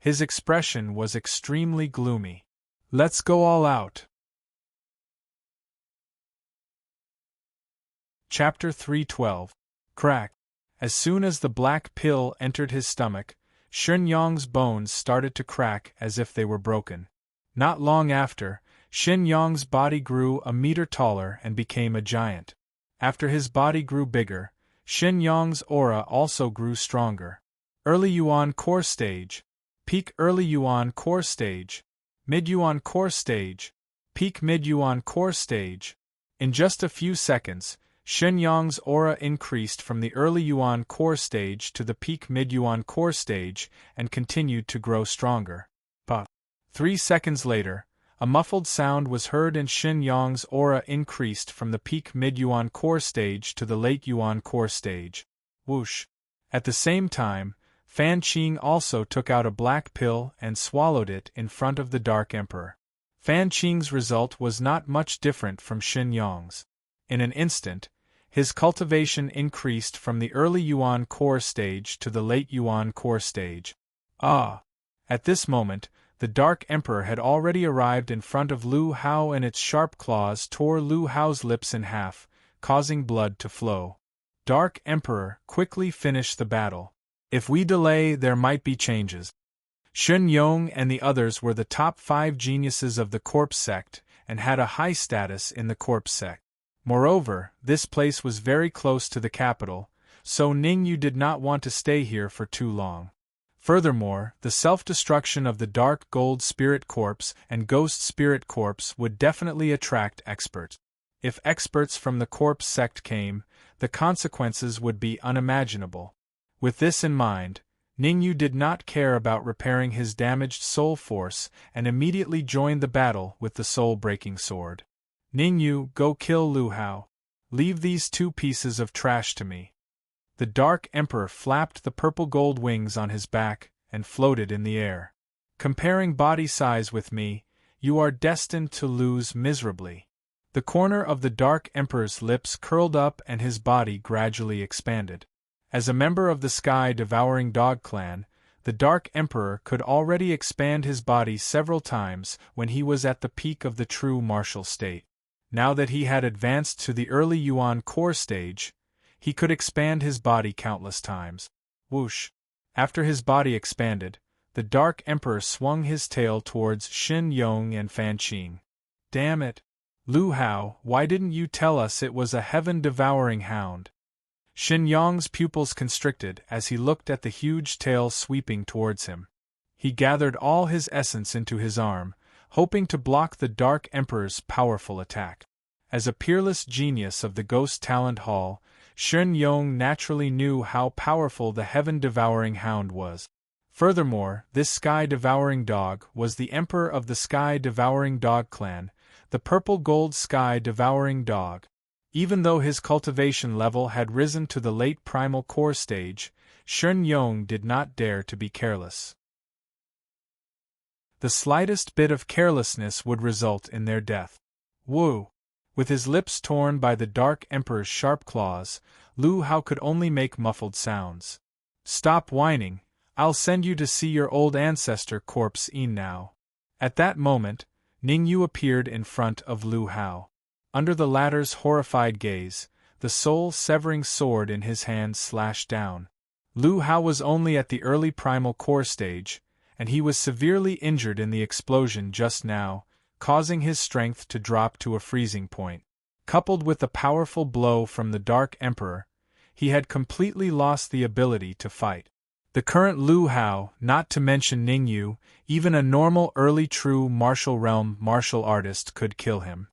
S1: His expression was extremely gloomy. "Let's go all out." Chapter 312. Crack. As soon as the black pill entered his stomach, Shen Yong's bones started to crack as if they were broken. Not long after, Shen Yong's body grew a meter taller and became a giant. After his body grew bigger, Shen Yong's aura also grew stronger. Early Yuan Core Stage. Peak Early Yuan Core Stage. Mid Yuan Core Stage. Peak Mid Yuan Core Stage. In just a few seconds, Shen Yong's aura increased from the early Yuan Core Stage to the peak Mid Yuan Core Stage and continued to grow stronger. But 3 seconds later, a muffled sound was heard and Shen Yong's aura increased from the peak Mid Yuan Core Stage to the late Yuan Core Stage. Whoosh! At the same time, Fan Qing also took out a black pill and swallowed it in front of the Dark Emperor. Fan Qing's result was not much different from Shen Yong's. In an instant, his cultivation increased from the early Yuan Core Stage to the late Yuan Core Stage. Ah! At this moment, the Dark Emperor had already arrived in front of Lu Hao and its sharp claws tore Lu Hao's lips in half, causing blood to flow. "Dark Emperor, quickly finish the battle. If we delay, there might be changes." Shen Yong and the others were the top 5 geniuses of the corpse sect and had a high status in the corpse sect. Moreover, this place was very close to the capital, so Ningyu did not want to stay here for too long. Furthermore, the self-destruction of the Dark Gold Spirit Corpse and Ghost Spirit Corpse would definitely attract experts. If experts from the corpse sect came, the consequences would be unimaginable. With this in mind, Ningyu did not care about repairing his damaged soul force and immediately joined the battle with the soul-breaking sword. Ningyu, go kill Lu Hao. Leave these two pieces of trash to me. The Dark Emperor flapped the purple gold wings on his back and floated in the air. Comparing body size with me, you are destined to lose miserably. The corner of the Dark Emperor's lips curled up and his body gradually expanded. As a member of the Sky-Devouring Dog clan, the Dark Emperor could already expand his body several times when he was at the peak of the true martial state. Now that he had advanced to the early Yuan core stage, he could expand his body countless times. Whoosh! After his body expanded, the Dark Emperor swung his tail towards Shen Yong and Fan Qing. Damn it! Lu Hao, why didn't you tell us it was a heaven-devouring hound? Shen Yong's pupils constricted as he looked at the huge tail sweeping towards him. He gathered all his essence into his arm, hoping to block the Dark Emperor's powerful attack. As a peerless genius of the Ghost Talent Hall, Shen Yong naturally knew how powerful the heaven-devouring hound was. Furthermore, this Sky-Devouring Dog was the Emperor of the Sky-Devouring Dog clan, the purple-gold Sky-Devouring Dog. Even though his cultivation level had risen to the late primal core stage, Shen Yong did not dare to be careless. The slightest bit of carelessness would result in their death. Woo! With his lips torn by the Dark Emperor's sharp claws, Lu Hao could only make muffled sounds. Stop whining, I'll send you to see your old ancestor corpse now. At that moment, Ningyu appeared in front of Lu Hao. Under the latter's horrified gaze, the soul-severing sword in his hand slashed down. Lu Hao was only at the early primal core stage, and he was severely injured in the explosion just now, causing his strength to drop to a freezing point. Coupled with the powerful blow from the Dark Emperor, he had completely lost the ability to fight. The current Lu Hao, not to mention Ningyu, even a normal early true martial realm martial artist could kill him.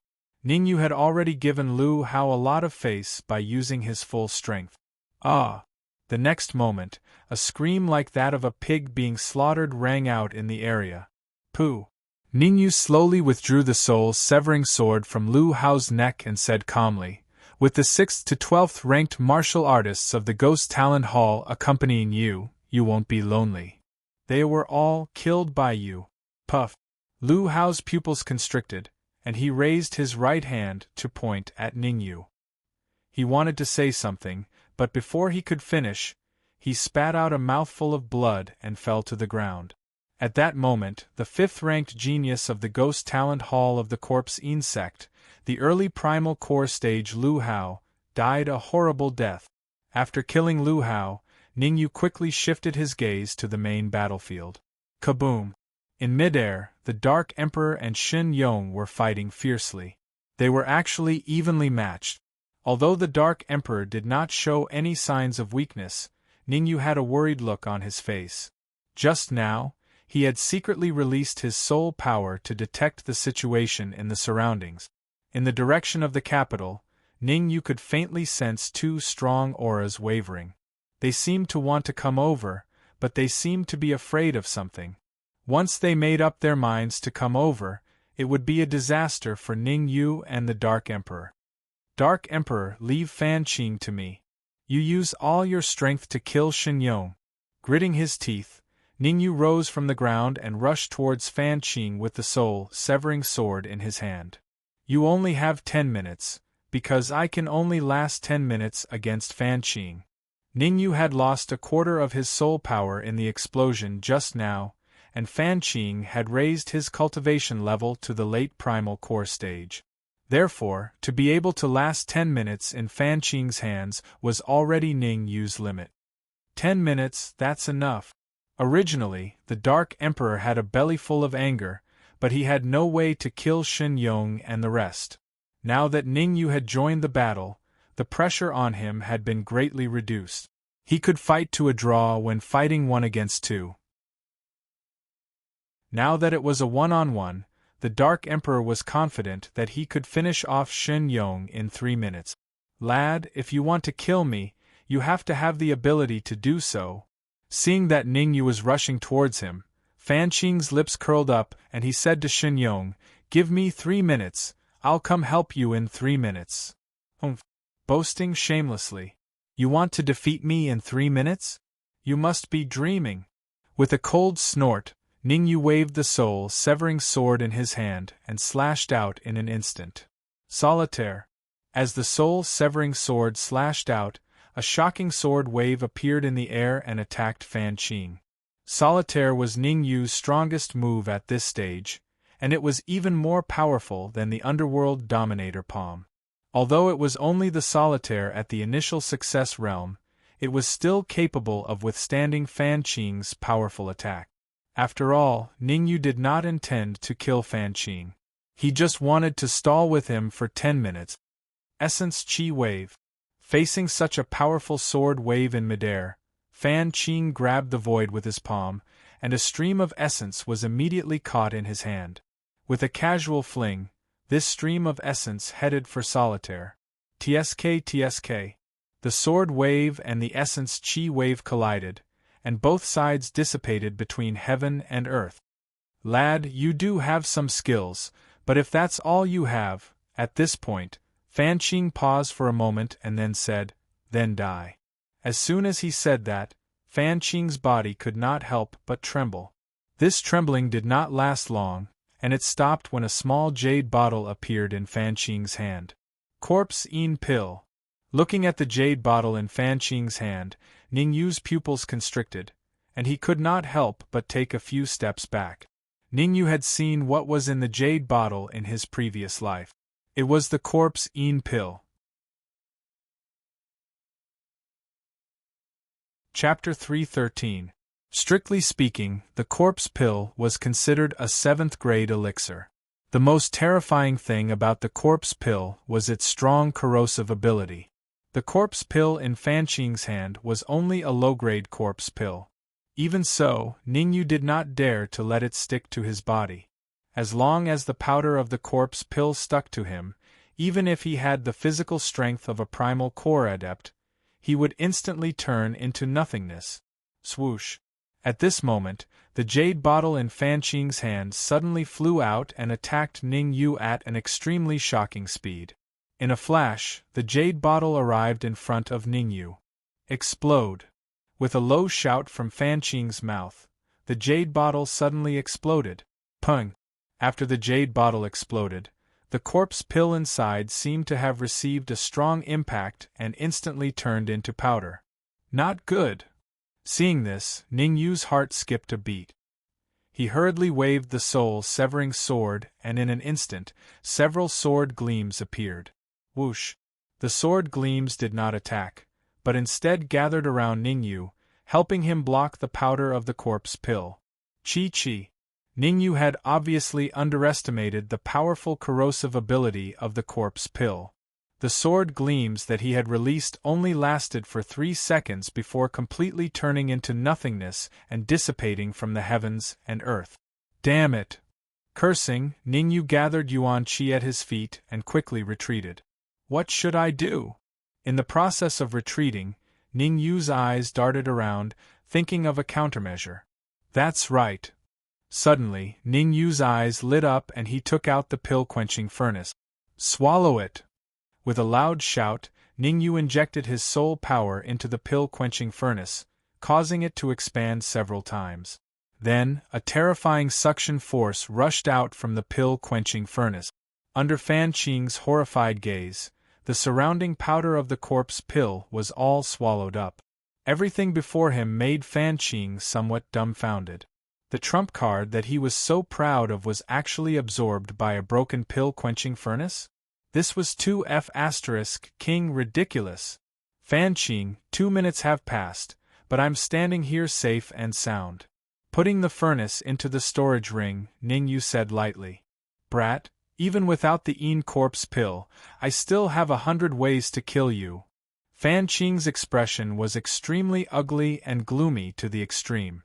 S1: Ningyu had already given Lu Hao a lot of face by using his full strength. Ah! The next moment, a scream like that of a pig being slaughtered rang out in the area. Pooh! Ningyu slowly withdrew the soul-severing sword from Lu Hao's neck and said calmly, with the 6th to 12th ranked martial artists of the Ghost Talent Hall accompanying you, you won't be lonely. They were all killed by you. Puff! Lu Hao's pupils constricted, and he raised his right hand to point at Ningyu. He wanted to say something, but before he could finish, he spat out a mouthful of blood and fell to the ground. At that moment, the 5th-ranked genius of the Ghost Talent Hall of the Corpse Insect, the early primal core stage Lu Hao, died a horrible death. After killing Lu Hao, Ningyu quickly shifted his gaze to the main battlefield. Kaboom! In midair, the Dark Emperor and Shen Yong were fighting fiercely. They were actually evenly matched. Although the Dark Emperor did not show any signs of weakness, Ningyu had a worried look on his face. Just now, he had secretly released his soul power to detect the situation in the surroundings. In the direction of the capital, Ningyu could faintly sense two strong auras wavering. They seemed to want to come over, but they seemed to be afraid of something. Once they made up their minds to come over, it would be a disaster for Ningyu and the Dark Emperor. Dark Emperor, leave Fan Qing to me. You use all your strength to kill Shen Yong. Gritting his teeth, Ningyu rose from the ground and rushed towards Fan Qing with the soul-severing sword in his hand. You only have 10 minutes, because I can only last 10 minutes against Fan Qing. Ningyu had lost a quarter of his soul power in the explosion just now, and Fan Qing had raised his cultivation level to the late primal core stage. Therefore, to be able to last 10 minutes in Fan Qing's hands was already Ningyu's limit. 10 minutes, that's enough. Originally, the Dark Emperor had a belly full of anger, but he had no way to kill Shen Yong and the rest. Now that Ningyu had joined the battle, the pressure on him had been greatly reduced. He could fight to a draw when fighting 1 against 2. Now that it was a 1-on-1, the Dark Emperor was confident that he could finish off Shen Yong in 3 minutes. Lad, if you want to kill me, you have to have the ability to do so. Seeing that Ning Yu was rushing towards him, Fan Qing's lips curled up and he said to Shen Yong, "Give me 3 minutes, I'll come help you in 3 minutes. Boasting shamelessly. You want to defeat me in 3 minutes? You must be dreaming." With a cold snort, Ning Yu waved the soul-severing sword in his hand and slashed out in an instant. Solitaire. As the soul-severing sword slashed out, a shocking sword wave appeared in the air and attacked Fan Qing. Solitaire was Ning Yu's strongest move at this stage, and it was even more powerful than the underworld dominator palm. Although it was only the solitaire at the initial success realm, it was still capable of withstanding Fan Qing's powerful attack. After all, Ning Yu did not intend to kill Fan Qing. He just wanted to stall with him for 10 minutes. Essence Qi Wave. Facing such a powerful sword wave in midair, Fan Qing grabbed the void with his palm, and a stream of essence was immediately caught in his hand. With a casual fling, this stream of essence headed for Solitaire. TSK. The sword wave and the essence Qi wave collided, and both sides dissipated between heaven and earth. Lad, you do have some skills, but if that's all you have, at this point, Fan Qing paused for a moment and then said, "Then die." As soon as he said that, Fan Qing's body could not help but tremble. This trembling did not last long, and it stopped when a small jade bottle appeared in Fan Qing's hand. Corpse Een Pill. Looking at the jade bottle in Fan Qing's hand, Ning Yu's pupils constricted, and he could not help but take a few steps back. Ning Yu had seen what was in the jade bottle in his previous life. It was the Corpse Een Pill. Chapter 313. Strictly speaking, the Corpse Pill was considered a 7th-grade elixir. The most terrifying thing about the Corpse Pill was its strong corrosive ability. The Corpse Pill in Fan Qing's hand was only a low-grade Corpse Pill. Even so, Ning Yu did not dare to let it stick to his body. As long as the powder of the Corpse Pill stuck to him, even if he had the physical strength of a primal core adept, he would instantly turn into nothingness. Swoosh! At this moment, the jade bottle in Fan Qing's hand suddenly flew out and attacked Ning Yu at an extremely shocking speed. In a flash, the jade bottle arrived in front of Ning Yu. Explode! With a low shout from Fan Qing's mouth, the jade bottle suddenly exploded. Pung! After the jade bottle exploded, the Corpse Pill inside seemed to have received a strong impact and instantly turned into powder. Not good! Seeing this, Ning Yu's heart skipped a beat. He hurriedly waved the soul-severing sword, and in an instant, several sword gleams appeared. Whoosh! The sword gleams did not attack, but instead gathered around Ning Yu, helping him block the powder of the Corpse Pill. Chi. Ning Yu had obviously underestimated the powerful corrosive ability of the Corpse Pill. The sword gleams that he had released only lasted for 3 seconds before completely turning into nothingness and dissipating from the heavens and earth. Damn it! Cursing, Ning Yu gathered Yuan Qi at his feet and quickly retreated. What should I do? In the process of retreating, Ning Yu's eyes darted around, thinking of a countermeasure. That's right. Suddenly, Ning Yu's eyes lit up and he took out the pill-quenching furnace. Swallow it! With a loud shout, Ning Yu injected his soul power into the pill-quenching furnace, causing it to expand several times. Then, a terrifying suction force rushed out from the pill-quenching furnace. Under Fan Qing's horrified gaze, the surrounding powder of the Corpse Pill was all swallowed up. Everything before him made Fan Qing somewhat dumbfounded. The trump card that he was so proud of was actually absorbed by a broken pill-quenching furnace? This was 2F** King ridiculous. Fan Qing, 2 minutes have passed, but I'm standing here safe and sound. Putting the furnace into the storage ring, Ning Yu said lightly. Brat, even without the Een Corpse Pill, I still have 100 ways to kill you. Fan Qing's expression was extremely ugly and gloomy to the extreme.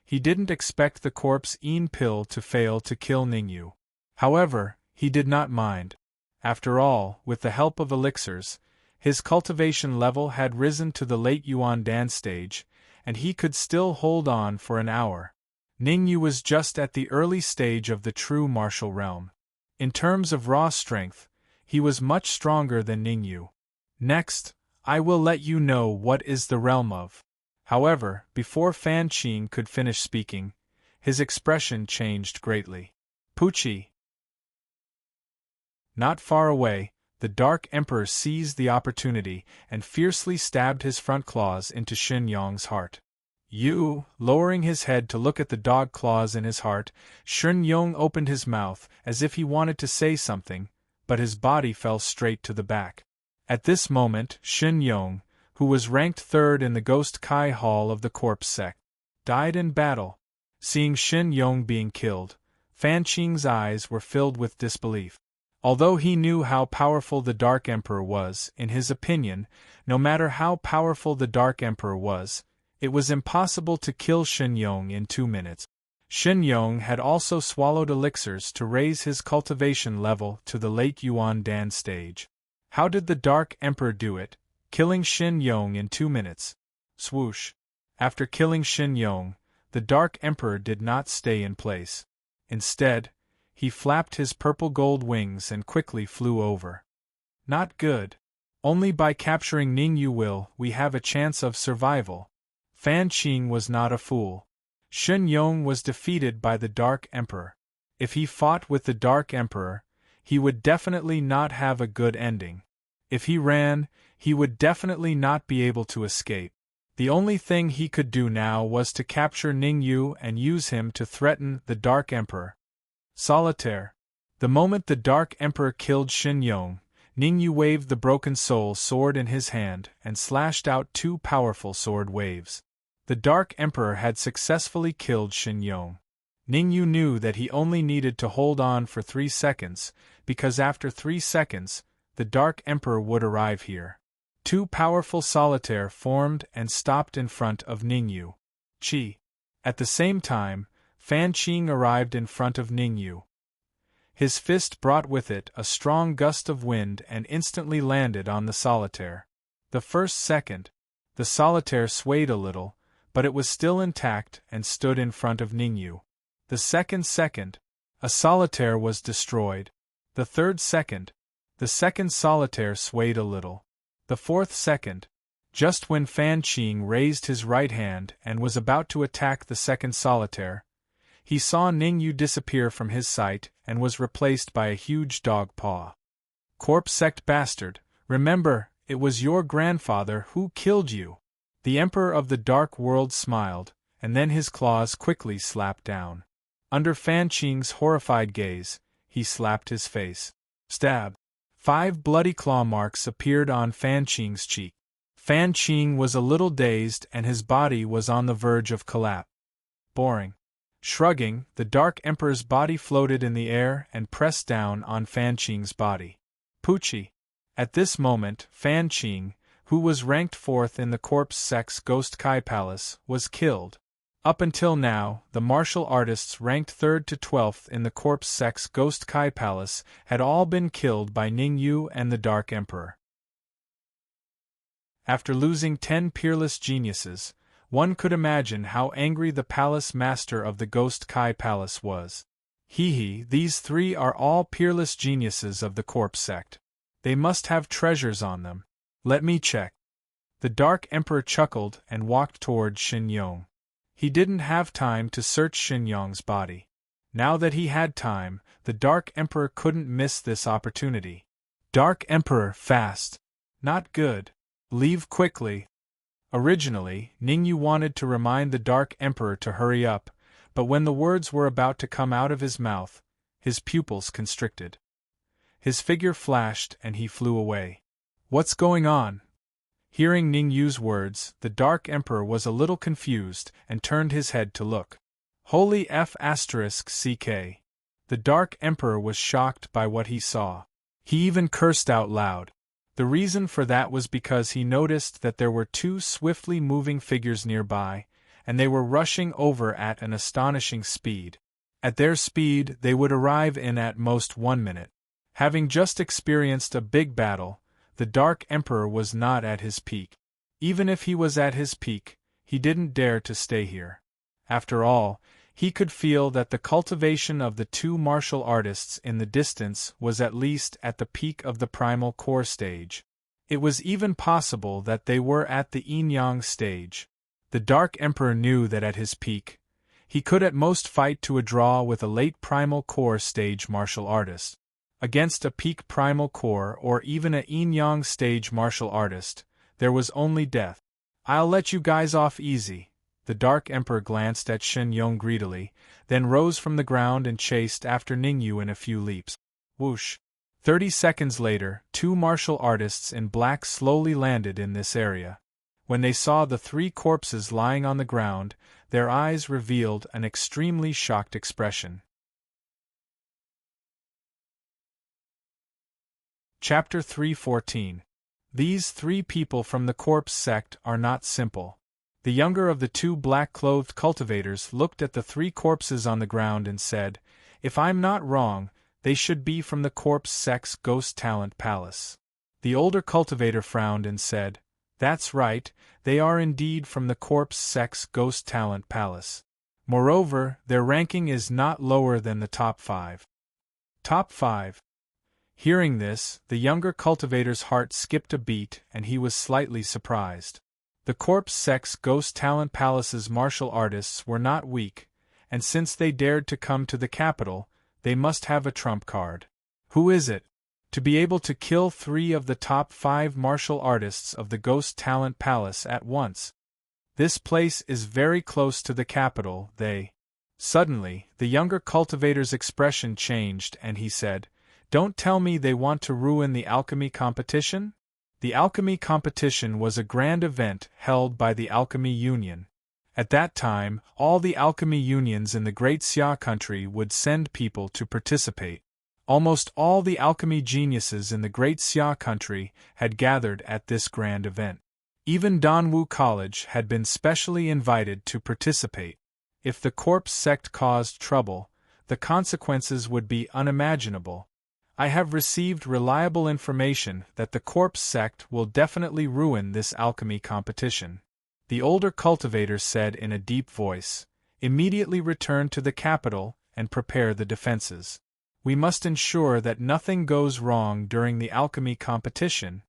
S1: He didn't expect the Corpse Een Pill to fail to kill Ning Yu. However, he did not mind. After all, with the help of elixirs, his cultivation level had risen to the late Yuan Dan stage, and he could still hold on for an hour. Ningyu was just at the early stage of the true martial realm. In terms of raw strength, he was much stronger than Ningyu. Next, I will let you know what is the realm of. However, before Fan Qing could finish speaking, his expression changed greatly. Pucci. Not far away, the Dark Emperor seized the opportunity and fiercely stabbed his front claws into Shen Yong's heart. Lowering his head to look at the dog claws in his heart, Shen Yong opened his mouth as if he wanted to say something, but his body fell straight to the back. At this moment, Shen Yong, who was ranked third in the Ghost Kai Hall of the Corpse Sect, died in battle. Seeing Shen Yong being killed, Fan Qing's eyes were filled with disbelief. Although he knew how powerful the Dark Emperor was, in his opinion, no matter how powerful the Dark Emperor was, it was impossible to kill Shen Yong in 2 minutes. Shen Yong had also swallowed elixirs to raise his cultivation level to the late Yuan Dan stage. How did the Dark Emperor do it, killing Shen Yong in 2 minutes? Swoosh! After killing Shen Yong, the Dark Emperor did not stay in place. Instead, he flapped his purple-gold wings and quickly flew over. Not good. Only by capturing Ningyu will we have a chance of survival. Fan Qing was not a fool. Shen Yong was defeated by the Dark Emperor. If he fought with the Dark Emperor, he would definitely not have a good ending. If he ran, he would definitely not be able to escape. The only thing he could do now was to capture Ningyu and use him to threaten the Dark Emperor. Solitaire. The moment the Dark Emperor killed Shen Yong, Ningyu waved the Broken Soul sword in his hand and slashed out 2 powerful sword waves. The Dark Emperor had successfully killed Shen Yong. Ningyu knew that he only needed to hold on for 3 seconds, because after 3 seconds, the Dark Emperor would arrive here. 2 powerful solitaire formed and stopped in front of Ningyu. Qi. At the same time, Fan Qing arrived in front of Ningyu. His fist brought with it a strong gust of wind and instantly landed on the solitaire. The first second, the solitaire swayed a little, but it was still intact and stood in front of Ningyu. The second, a solitaire was destroyed. The third second, the second solitaire swayed a little. The fourth second, just when Fan Qing raised his right hand and was about to attack the second solitaire, he saw Ningyu disappear from his sight and was replaced by a huge dog paw. Corpse Sect bastard, remember, it was your grandfather who killed you. The Emperor of the Dark World smiled, and then his claws quickly slapped down. Under Fan Qing's horrified gaze, he slapped his face. Stab! 5 bloody claw marks appeared on Fan Qing's cheek. Fan Qing was a little dazed and his body was on the verge of collapse. Boring. Shrugging, the Dark Emperor's body floated in the air and pressed down on Fan Qing's body. Pucci. At this moment, Fan Qing, who was ranked 4th in the Corpse Sect's Ghost Kai Palace, was killed. Up until now, the martial artists ranked 3rd to 12th in the Corpse Sect's Ghost Kai Palace had all been killed by Ningyu and the Dark Emperor. After losing 10 peerless geniuses, one could imagine how angry the palace master of the Ghost Kai Palace was. These 3 are all peerless geniuses of the Corpse Sect. They must have treasures on them. Let me check. The Dark Emperor chuckled and walked toward Shen Yong. He didn't have time to search Shen Yong's body. Now that he had time, the Dark Emperor couldn't miss this opportunity. Dark Emperor, fast. Not good. Leave quickly. Originally, Ningyu wanted to remind the Dark Emperor to hurry up, but when the words were about to come out of his mouth, his pupils constricted. His figure flashed and he flew away. What's going on? Hearing Ningyu's words, the Dark Emperor was a little confused and turned his head to look. Holy F***ck. The Dark Emperor was shocked by what he saw. He even cursed out loud. The reason for that was because he noticed that there were 2 swiftly moving figures nearby, and they were rushing over at an astonishing speed. At their speed, they would arrive in at most 1 minute. Having just experienced a big battle, the Dark Emperor was not at his peak. Even if he was at his peak, he didn't dare to stay here. After all, he could feel that the cultivation of the two martial artists in the distance was at least at the peak of the primal core stage. It was even possible that they were at the yin-yang stage. The Dark Emperor knew that at his peak, he could at most fight to a draw with a late primal core stage martial artist. Against a peak primal core or even a yin-yang stage martial artist, there was only death. "I'll let you guys off easy." The Dark Emperor glanced at Shen Yong greedily, then rose from the ground and chased after Ningyu in a few leaps. Whoosh! 30 seconds later, two martial artists in black slowly landed in this area. When they saw the three corpses lying on the ground, their eyes revealed an extremely shocked expression. Chapter 3:14. These three people from the corpse sect are not simple. The younger of the two black-clothed cultivators looked at the three corpses on the ground and said, "If I'm not wrong, they should be from the corpse sect's Ghost Talent Palace." The older cultivator frowned and said, "That's right, they are indeed from the corpse sect's Ghost Talent Palace. Moreover, their ranking is not lower than the top 5. Top 5. Hearing this, the younger cultivator's heart skipped a beat and he was slightly surprised. The corpse sect's Ghost Talent Palace's martial artists were not weak, and since they dared to come to the capital, they must have a trump card. Who is it? To be able to kill 3 of the top 5 martial artists of the Ghost Talent Palace at once. This place is very close to the capital, Suddenly, the younger cultivator's expression changed and he said, "Don't tell me they want to ruin the alchemy competition?" The alchemy competition was a grand event held by the Alchemy Union. At that time, all the alchemy unions in the Great Xia country would send people to participate. Almost all the alchemy geniuses in the Great Xia country had gathered at this grand event. Even Danwu College had been specially invited to participate. If the corpse sect caused trouble, the consequences would be unimaginable. I have received reliable information that the corpse sect will definitely ruin this alchemy competition. The older cultivator said in a deep voice, "Immediately return to the capital and prepare the defenses. We must ensure that nothing goes wrong during the alchemy competition."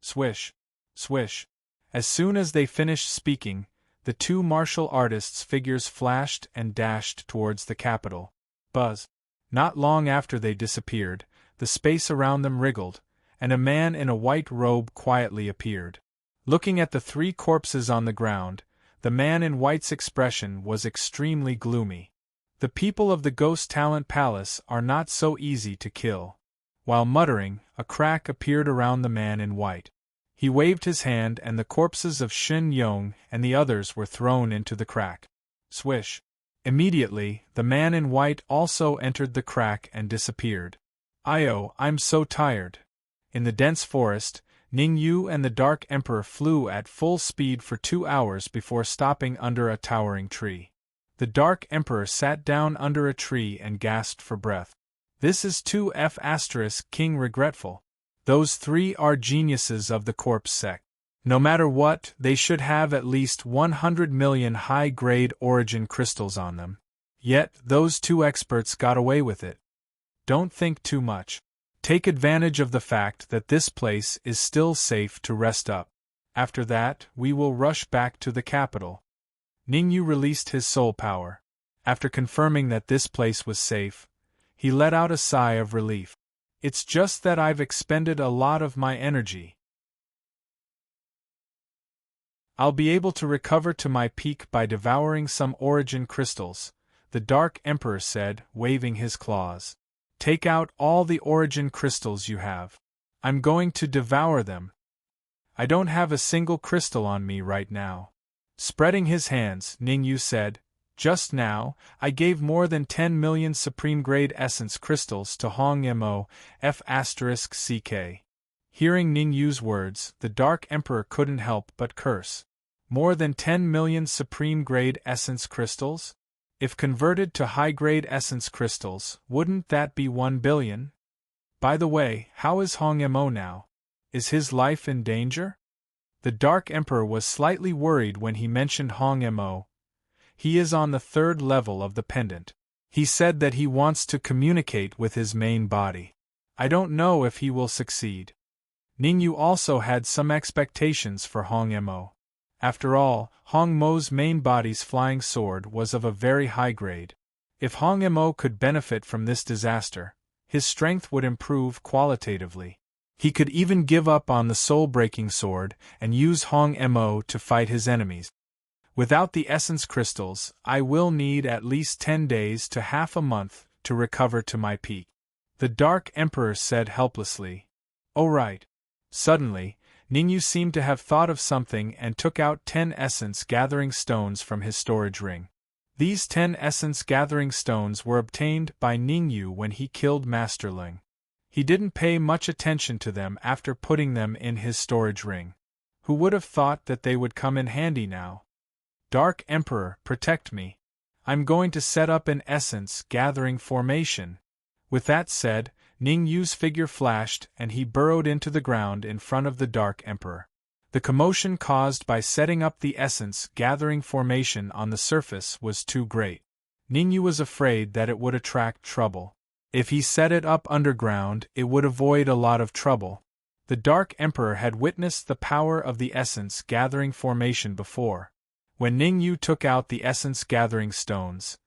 S1: Swish, swish. As soon as they finished speaking, the two martial artists' figures flashed and dashed towards the capital. Buzz. Not long after they disappeared, the space around them wriggled, and a man in a white robe quietly appeared. Looking at the 3 corpses on the ground, the man in white's expression was extremely gloomy. The people of the Ghost Talent Palace are not so easy to kill. While muttering, a crack appeared around the man in white. He waved his hand and the corpses of Shen Yong and the others were thrown into the crack. Swish. Immediately, the man in white also entered the crack and disappeared. I'm so tired." In the dense forest, Ningyu and the Dark Emperor flew at full speed for 2 hours before stopping under a towering tree. The Dark Emperor sat down under a tree and gasped for breath. "This is 2F** King regretful. Those 3 are geniuses of the corpse sect. No matter what, they should have at least 100 million high-grade origin crystals on them. Yet, those 2 experts got away with it. Don't think too much. Take advantage of the fact that this place is still safe to rest up. After that, we will rush back to the capital." Ningyu released his soul power. After confirming that this place was safe, he let out a sigh of relief. "It's just that I've expended a lot of my energy. I'll be able to recover to my peak by devouring some origin crystals," the Dark Emperor said, waving his claws. "Take out all the origin crystals you have. I'm going to devour them. I don't have a single crystal on me right now." Spreading his hands, Ningyu said, "Just now, I gave more than 10 million supreme-grade essence crystals to Hong Mo F***ck. Hearing Ningyu's words, the Dark Emperor couldn't help but curse. More than 10 million supreme-grade essence crystals? If converted to high-grade essence crystals, wouldn't that be 1 billion? By the way, how is Hong Mo now? Is his life in danger? The Dark Emperor was slightly worried when he mentioned Hong Mo. He is on the 3rd level of the pendant. He said that he wants to communicate with his main body. I don't know if he will succeed. Ningyu also had some expectations for Hong Mo. After all, Hong Mo's main body's flying sword was of a very high grade. If Hong Mo could benefit from this disaster, his strength would improve qualitatively. He could even give up on the soul-breaking sword and use Hong Mo to fight his enemies. Without the essence crystals, I will need at least 10 days to half a month to recover to my peak. The Dark Emperor said helplessly. Oh right. Suddenly, Ningyu seemed to have thought of something and took out 10 essence-gathering stones from his storage ring. These 10 essence-gathering stones were obtained by Ningyu when he killed Master Ling. He didn't pay much attention to them after putting them in his storage ring. Who would have thought that they would come in handy now? Dark Emperor, protect me. I'm going to set up an essence-gathering formation. With that said, Ningyu's figure flashed and he burrowed into the ground in front of the Dark Emperor. The commotion caused by setting up the essence-gathering formation on the surface was too great. Ningyu was afraid that it would attract trouble. If he set it up underground, it would avoid a lot of trouble. The Dark Emperor had witnessed the power of the essence-gathering formation before. When Ningyu took out the essence-gathering stones,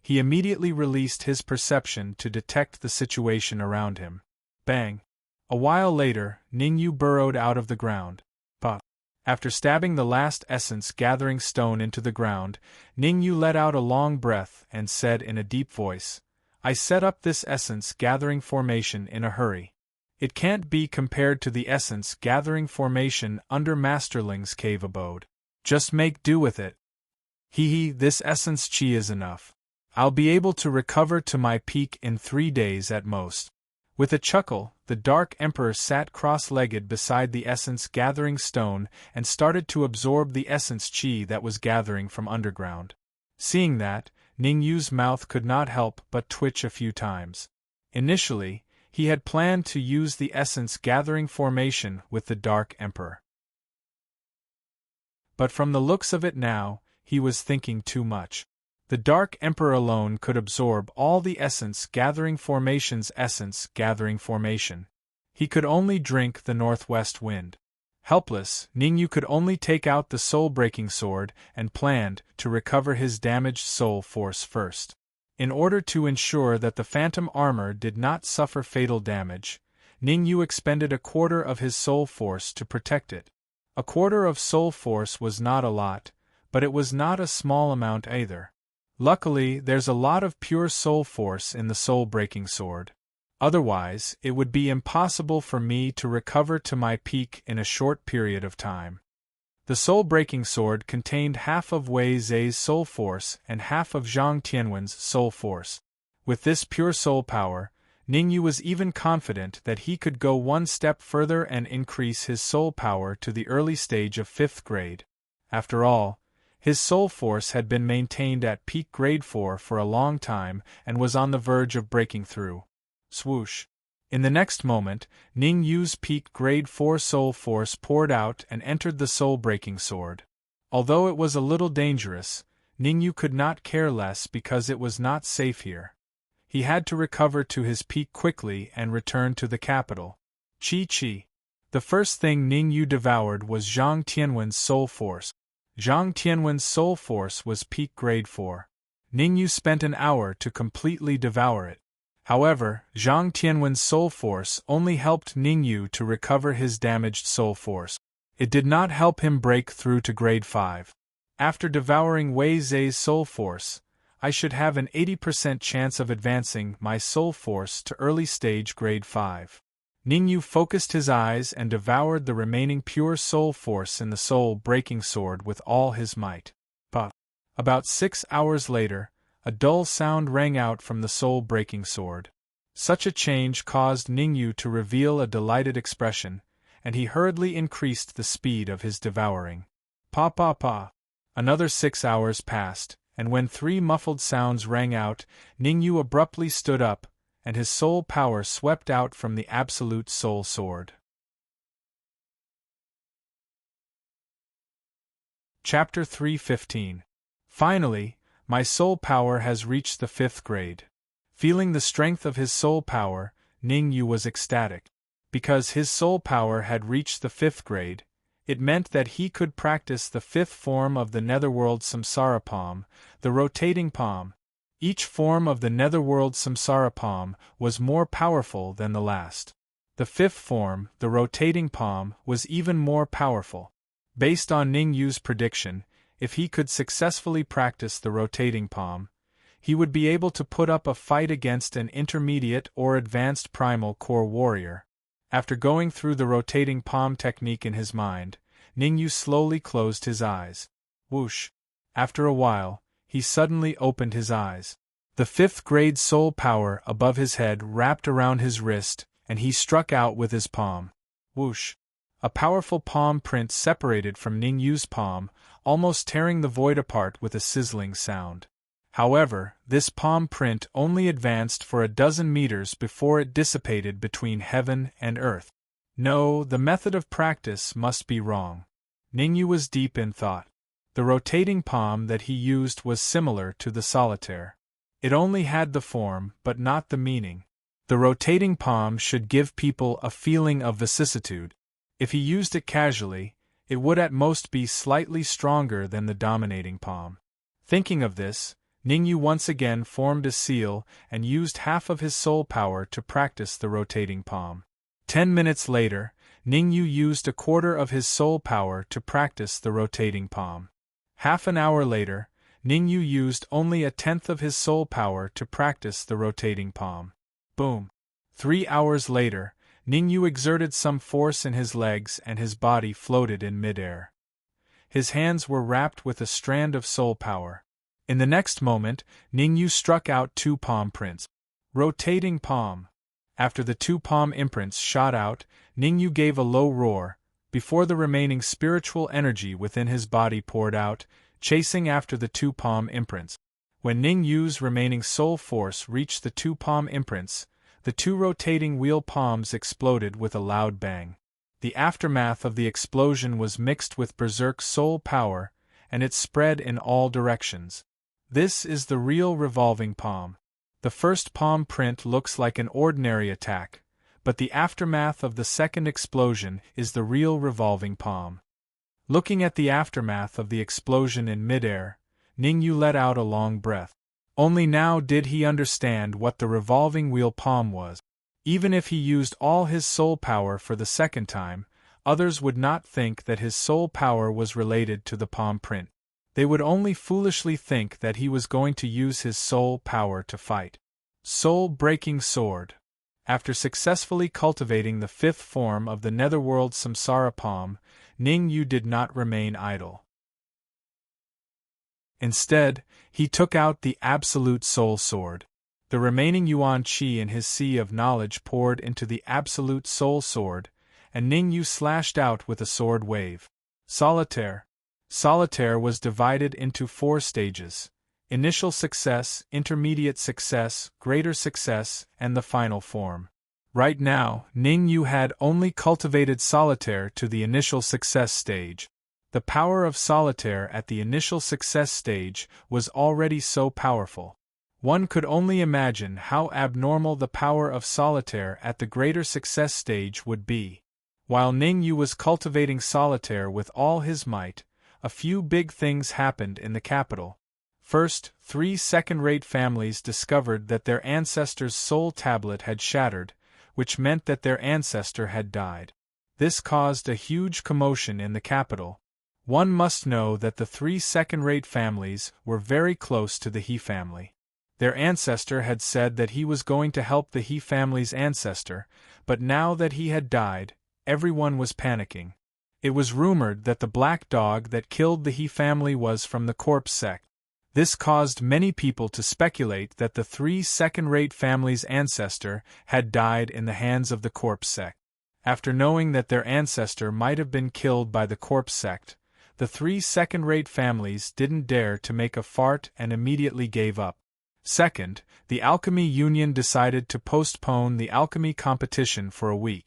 S1: he immediately released his perception to detect the situation around him. Bang! A while later, Ningyu burrowed out of the ground. Puff! After stabbing the last essence-gathering stone into the ground, Ningyu let out a long breath and said in a deep voice, I set up this essence-gathering formation in a hurry. It can't be compared to the essence-gathering formation under Masterling's cave abode. Just make do with it. Hee, this essence chi is enough. I'll be able to recover to my peak in 3 days at most. With a chuckle, the Dark Emperor sat cross-legged beside the essence-gathering stone and started to absorb the essence chi that was gathering from underground. Seeing that, Ningyu's mouth could not help but twitch a few times. Initially, he had planned to use the essence-gathering formation with the Dark Emperor. But from the looks of it now, he was thinking too much. The Dark Emperor alone could absorb all the essence-gathering formation's essence-gathering formation. He could only drink the northwest wind. Helpless, Ningyu could only take out the soul-breaking sword and planned to recover his damaged soul force first. In order to ensure that the phantom armor did not suffer fatal damage, Ningyu expended a quarter of his soul force to protect it. A quarter of soul force was not a lot, but it was not a small amount either. Luckily, there's a lot of pure soul force in the soul-breaking sword. Otherwise, it would be impossible for me to recover to my peak in a short period of time. The soul-breaking sword contained half of Wei Zhe's soul force and half of Zhang Tianwen's soul force. With this pure soul power, Ningyu was even confident that he could go one step further and increase his soul power to the early stage of 5th grade. After all, his soul force had been maintained at peak grade 4 for a long time and was on the verge of breaking through. Swoosh! In the next moment, Ningyu's peak grade 4 soul force poured out and entered the soul-breaking sword. Although it was a little dangerous, Ningyu could not care less because it was not safe here. He had to recover to his peak quickly and return to the capital. Chi. The first thing Ningyu devoured was Zhang Tianwen's soul force. Zhang Tianwen's soul force was peak grade 4. Ningyu spent an hour to completely devour it. However, Zhang Tianwen's soul force only helped Ningyu to recover his damaged soul force. It did not help him break through to grade 5. After devouring Wei Zhe's soul force, I should have an 80% chance of advancing my soul force to early stage grade 5. Ningyu focused his eyes and devoured the remaining pure soul force in the soul-breaking sword with all his might. But about 6 hours later, a dull sound rang out from the soul-breaking sword. Such a change caused Ningyu to reveal a delighted expression, and he hurriedly increased the speed of his devouring. Pa. Another 6 hours passed, and when 3 muffled sounds rang out, Ningyu abruptly stood up, and his soul power swept out from the absolute soul sword. Chapter 3:15. Finally, my soul power has reached the 5th grade. Feeling the strength of his soul power, Ningyu was ecstatic. Because his soul power had reached the 5th grade, it meant that he could practice the 5th form of the netherworld samsara palm, the rotating palm. Each form of the netherworld samsara palm was more powerful than the last. The 5th form, the rotating palm, was even more powerful. Based on Ningyu's prediction, if he could successfully practice the rotating palm, he would be able to put up a fight against an intermediate or advanced primal core warrior. After going through the rotating palm technique in his mind, Ningyu slowly closed his eyes. Whoosh! After a while, he suddenly opened his eyes. The 5th grade soul power above his head wrapped around his wrist, and he struck out with his palm. Whoosh! A powerful palm print separated from Ningyu's palm, almost tearing the void apart with a sizzling sound. However, this palm print only advanced for a dozen meters before it dissipated between heaven and earth. No, the method of practice must be wrong. Ningyu was deep in thought. The rotating palm that he used was similar to the solitaire. It only had the form but not the meaning. The rotating palm should give people a feeling of vicissitude. If he used it casually, it would at most be slightly stronger than the dominating palm. Thinking of this, Ningyu once again formed a seal and used half of his soul power to practice the rotating palm. 10 minutes later, Ningyu used a quarter of his soul power to practice the rotating palm. Half an hour later, Ningyu used only a tenth of his soul power to practice the rotating palm. Boom! 3 hours later, Ningyu exerted some force in his legs and his body floated in midair. His hands were wrapped with a strand of soul power. In the next moment, Ningyu struck out 2 palm prints. Rotating palm. After the 2 palm imprints shot out, Ningyu gave a low roar, before the remaining spiritual energy within his body poured out, chasing after the 2 palm imprints. When Ningyu's remaining soul force reached the 2 palm imprints, the 2 rotating wheel palms exploded with a loud bang. The aftermath of the explosion was mixed with berserk soul power, and it spread in all directions. This is the real revolving palm. The first palm print looks like an ordinary attack, but the aftermath of the second explosion is the real revolving palm. Looking at the aftermath of the explosion in midair, Ningyu let out a long breath. Only now did he understand what the revolving wheel palm was. Even if he used all his soul power for the second time, others would not think that his soul power was related to the palm print. They would only foolishly think that he was going to use his soul power to fight. Soul-breaking sword. After successfully cultivating the 5th form of the netherworld samsara palm, Ningyu did not remain idle. Instead, he took out the absolute soul sword. The remaining yuan qi in his sea of knowledge poured into the absolute soul sword, and Ningyu slashed out with a sword wave. Solitaire. Solitaire was divided into 4 stages: initial success, intermediate success, greater success, and the final form. Right now, Ningyu had only cultivated solitaire to the initial success stage. The power of solitaire at the initial success stage was already so powerful. One could only imagine how abnormal the power of solitaire at the greater success stage would be. While Ningyu was cultivating solitaire with all his might, a few big things happened in the capital. First, 3 second-rate families discovered that their ancestor's soul tablet had shattered, which meant that their ancestor had died. This caused a huge commotion in the capital. One must know that the 3 second-rate families were very close to the He family. Their ancestor had said that he was going to help the He family's ancestor, but now that he had died, everyone was panicking. It was rumored that the black dog that killed the He family was from the corpse sect. This caused many people to speculate that the 3 second-rate families' ancestor had died in the hands of the corpse sect. After knowing that their ancestor might have been killed by the corpse sect, the The 3 second-rate families didn't dare to make a fart and immediately gave up. Second, the Alchemy Union decided to postpone the alchemy competition for a week.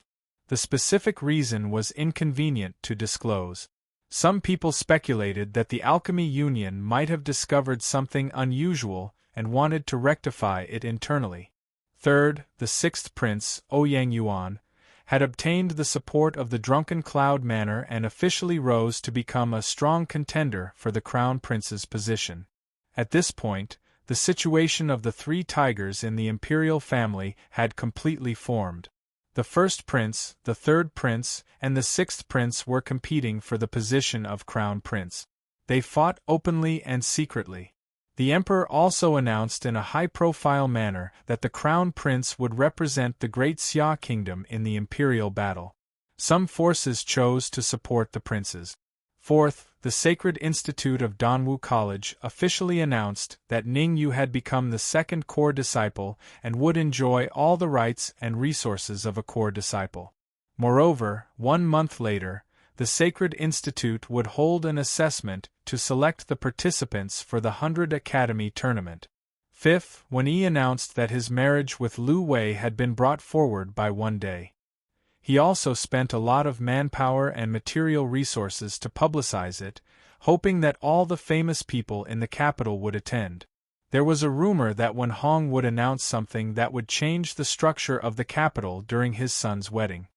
S1: The specific reason was inconvenient to disclose. Some people speculated that the Alchemy Union might have discovered something unusual and wanted to rectify it internally. Third, the 6th Prince, Ouyang Yuan, had obtained the support of the Drunken Cloud Manor and officially rose to become a strong contender for the Crown Prince's position. At this point, the situation of the 3 tigers in the imperial family had completely formed. The 1st Prince, the 3rd Prince, and the 6th Prince were competing for the position of Crown Prince. They fought openly and secretly. The Emperor also announced in a high-profile manner that the Crown Prince would represent the Great Xia Kingdom in the imperial battle. Some forces chose to support the princes. Fourth, the Sacred Institute of Danwu College officially announced that Ning Yu had become the 2nd core disciple and would enjoy all the rights and resources of a core disciple. Moreover, 1 month later, the Sacred Institute would hold an assessment to select the participants for the 100 Academy tournament. Fifth, when he announced that his marriage with Lu Wei had been brought forward by 1 day. He also spent a lot of manpower and material resources to publicize it, hoping that all the famous people in the capital would attend. There was a rumor that Wen Hong would announce something that would change the structure of the capital during his son's wedding.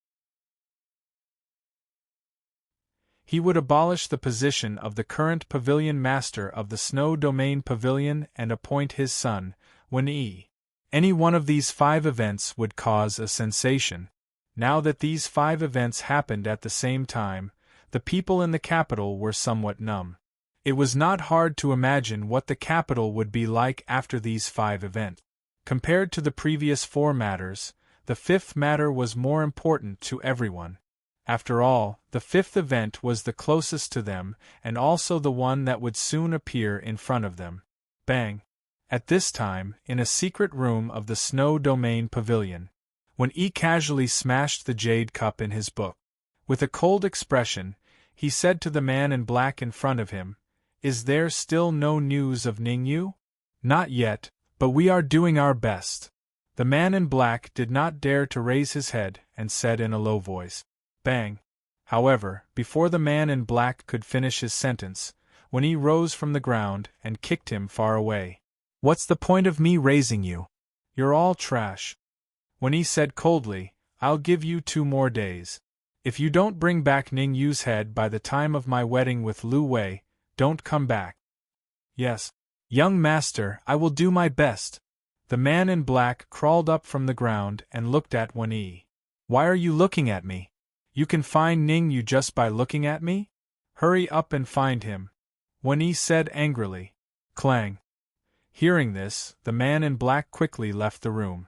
S1: He would abolish the position of the current pavilion master of the Snow Domain Pavilion and appoint his son, Wen Yi. Any one of these 5 events would cause a sensation. Now that these 5 events happened at the same time, the people in the capital were somewhat numb. It was not hard to imagine what the capital would be like after these 5 events. Compared to the previous 4 matters, the 5th matter was more important to everyone. After all, the 5th event was the closest to them and also the one that would soon appear in front of them. Bang! At this time, in a secret room of the Snow Domain Pavilion, Wen Yi casually smashed the jade cup in his book. With a cold expression, he said to the man in black in front of him, "Is there still no news of Ning Yu?" "Not yet, but we are doing our best." The man in black did not dare to raise his head and said in a low voice, "Bang." However, before the man in black could finish his sentence, Wen Yi rose from the ground and kicked him far away. "What's the point of me raising you? You're all trash." Wen Yi said coldly, "I'll give you 2 more days. If you don't bring back Ning Yu's head by the time of my wedding with Lu Wei, don't come back." "Yes, young master, I will do my best." The man in black crawled up from the ground and looked at Wen Yi. "Why are you looking at me? You can find Ning Yu just by looking at me? Hurry up and find him," Wen Yi said angrily. Clang. Hearing this, the man in black quickly left the room.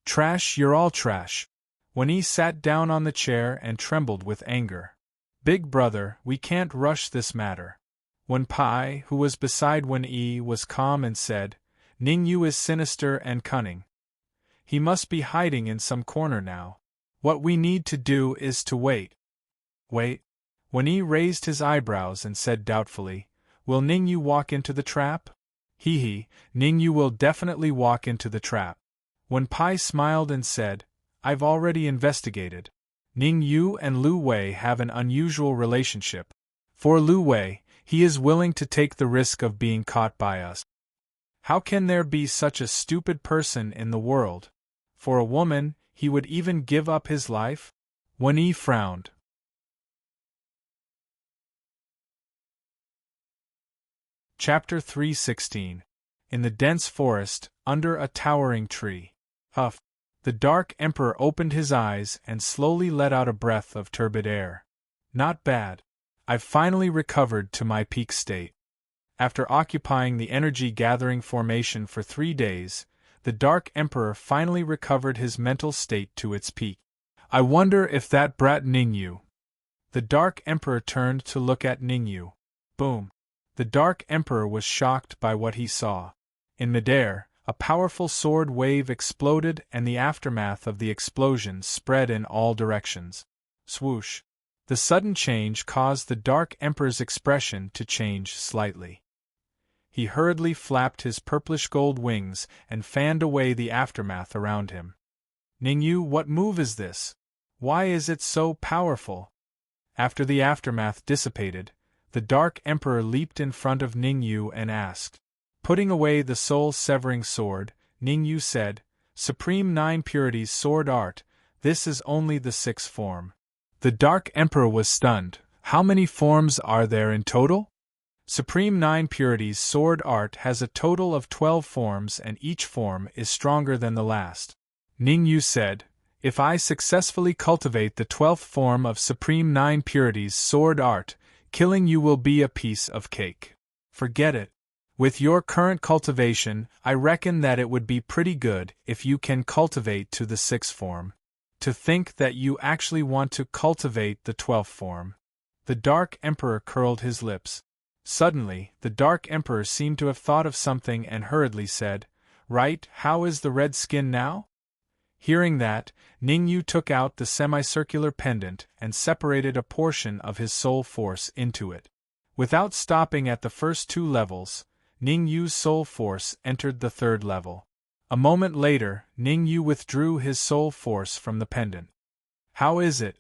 S1: "Trash, you're all trash." Wen Yi sat down on the chair and trembled with anger. "Big brother, we can't rush this matter." Wen Pai, who was beside Wen Yi, was calm and said, "Ning Yu is sinister and cunning. He must be hiding in some corner now. What we need to do is to wait." "Wait?" Wen Yi raised his eyebrows and said doubtfully, "Will Ning Yu walk into the trap?" "Hee, Ning Yu will definitely walk into the trap." Wen Pai smiled and said, "I've already investigated. Ning Yu and Lu Wei have an unusual relationship. For Lu Wei, he is willing to take the risk of being caught by us. How can there be such a stupid person in the world? For a woman, he would even give up his life?" Wen Yi frowned. Chapter 316. In the dense forest, under a towering tree. Huff! The Dark Emperor opened his eyes and slowly let out a breath of turbid air. "Not bad. I've finally recovered to my peak state." After occupying the energy-gathering formation for 3 days, the Dark Emperor finally recovered his mental state to its peak. "I wonder if that brat Ning Yu." The Dark Emperor turned to look at Ning Yu. Boom! The Dark Emperor was shocked by what he saw. In midair, a powerful sword wave exploded and the aftermath of the explosion spread in all directions. Swoosh! The sudden change caused the Dark Emperor's expression to change slightly. He hurriedly flapped his purplish gold wings and fanned away the aftermath around him. Ningyu, what move is this? Why is it so powerful? After the aftermath dissipated, the Dark Emperor leaped in front of Ningyu and asked. Putting away the soul-severing sword, Ningyu said, Supreme Nine Purities Sword Art, this is only the sixth form. The Dark Emperor was stunned. How many forms are there in total? Supreme Nine Purities Sword Art has a total of 12 forms and each form is stronger than the last. Ningyu said, if I successfully cultivate the 12th form of Supreme Nine Purities Sword Art, killing you will be a piece of cake. Forget it. With your current cultivation, I reckon that it would be pretty good if you can cultivate to the 6th form. To think that you actually want to cultivate the 12th form. The Dark Emperor curled his lips. Suddenly, the Dark Emperor seemed to have thought of something and hurriedly said, Right, how is the red skin now? Hearing that, Ningyu took out the semicircular pendant and separated a portion of his soul force into it. Without stopping at the first 2 levels, Ningyu's soul force entered the 3rd level. A moment later, Ningyu withdrew his soul force from the pendant. How is it?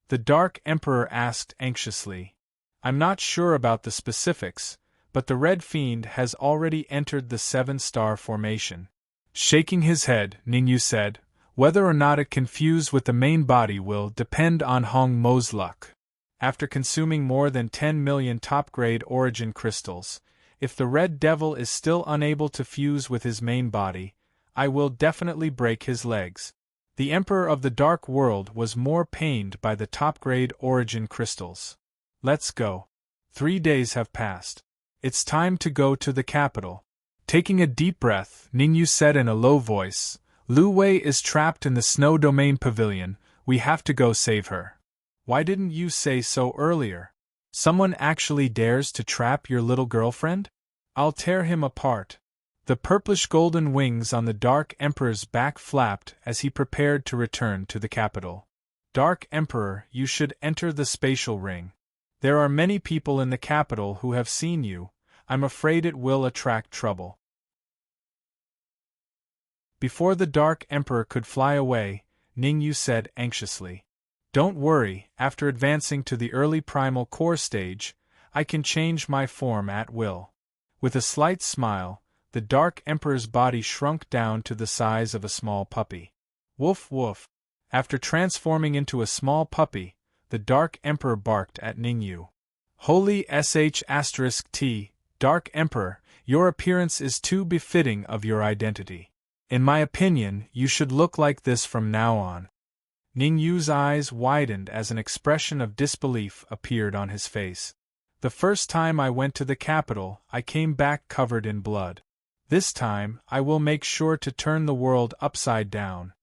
S1: The Dark Emperor asked anxiously. I'm not sure about the specifics, but the Red Fiend has already entered the 7-star formation. Shaking his head, Ningyu said, whether or not it can fuse with the main body will depend on Hong Mo's luck. After consuming more than 10 million top-grade origin crystals, if the Red Devil is still unable to fuse with his main body, I will definitely break his legs. The Emperor of the Dark World was more pained by the top-grade origin crystals. Let's go. 3 days have passed. It's time to go to the capital. Taking a deep breath, Ningyu said in a low voice, Lu Wei is trapped in the Snow Domain Pavilion, we have to go save her. Why didn't you say so earlier? Someone actually dares to trap your little girlfriend? I'll tear him apart. The purplish golden wings on the Dark Emperor's back flapped as he prepared to return to the capital. Dark Emperor, you should enter the spatial ring. There are many people in the capital who have seen you. I'm afraid it will attract trouble. Before the Dark Emperor could fly away, Ningyu said anxiously, Don't worry, after advancing to the early primal core stage, I can change my form at will. With a slight smile, the Dark Emperor's body shrunk down to the size of a small puppy. Woof woof. After transforming into a small puppy, the Dark Emperor barked at Ningyu. Holy sh*T, Dark Emperor, your appearance is too befitting of your identity. In my opinion, you should look like this from now on. Ningyu's eyes widened as an expression of disbelief appeared on his face. The first time I went to the capital, I came back covered in blood. This time, I will make sure to turn the world upside down.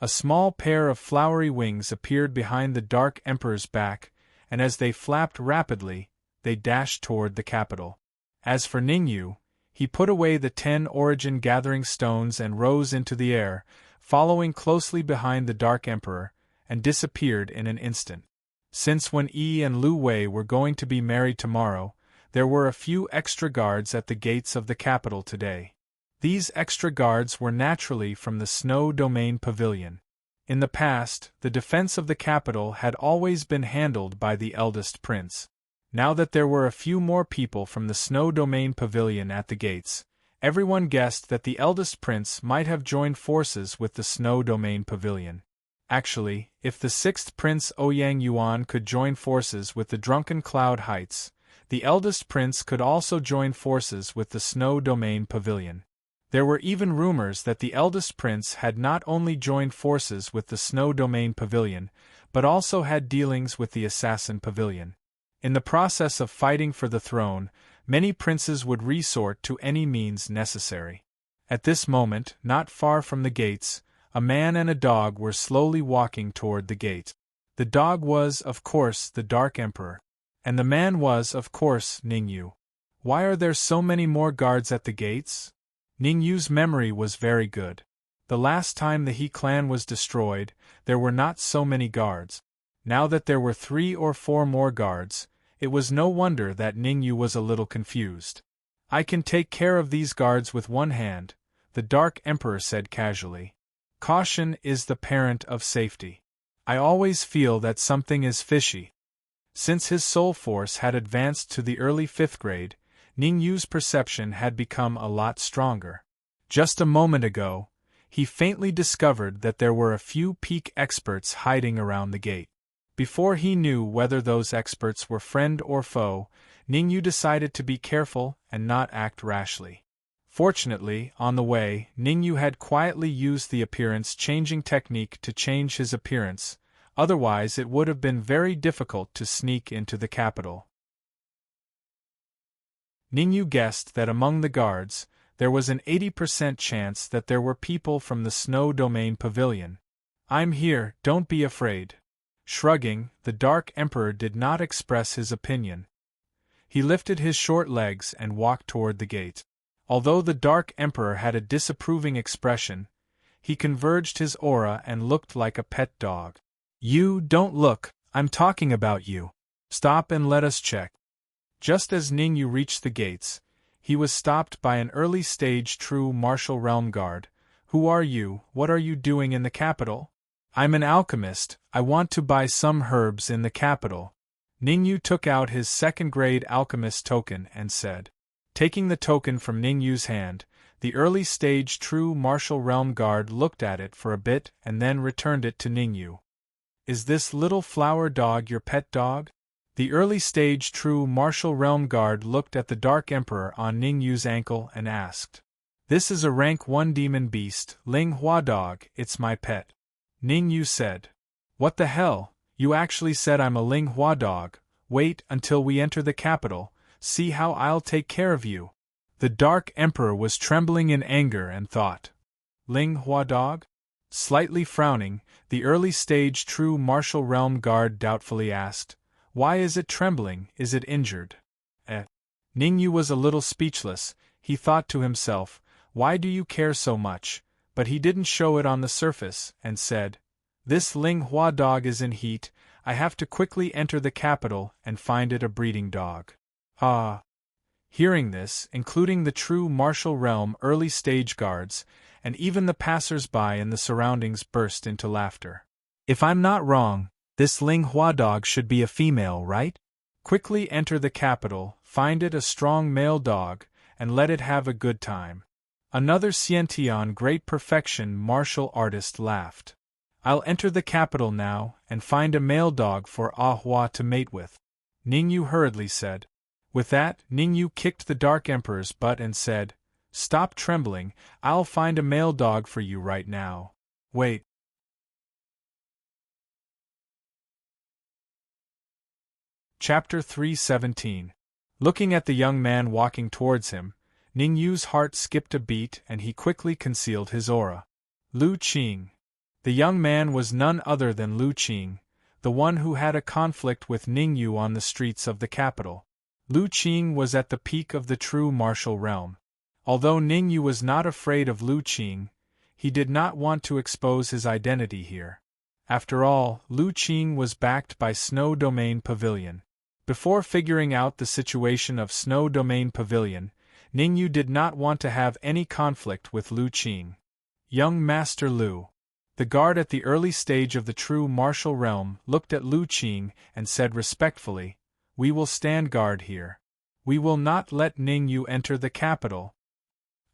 S1: A small pair of flowery wings appeared behind the Dark Emperor's back, and as they flapped rapidly, they dashed toward the capital. As for Ningyu, he put away the 10 origin gathering stones and rose into the air, following closely behind the Dark Emperor, and disappeared in an instant. Since when Yi and Lu Wei were going to be married tomorrow, there were a few extra guards at the gates of the capital today. These extra guards were naturally from the Snow Domain Pavilion. In the past, the defense of the capital had always been handled by the eldest prince. Now that there were a few more people from the Snow Domain Pavilion at the gates, everyone guessed that the eldest prince might have joined forces with the Snow Domain Pavilion. Actually, if the 6th Prince Ouyang Yuan could join forces with the Drunken Cloud Heights, the eldest prince could also join forces with the Snow Domain Pavilion. There were even rumors that the eldest prince had not only joined forces with the Snow Domain Pavilion, but also had dealings with the Assassin Pavilion. In the process of fighting for the throne, many princes would resort to any means necessary. At this moment, not far from the gates, a man and a dog were slowly walking toward the gate. The dog was, of course, the Dark Emperor. And the man was, of course, Ningyu. Why are there so many more guards at the gates? Ningyu's memory was very good. The last time the He clan was destroyed, there were not so many guards. Now that there were 3 or 4 more guards, it was no wonder that Ningyu was a little confused. "I can take care of these guards with one hand," the Dark Emperor said casually. "Caution is the parent of safety. I always feel that something is fishy." Since his soul force had advanced to the early 5th grade, Ningyu's perception had become a lot stronger. Just a moment ago, he faintly discovered that there were a few peak experts hiding around the gate. Before he knew whether those experts were friend or foe, Ningyu decided to be careful and not act rashly. Fortunately, on the way, Ningyu had quietly used the appearance-changing technique to change his appearance, otherwise it would have been very difficult to sneak into the capital. Ningyu guessed that among the guards, there was an 80% chance that there were people from the Snow Domain Pavilion. "I'm here, don't be afraid." Shrugging, the Dark Emperor did not express his opinion. He lifted his short legs and walked toward the gate. Although the Dark Emperor had a disapproving expression, he converged his aura and looked like a pet dog. "You don't look, I'm talking about you. Stop and let us check." Just as Ningyu reached the gates, he was stopped by an early-stage true martial realm guard. "Who are you? What are you doing in the capital?" "I'm an alchemist, I want to buy some herbs in the capital." Ningyu took out his 2nd-grade alchemist token and said. Taking the token from Ningyu's hand, the early-stage true martial realm guard looked at it for a bit and then returned it to Ningyu. "Is this little flower dog your pet dog?" The early-stage true martial realm guard looked at the Dark Emperor on Ningyu's ankle and asked. "This is a rank 1 demon beast, Ling Hua dog, it's my pet." Ningyu said. "What the hell, you actually said I'm a Ling Hua dog. Wait until we enter the capital, see how I'll take care of you." The Dark Emperor was trembling in anger and thought. "Ling Hua dog?" Slightly frowning, the early-stage true martial realm guard doubtfully asked. "Why is it trembling, is it injured?" Ningyu was a little speechless. He thought to himself, "Why do you care so much?" But he didn't show it on the surface, and said, "This Ling Hua dog is in heat, I have to quickly enter the capital and find it a breeding dog." Ah! Hearing this, including the true martial realm early-stage guards, and even the passers-by in the surroundings burst into laughter. "If I'm not wrong, this Ling Hua dog should be a female, right? Quickly enter the capital, find it a strong male dog, and let it have a good time." Another Xiantian great perfection martial artist laughed. "I'll enter the capital now, and find a male dog for Ah Hua to mate with," Ningyu hurriedly said. With that, Ningyu kicked the Dark Emperor's butt and said, "Stop trembling, I'll find a male dog for you right now. Wait." Chapter 317. Looking at the young man walking towards him, Ningyu's heart skipped a beat and he quickly concealed his aura. Lu Qing. The young man was none other than Lu Qing, the one who had a conflict with Ningyu on the streets of the capital. Lu Qing was at the peak of the true martial realm. Although Ningyu was not afraid of Lu Qing, he did not want to expose his identity here. After all, Lu Qing was backed by Snow Domain Pavilion. Before figuring out the situation of Snow Domain Pavilion, Ningyu did not want to have any conflict with Lu Qing. "Young Master Lu." The guard at the early stage of the true martial realm looked at Lu Qing and said respectfully, "We will stand guard here. We will not let Ningyu enter the capital.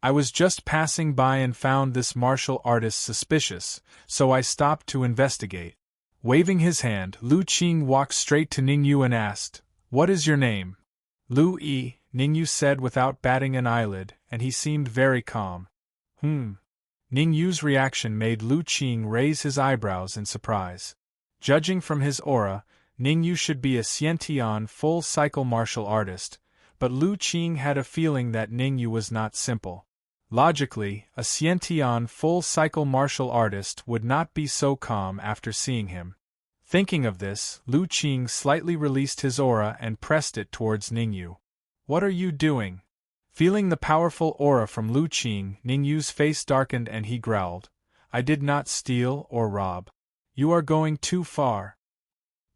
S1: I was just passing by and found this martial artist suspicious, so I stopped to investigate." Waving his hand, Lu Qing walked straight to Ningyu and asked, "What is your name?" "Lu Yi," Ningyu said without batting an eyelid, and he seemed very calm. Ningyu's reaction made Lu Qing raise his eyebrows in surprise. Judging from his aura, Ningyu should be a Xiantian full-cycle martial artist, but Lu Qing had a feeling that Ningyu was not simple. Logically, a Xiantian full-cycle martial artist would not be so calm after seeing him. Thinking of this, Lu Qing slightly released his aura and pressed it towards Ningyu. "What are you doing?" Feeling the powerful aura from Lu Qing, Ningyu's face darkened and he growled, "I did not steal or rob. You are going too far."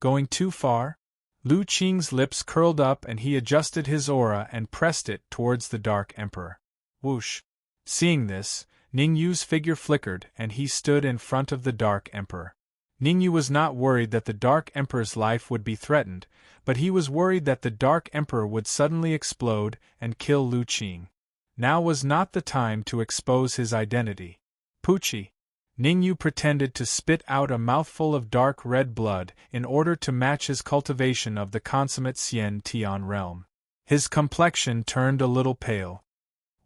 S1: Going too far? Lu Qing's lips curled up and he adjusted his aura and pressed it towards the Dark Emperor. Whoosh! Seeing this, Ningyu's figure flickered and he stood in front of the Dark Emperor. Ningyu was not worried that the Dark Emperor's life would be threatened, but he was worried that the Dark Emperor would suddenly explode and kill Lu Qing. Now was not the time to expose his identity. Poochie! Ningyu pretended to spit out a mouthful of dark red blood in order to match his cultivation of the consummate Xian Tian realm. His complexion turned a little pale.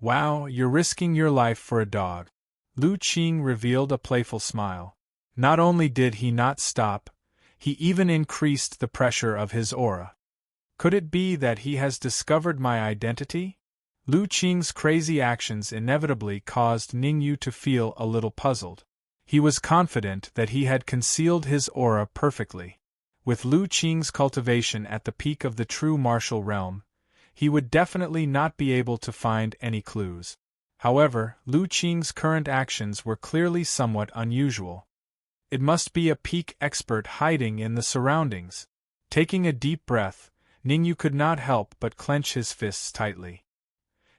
S1: Wow, you're risking your life for a dog. Lu Qing revealed a playful smile. Not only did he not stop, he even increased the pressure of his aura. Could it be that he has discovered my identity? Lu Qing's crazy actions inevitably caused Ningyu to feel a little puzzled. He was confident that he had concealed his aura perfectly. With Lu Qing's cultivation at the peak of the true martial realm, he would definitely not be able to find any clues. However, Lu Qing's current actions were clearly somewhat unusual. It must be a peak expert hiding in the surroundings. Taking a deep breath, Ningyu could not help but clench his fists tightly.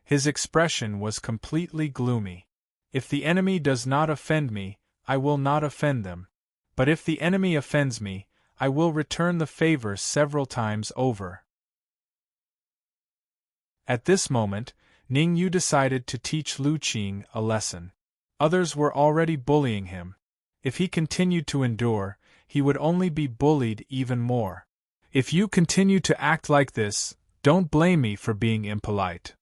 S1: His expression was completely gloomy. If the enemy does not offend me, I will not offend them. But if the enemy offends me, I will return the favor several times over. At this moment, Ningyu decided to teach Lu Qing a lesson. Others were already bullying him. If he continued to endure, he would only be bullied even more. If you continue to act like this, don't blame me for being impolite.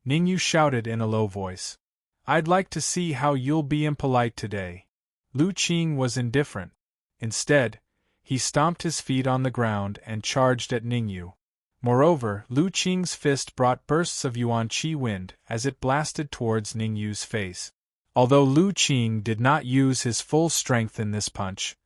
S1: Ningyu shouted in a low voice. I'd like to see how you'll be impolite today. Lu Qing was indifferent. Instead, he stomped his feet on the ground and charged at Ningyu. Moreover, Lu Qing's fist brought bursts of yuan qi wind as it blasted towards Ningyu's face. Although Lu Qing did not use his full strength in this punch,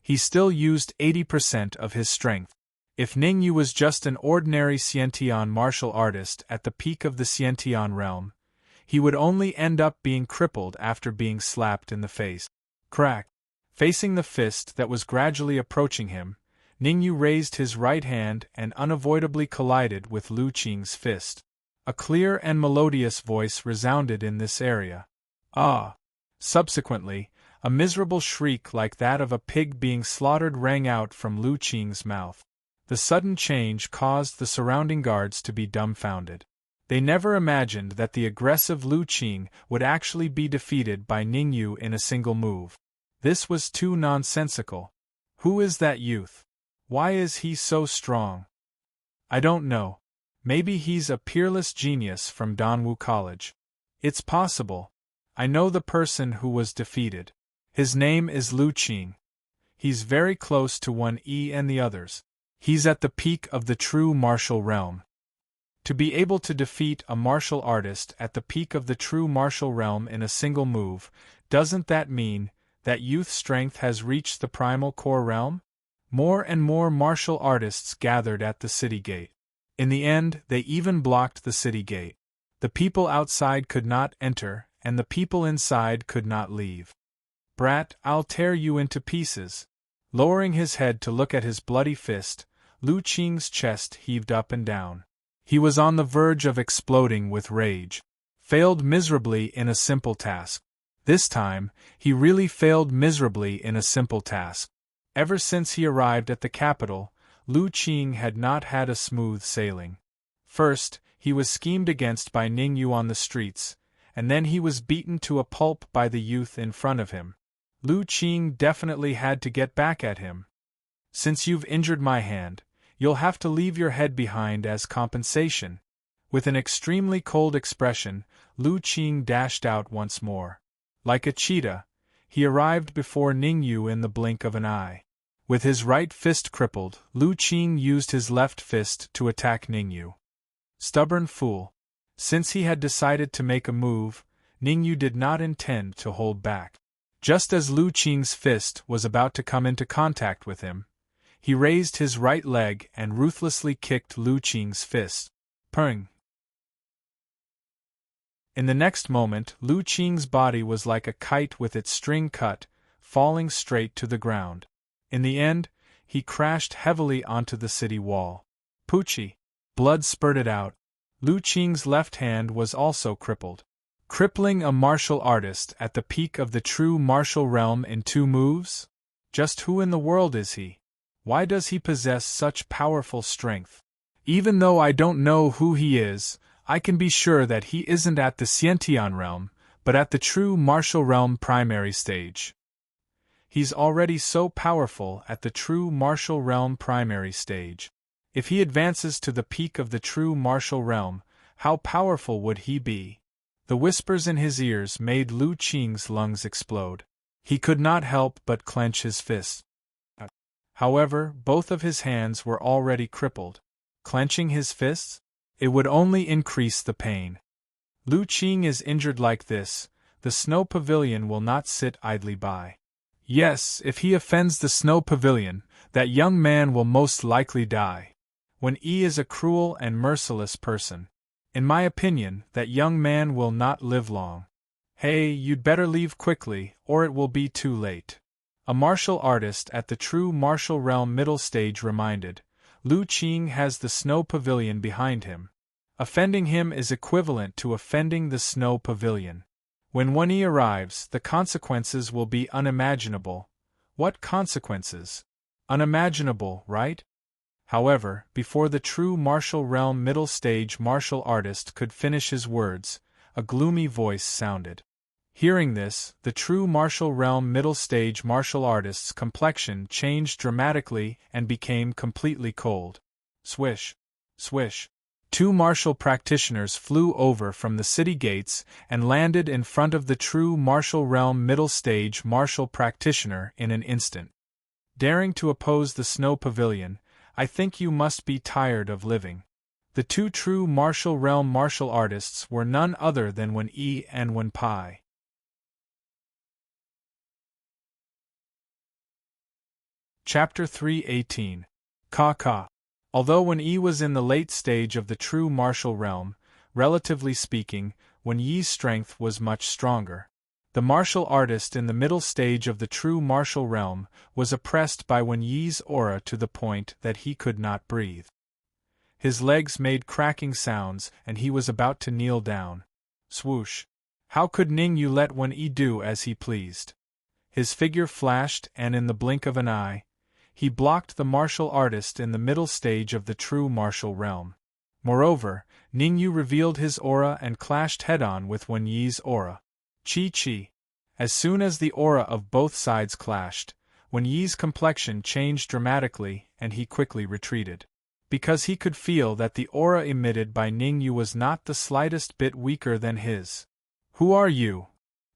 S1: he still used 80% of his strength. If Ningyu was just an ordinary Xiantian martial artist at the peak of the Xiantian realm, he would only end up being crippled after being slapped in the face. Crack! Facing the fist that was gradually approaching him, Ningyu raised his right hand and unavoidably collided with Lu Qing's fist. A clear and melodious voice resounded in this area. Ah! Subsequently, a miserable shriek like that of a pig being slaughtered rang out from Lu Qing's mouth. The sudden change caused the surrounding guards to be dumbfounded. They never imagined that the aggressive Lu Qing would actually be defeated by Ningyu in a single move. This was too nonsensical. Who is that youth? Why is he so strong? I don't know. Maybe he's a peerless genius from Danwu College. It's possible. I know the person who was defeated. His name is Lu Qing. He's very close to 1E and the others. He's at the peak of the true martial realm. To be able to defeat a martial artist at the peak of the true martial realm in a single move, doesn't that mean that youth's strength has reached the primal core realm? More and more martial artists gathered at the city gate. In the end, they even blocked the city gate. The people outside could not enter, and the people inside could not leave. Brat, I'll tear you into pieces. Lowering his head to look at his bloody fist, Lu Qing's chest heaved up and down. He was on the verge of exploding with rage. Failed miserably in a simple task. This time, he really failed miserably in a simple task. Ever since he arrived at the capital, Lu Qing had not had a smooth sailing. First, he was schemed against by Ningyu on the streets, and then he was beaten to a pulp by the youth in front of him. Lu Qing definitely had to get back at him. Since you've injured my hand, you'll have to leave your head behind as compensation. With an extremely cold expression, Lu Qing dashed out once more. Like a cheetah, he arrived before Ningyu in the blink of an eye. With his right fist crippled, Lu Qing used his left fist to attack Ningyu. Stubborn fool. Since he had decided to make a move, Ningyu did not intend to hold back. Just as Lu Qing's fist was about to come into contact with him, he raised his right leg and ruthlessly kicked Lu Qing's fist. Pung! In the next moment, Lu Qing's body was like a kite with its string cut, falling straight to the ground. In the end, he crashed heavily onto the city wall. Poochie! Blood spurted out. Lu Qing's left hand was also crippled. Crippling a martial artist at the peak of the true martial realm in 2 moves? Just who in the world is he? Why does he possess such powerful strength? Even though I don't know who he is, I can be sure that he isn't at the Xiantian realm, but at the true martial realm primary stage. He's already so powerful at the true martial realm primary stage. If he advances to the peak of the true martial realm, how powerful would he be? The whispers in his ears made Lu Qing's lungs explode. He could not help but clench his fists. However, both of his hands were already crippled. Clenching his fists? It would only increase the pain. Lu Qing is injured like this, the Snow Pavilion will not sit idly by. Yes, if he offends the Snow Pavilion, that young man will most likely die. Wen Yi is a cruel and merciless person. In my opinion, that young man will not live long. Hey, you'd better leave quickly, or it will be too late. A martial artist at the true martial realm middle stage reminded, Lu Qing has the Snow Pavilion behind him. Offending him is equivalent to offending the Snow Pavilion. When Wen Yi arrives, the consequences will be unimaginable. What consequences? Unimaginable, right? However, before the true martial realm middle stage martial artist could finish his words, a gloomy voice sounded. Hearing this, the true martial realm middle stage martial artist's complexion changed dramatically and became completely cold. Swish! Swish! 2 martial practitioners flew over from the city gates and landed in front of the true martial realm middle stage martial practitioner in an instant. Daring to oppose the Snow Pavilion, I think you must be tired of living. The 2 true martial realm martial artists were none other than Wen Yi and Wen Pai. Chapter 3:18. Ka Ka. Although Wen Yi was in the late stage of the true martial realm, relatively speaking, Wen Yi's strength was much stronger. The martial artist in the middle stage of the true martial realm was oppressed by Wen Yi's aura to the point that he could not breathe. His legs made cracking sounds and he was about to kneel down. Swoosh! How could Ning Yu let Wen Yi do as he pleased? His figure flashed and in the blink of an eye, he blocked the martial artist in the middle stage of the true martial realm. Moreover, Ning Yu revealed his aura and clashed head-on with Wen Yi's aura. Chi-chi. As soon as the aura of both sides clashed, Wen Yi's complexion changed dramatically and he quickly retreated. Because he could feel that the aura emitted by Ning Yu was not the slightest bit weaker than his. Who are you?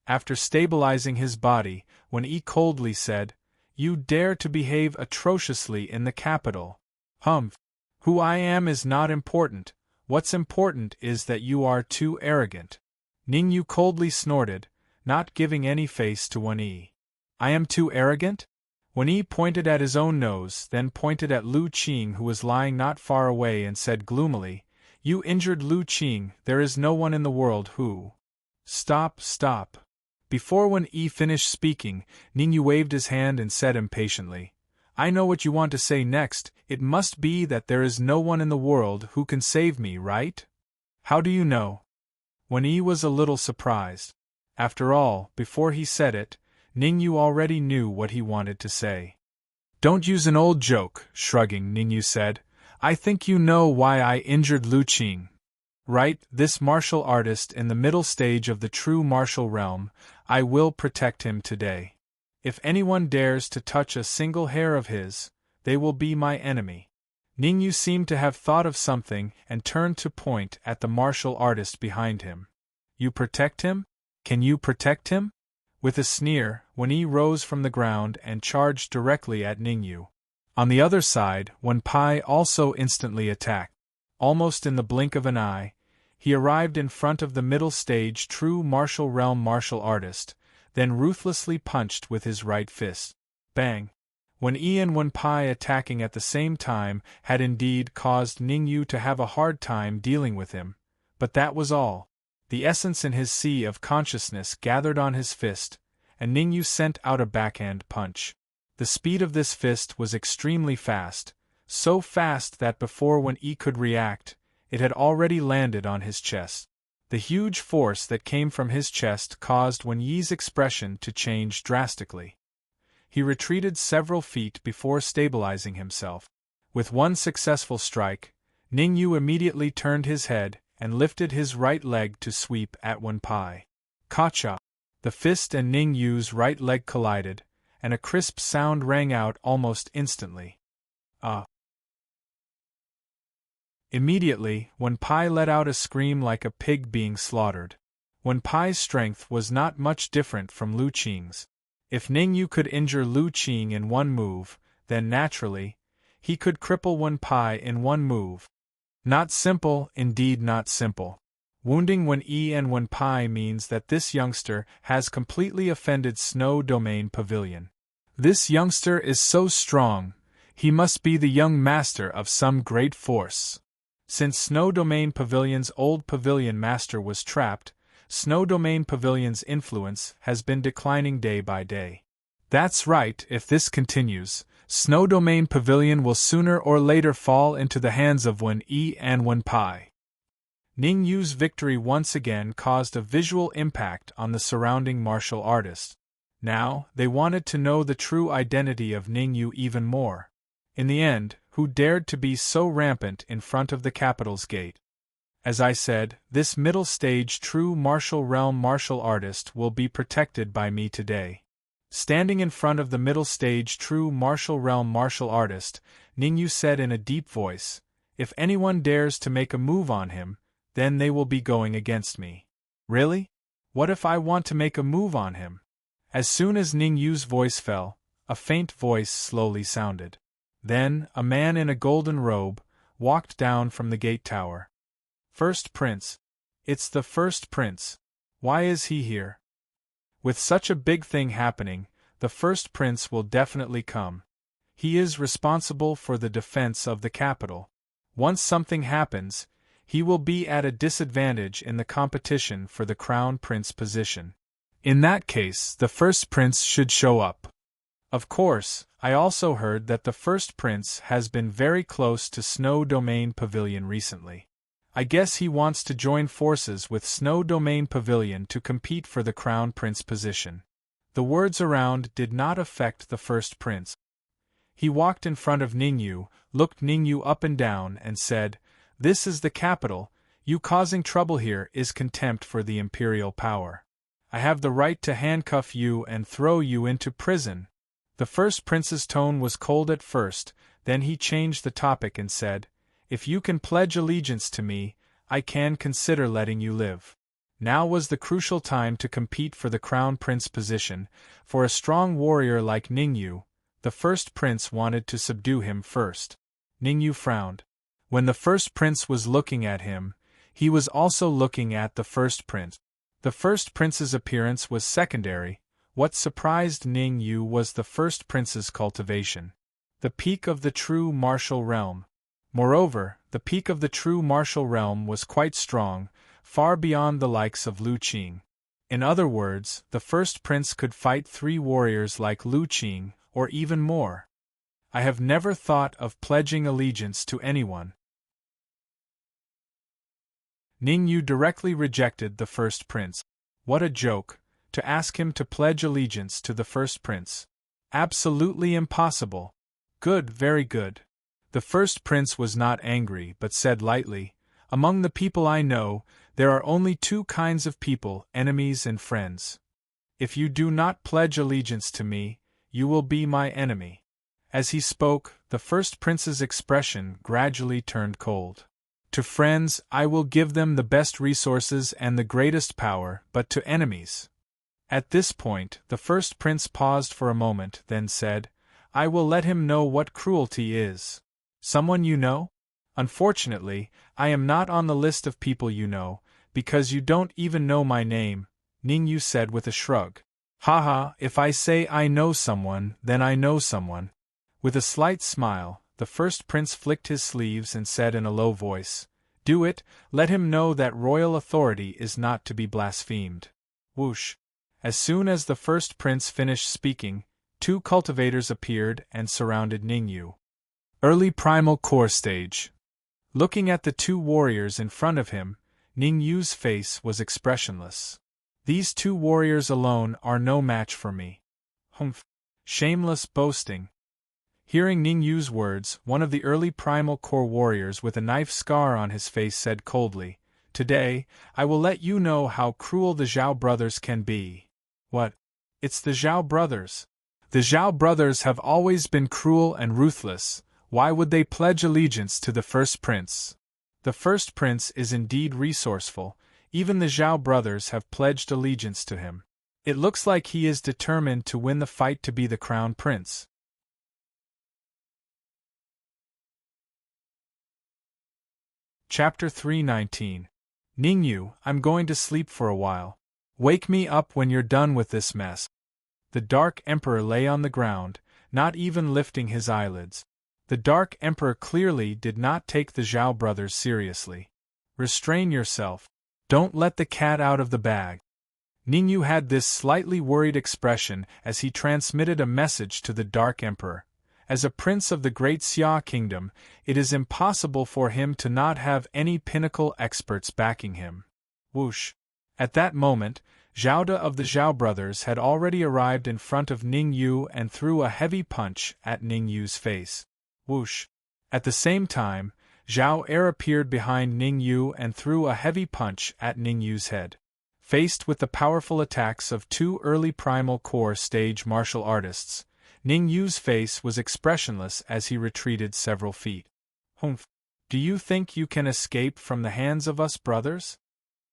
S1: After stabilizing his body, Wen Yi coldly said, You dare to behave atrociously in the capital. Humph. Who I am is not important, what's important is that you are too arrogant. Ning Yu coldly snorted, not giving any face to Wen Yi. I am too arrogant? Wen Yi pointed at his own nose, then pointed at Lu Qing who was lying not far away and said gloomily, You injured Lu Qing, there is no one in the world who… Stop, stop. Before Wen Yi finished speaking, Ning Yu waved his hand and said impatiently, I know what you want to say next, it must be that there is no one in the world who can save me, right? How do you know? Wen Yi was a little surprised. After all, before he said it, Ning Yu already knew what he wanted to say. Don't use an old joke, shrugging, Ning Yu said. I think you know why I injured Lu Qing. Right, this martial artist in the middle stage of the true martial realm, I will protect him today. If anyone dares to touch a single hair of his, they will be my enemy. Ning Yu seemed to have thought of something and turned to point at the martial artist behind him. You protect him? Can you protect him? With a sneer, Wen Yi rose from the ground and charged directly at Ning Yu. On the other side, Wen Pai also instantly attacked. Almost in the blink of an eye, he arrived in front of the middle stage true martial realm martial artist, then ruthlessly punched with his right fist. Bang! Wen Yi and Wen Pai attacking at the same time had indeed caused Ning Yu to have a hard time dealing with him, but that was all. The essence in his sea of consciousness gathered on his fist, and Ning Yu sent out a backhand punch. The speed of this fist was extremely fast, so fast that before Wen Yi could react, it had already landed on his chest. The huge force that came from his chest caused Wen Yi's expression to change drastically. He retreated several feet before stabilizing himself. With one successful strike, Ning Yu immediately turned his head and lifted his right leg to sweep at Wen Pai. Ka-cha! The fist and Ning Yu's right leg collided, and a crisp sound rang out almost instantly. Immediately, Wen Pai let out a scream like a pig being slaughtered. Wen Pai's strength was not much different from Lu Qing's. If Ning Yu could injure Lu Qing in one move, then naturally, he could cripple Wen Pai in one move. Not simple, indeed not simple. Wounding Wen Yi and Wen Pai means that this youngster has completely offended Snow Domain Pavilion. This youngster is so strong, he must be the young master of some great force. Since Snow Domain Pavilion's old pavilion master was trapped, Snow Domain Pavilion's influence has been declining day by day. That's right, if this continues, Snow Domain Pavilion will sooner or later fall into the hands of Wen Yi and Wen Pai. Ning Yu's victory once again caused a visual impact on the surrounding martial artists. Now, they wanted to know the true identity of Ning Yu even more. In the end, who dared to be so rampant in front of the capital's gate? As I said, this middle stage true martial realm martial artist will be protected by me today. Standing in front of the middle stage true martial realm martial artist, Ning Yu said in a deep voice, "If anyone dares to make a move on him, then they will be going against me." Really? What if I want to make a move on him? As soon as Ning Yu's voice fell, a faint voice slowly sounded. Then, a man in a golden robe walked down from the gate tower. First Prince. It's the First Prince. Why is he here? With such a big thing happening, the First Prince will definitely come. He is responsible for the defense of the capital. Once something happens, he will be at a disadvantage in the competition for the Crown Prince position. In that case, the First Prince should show up. Of course, I also heard that the First Prince has been very close to Snow Domain Pavilion recently. I guess he wants to join forces with Snow Domain Pavilion to compete for the Crown Prince position. The words around did not affect the First Prince. He walked in front of Ning Yu, looked Ning Yu up and down and said, "This is the capital, you causing trouble here is contempt for the imperial power. I have the right to handcuff you and throw you into prison." The First Prince's tone was cold at first, then he changed the topic and said, "If you can pledge allegiance to me, I can consider letting you live." Now was the crucial time to compete for the Crown Prince position. For a strong warrior like Ning Yu, the First Prince wanted to subdue him first. Ning Yu frowned. When the First Prince was looking at him, he was also looking at the First Prince. The First Prince's appearance was secondary. What surprised Ning Yu was the First Prince's cultivation. The peak of the true martial realm. Moreover, the peak of the true martial realm was quite strong, far beyond the likes of Lu Qing. In other words, the First Prince could fight 3 warriors like Lu Qing, or even more. I have never thought of pledging allegiance to anyone. Ning Yu directly rejected the First Prince. What a joke, to ask him to pledge allegiance to the First Prince. Absolutely impossible. Good, very good. The First Prince was not angry but said lightly, "Among the people I know, there are only 2 kinds of people, enemies and friends. If you do not pledge allegiance to me, you will be my enemy." As he spoke, the First Prince's expression gradually turned cold. "To friends, I will give them the best resources and the greatest power, but to enemies." At this point, the First Prince paused for a moment, then said, "I will let him know what cruelty is." "Someone you know?" "Unfortunately, I am not on the list of people you know, because you don't even know my name," Ning Yu said with a shrug. "Haha, if I say I know someone, then I know someone." With a slight smile, the First Prince flicked his sleeves and said in a low voice, "Do it, let him know that royal authority is not to be blasphemed." Whoosh! As soon as the First Prince finished speaking, 2 cultivators appeared and surrounded Ningyu. Early primal core stage. Looking at the 2 warriors in front of him, Ningyu's face was expressionless. These 2 warriors alone are no match for me. Humph. Shameless boasting. Hearing Ningyu's words, one of the early primal core warriors with a knife scar on his face said coldly, "Today, I will let you know how cruel the Zhao brothers can be." What? It's the Zhao brothers. The Zhao brothers have always been cruel and ruthless. Why would they pledge allegiance to the first prince? The first prince is indeed resourceful. Even the Zhao brothers have pledged allegiance to him. It looks like he is determined to win the fight to be the crown prince. Chapter 319. Ningyu, I'm going to sleep for a while. Wake me up when you're done with this mess. The Dark Emperor lay on the ground, not even lifting his eyelids. The Dark Emperor clearly did not take the Zhao brothers seriously. Restrain yourself. Don't let the cat out of the bag. Ningyu had this slightly worried expression as he transmitted a message to the Dark Emperor. As a prince of the Great Xia Kingdom, it is impossible for him to not have any pinnacle experts backing him. Whoosh! At that moment, Zhao De of the Zhao brothers had already arrived in front of Ningyu and threw a heavy punch at Ningyu's face. Whoosh! At the same time, Zhao Er appeared behind Ningyu and threw a heavy punch at Ningyu's head. Faced with the powerful attacks of 2 early primal core stage martial artists, Ningyu's face was expressionless as he retreated several feet. Humph! Do you think you can escape from the hands of us brothers?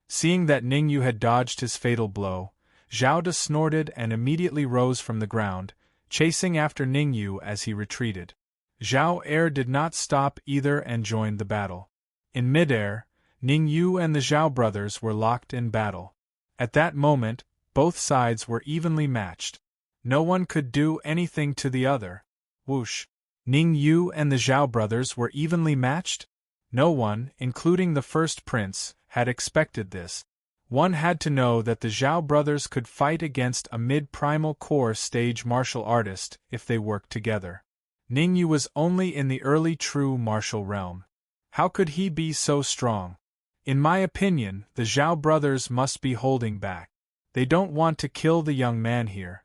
S1: Seeing that Ningyu had dodged his fatal blow, Zhao De snorted and immediately rose from the ground, chasing after Ningyu as he retreated. Zhao Er did not stop either and joined the battle. In midair, Ningyu and the Zhao brothers were locked in battle. At that moment, both sides were evenly matched. No one could do anything to the other. Whoosh! Ningyu and the Zhao brothers were evenly matched? No one, including the first prince, had expected this. One had to know that the Zhao brothers could fight against a mid-primal core stage martial artist if they worked together. Ningyu was only in the early true martial realm. How could he be so strong? In my opinion, the Zhao brothers must be holding back. They don't want to kill the young man here.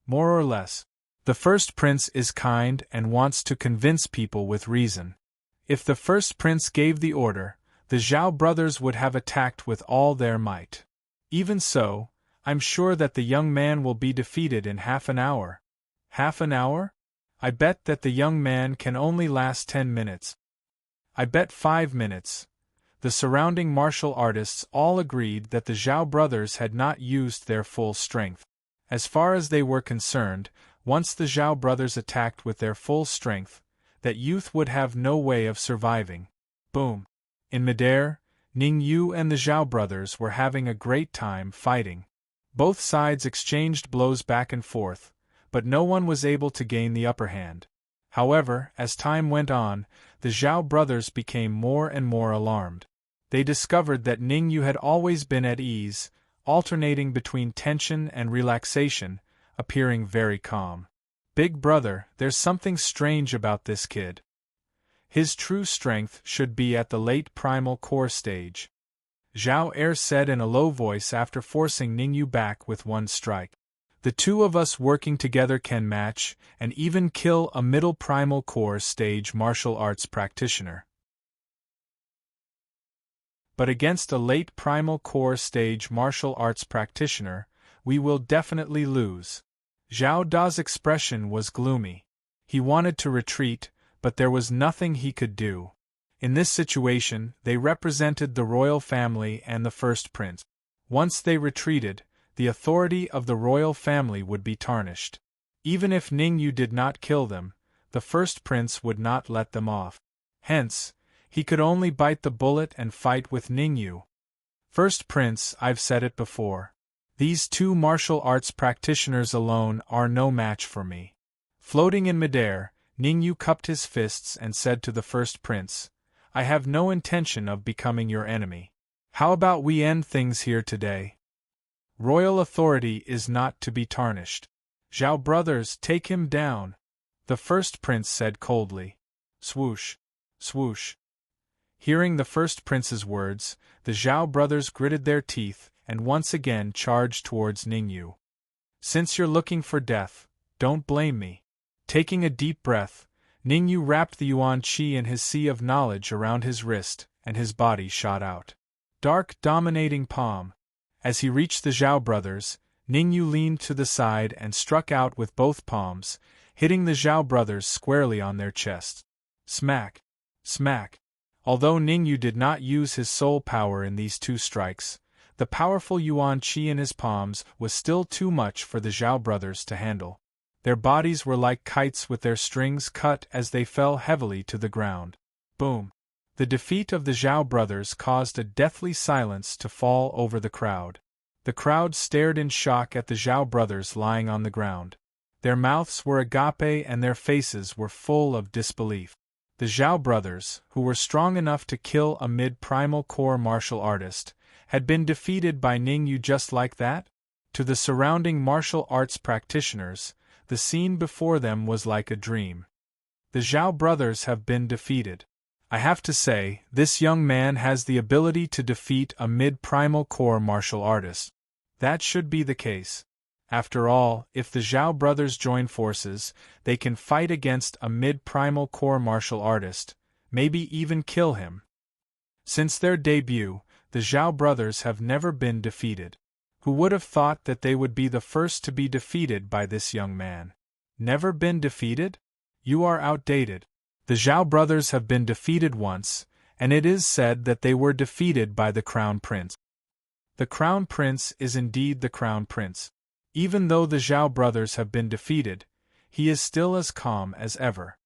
S1: More or less. The first prince is kind and wants to convince people with reason. If the first prince gave the order, the Zhao brothers would have attacked with all their might. Even so, I'm sure that the young man will be defeated in half an hour. Half an hour? I bet that the young man can only last 10 minutes. I bet 5 minutes. The surrounding martial artists all agreed that the Zhao brothers had not used their full strength. As far as they were concerned, once the Zhao brothers attacked with their full strength, that youth would have no way of surviving. Boom! In midair, Ningyu and the Zhao brothers were having a great time fighting. Both sides exchanged blows back and forth, but no one was able to gain the upper hand. However, as time went on, the Zhao brothers became more and more alarmed. They discovered that Ningyu had always been at ease, alternating between tension and relaxation, appearing very calm. Big brother, there's something strange about this kid. His true strength should be at the late primal core stage. Zhao Er said in a low voice after forcing Ningyu back with one strike. The two of us working together can match, and even kill a middle primal core stage martial arts practitioner. But against a late primal core stage martial arts practitioner, we will definitely lose. Zhao Da's expression was gloomy. He wanted to retreat, but there was nothing he could do. In this situation, they represented the royal family and the first prince. Once they retreated, the authority of the royal family would be tarnished. Even if Ningyu did not kill them, the first prince would not let them off. Hence, he could only bite the bullet and fight with Ningyu. First prince, I've said it before. These two martial arts practitioners alone are no match for me. Floating in midair, Ningyu cupped his fists and said to the first prince, I have no intention of becoming your enemy. How about we end things here today? Royal authority is not to be tarnished. Zhao brothers, take him down, the first prince said coldly. Swoosh, swoosh. Hearing the first prince's words, the Zhao brothers gritted their teeth and once again charged towards Ningyu. Since you're looking for death, don't blame me. Taking a deep breath, Ningyu wrapped the Yuan Qi in his sea of knowledge around his wrist, and his body shot out. Dark, dominating palm. As he reached the Zhao brothers, Ningyu leaned to the side and struck out with both palms, hitting the Zhao brothers squarely on their chests. Smack! Smack! Although Ningyu did not use his soul power in these two strikes, the powerful Yuan Qi in his palms was still too much for the Zhao brothers to handle. Their bodies were like kites with their strings cut as they fell heavily to the ground. Boom! The defeat of the Zhao brothers caused a deathly silence to fall over the crowd. The crowd stared in shock at the Zhao brothers lying on the ground. Their mouths were agape and their faces were full of disbelief. The Zhao brothers, who were strong enough to kill a mid-primal core martial artist, had been defeated by Ningyu just like that? To the surrounding martial arts practitioners, the scene before them was like a dream. The Zhao brothers have been defeated. I have to say, this young man has the ability to defeat a mid-primal core martial artist. That should be the case. After all, if the Zhao brothers join forces, they can fight against a mid-primal core martial artist, maybe even kill him. Since their debut, the Zhao brothers have never been defeated. Who would have thought that they would be the first to be defeated by this young man? Never been defeated? You are outdated. The Zhao brothers have been defeated once, and it is said that they were defeated by the Crown Prince. The Crown Prince is indeed the Crown Prince. Even though the Zhao brothers have been defeated, he is still as calm as ever.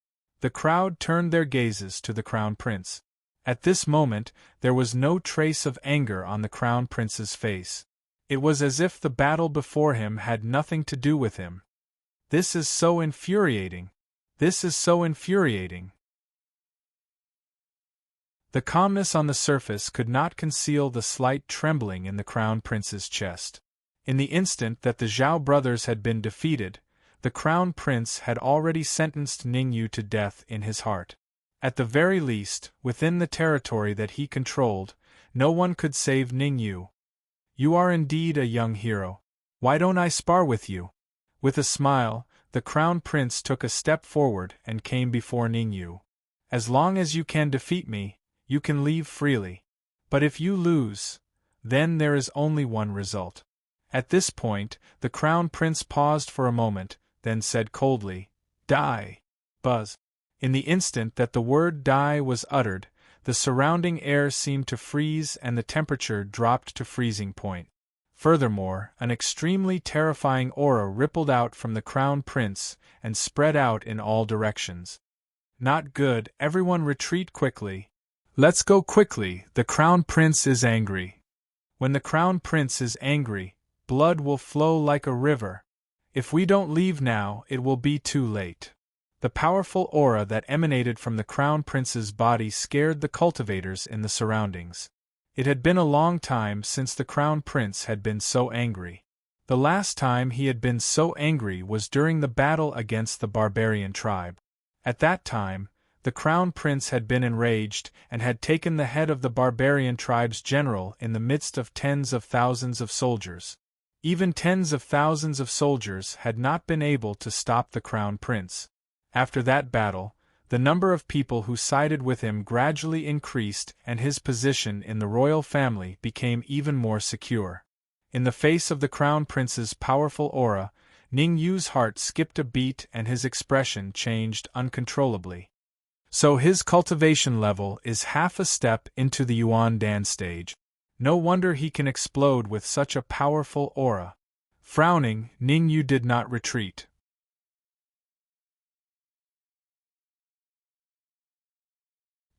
S1: The crowd turned their gazes to the Crown Prince. At this moment, there was no trace of anger on the Crown Prince's face. It was as if the battle before him had nothing to do with him. This is so infuriating. This is so infuriating. The calmness on the surface could not conceal the slight trembling in the Crown Prince's chest. In the instant that the Zhao brothers had been defeated, the Crown Prince had already sentenced Ningyu to death in his heart. At the very least, within the territory that he controlled, no one could save Ningyu. You are indeed a young hero. Why don't I spar with you? With a smile, the Crown Prince took a step forward and came before Ningyu. As long as you can defeat me, you can leave freely. But if you lose, then there is only one result. At this point, the Crown Prince paused for a moment, then said coldly, "Die." Buzz. In the instant that the word "die" was uttered, the surrounding air seemed to freeze and the temperature dropped to freezing point. Furthermore, an extremely terrifying aura rippled out from the Crown Prince and spread out in all directions. Not good, everyone retreat quickly. Let's go quickly, the Crown Prince is angry. When the Crown Prince is angry, blood will flow like a river. If we don't leave now, it will be too late. The powerful aura that emanated from the Crown Prince's body scared the cultivators in the surroundings. It had been a long time since the Crown Prince had been so angry. The last time he had been so angry was during the battle against the barbarian tribe. At that time, the Crown Prince had been enraged and had taken the head of the barbarian tribe's general in the midst of tens of thousands of soldiers. Even tens of thousands of soldiers had not been able to stop the Crown Prince. After that battle, the number of people who sided with him gradually increased and his position in the royal family became even more secure. In the face of the Crown Prince's powerful aura, Ningyu's heart skipped a beat and his expression changed uncontrollably. So his cultivation level is half a step into the Yuan Dan stage. No wonder he can explode with such a powerful aura. Frowning, Ningyu did not retreat.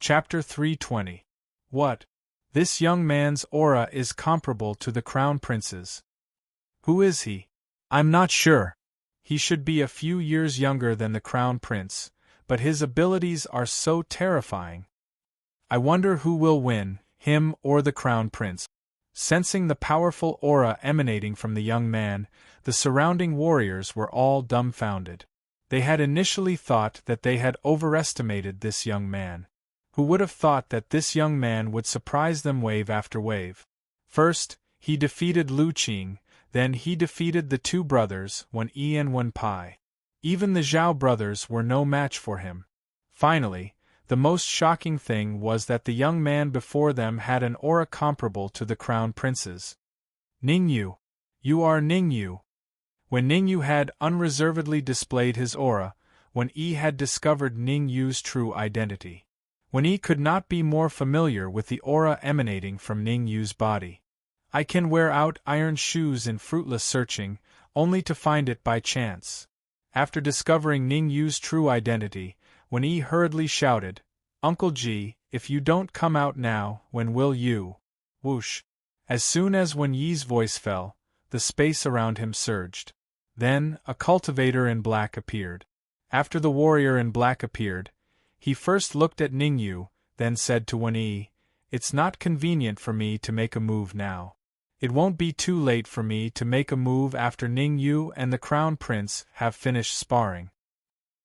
S1: Chapter 320. What? This young man's aura is comparable to the Crown Prince's. Who is he? I'm not sure. He should be a few years younger than the Crown Prince, but his abilities are so terrifying. I wonder who will win, him or the Crown Prince. Sensing the powerful aura emanating from the young man, the surrounding warriors were all dumbfounded. They had initially thought that they had overestimated this young man. Who would have thought that this young man would surprise them wave after wave? First, he defeated Lu Qing, then he defeated the two brothers, Wen Yi and Wen Pai. Even the Zhao brothers were no match for him. Finally, the most shocking thing was that the young man before them had an aura comparable to the Crown Prince's. Ningyu. You are Ningyu. When Ningyu had unreservedly displayed his aura, Wen Yi had discovered Ningyu's true identity. Wen Yi could not be more familiar with the aura emanating from Ningyu's body. I can wear out iron shoes in fruitless searching, only to find it by chance. After discovering Ningyu's true identity, Wen Yi hurriedly shouted, "Uncle Ji, if you don't come out now, when will you?" Whoosh! As soon as Wen Yi's voice fell, the space around him surged. Then, a cultivator in black appeared. After the warrior in black appeared, he first looked at Ningyu, then said to Wen Yi, "It's not convenient for me to make a move now. It won't be too late for me to make a move after Ningyu and the Crown Prince have finished sparring."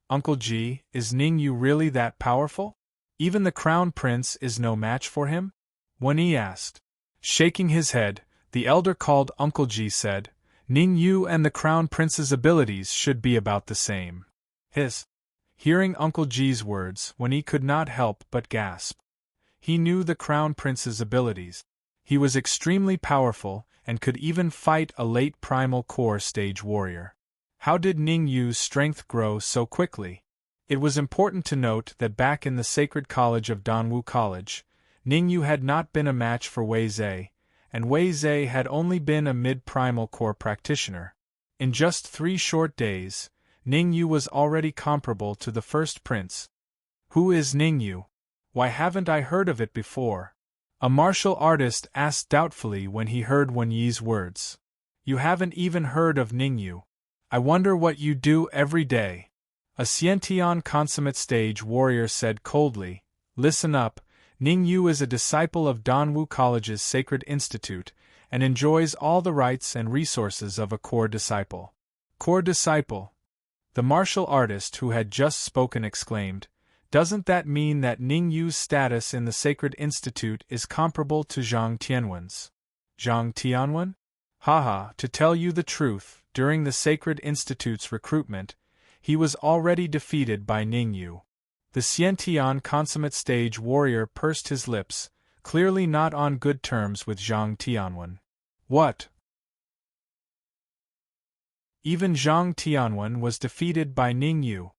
S1: "Uncle Ji, is Ningyu really that powerful? Even the Crown Prince is no match for him?" Wen Yi asked. Shaking his head, the elder called Uncle Ji said, "Ningyu and the Crown Prince's abilities should be about the same." Hearing Uncle Ji's words, Wen Yi could not help but gasp. He knew the Crown Prince's abilities. He was extremely powerful, and could even fight a late primal core stage warrior. How did Ningyu's strength grow so quickly? It was important to note that back in the Sacred College of Danwu College, Ningyu had not been a match for Wei Zhe, and Wei Zhe had only been a mid-primal core practitioner. In just 3 short days, Ningyu was already comparable to the first prince. Who is Ningyu? Why haven't I heard of it before? A martial artist asked doubtfully when he heard Wen Yi's words. You haven't even heard of Ningyu. I wonder what you do every day. A Xiantian consummate stage warrior said coldly, "Listen up, Ningyu is a disciple of Danwu College's Sacred Institute, and enjoys all the rights and resources of a core disciple." Core disciple? The martial artist who had just spoken exclaimed, "Doesn't that mean that Ningyu's status in the Sacred Institute is comparable to Zhang Tianwen's?" Zhang Tianwen? Haha, to tell you the truth, during the Sacred Institute's recruitment, he was already defeated by Ningyu. The Xiantian consummate stage warrior pursed his lips, clearly not on good terms with Zhang Tianwen. What? Even Zhang Tianwen was defeated by Ningyu.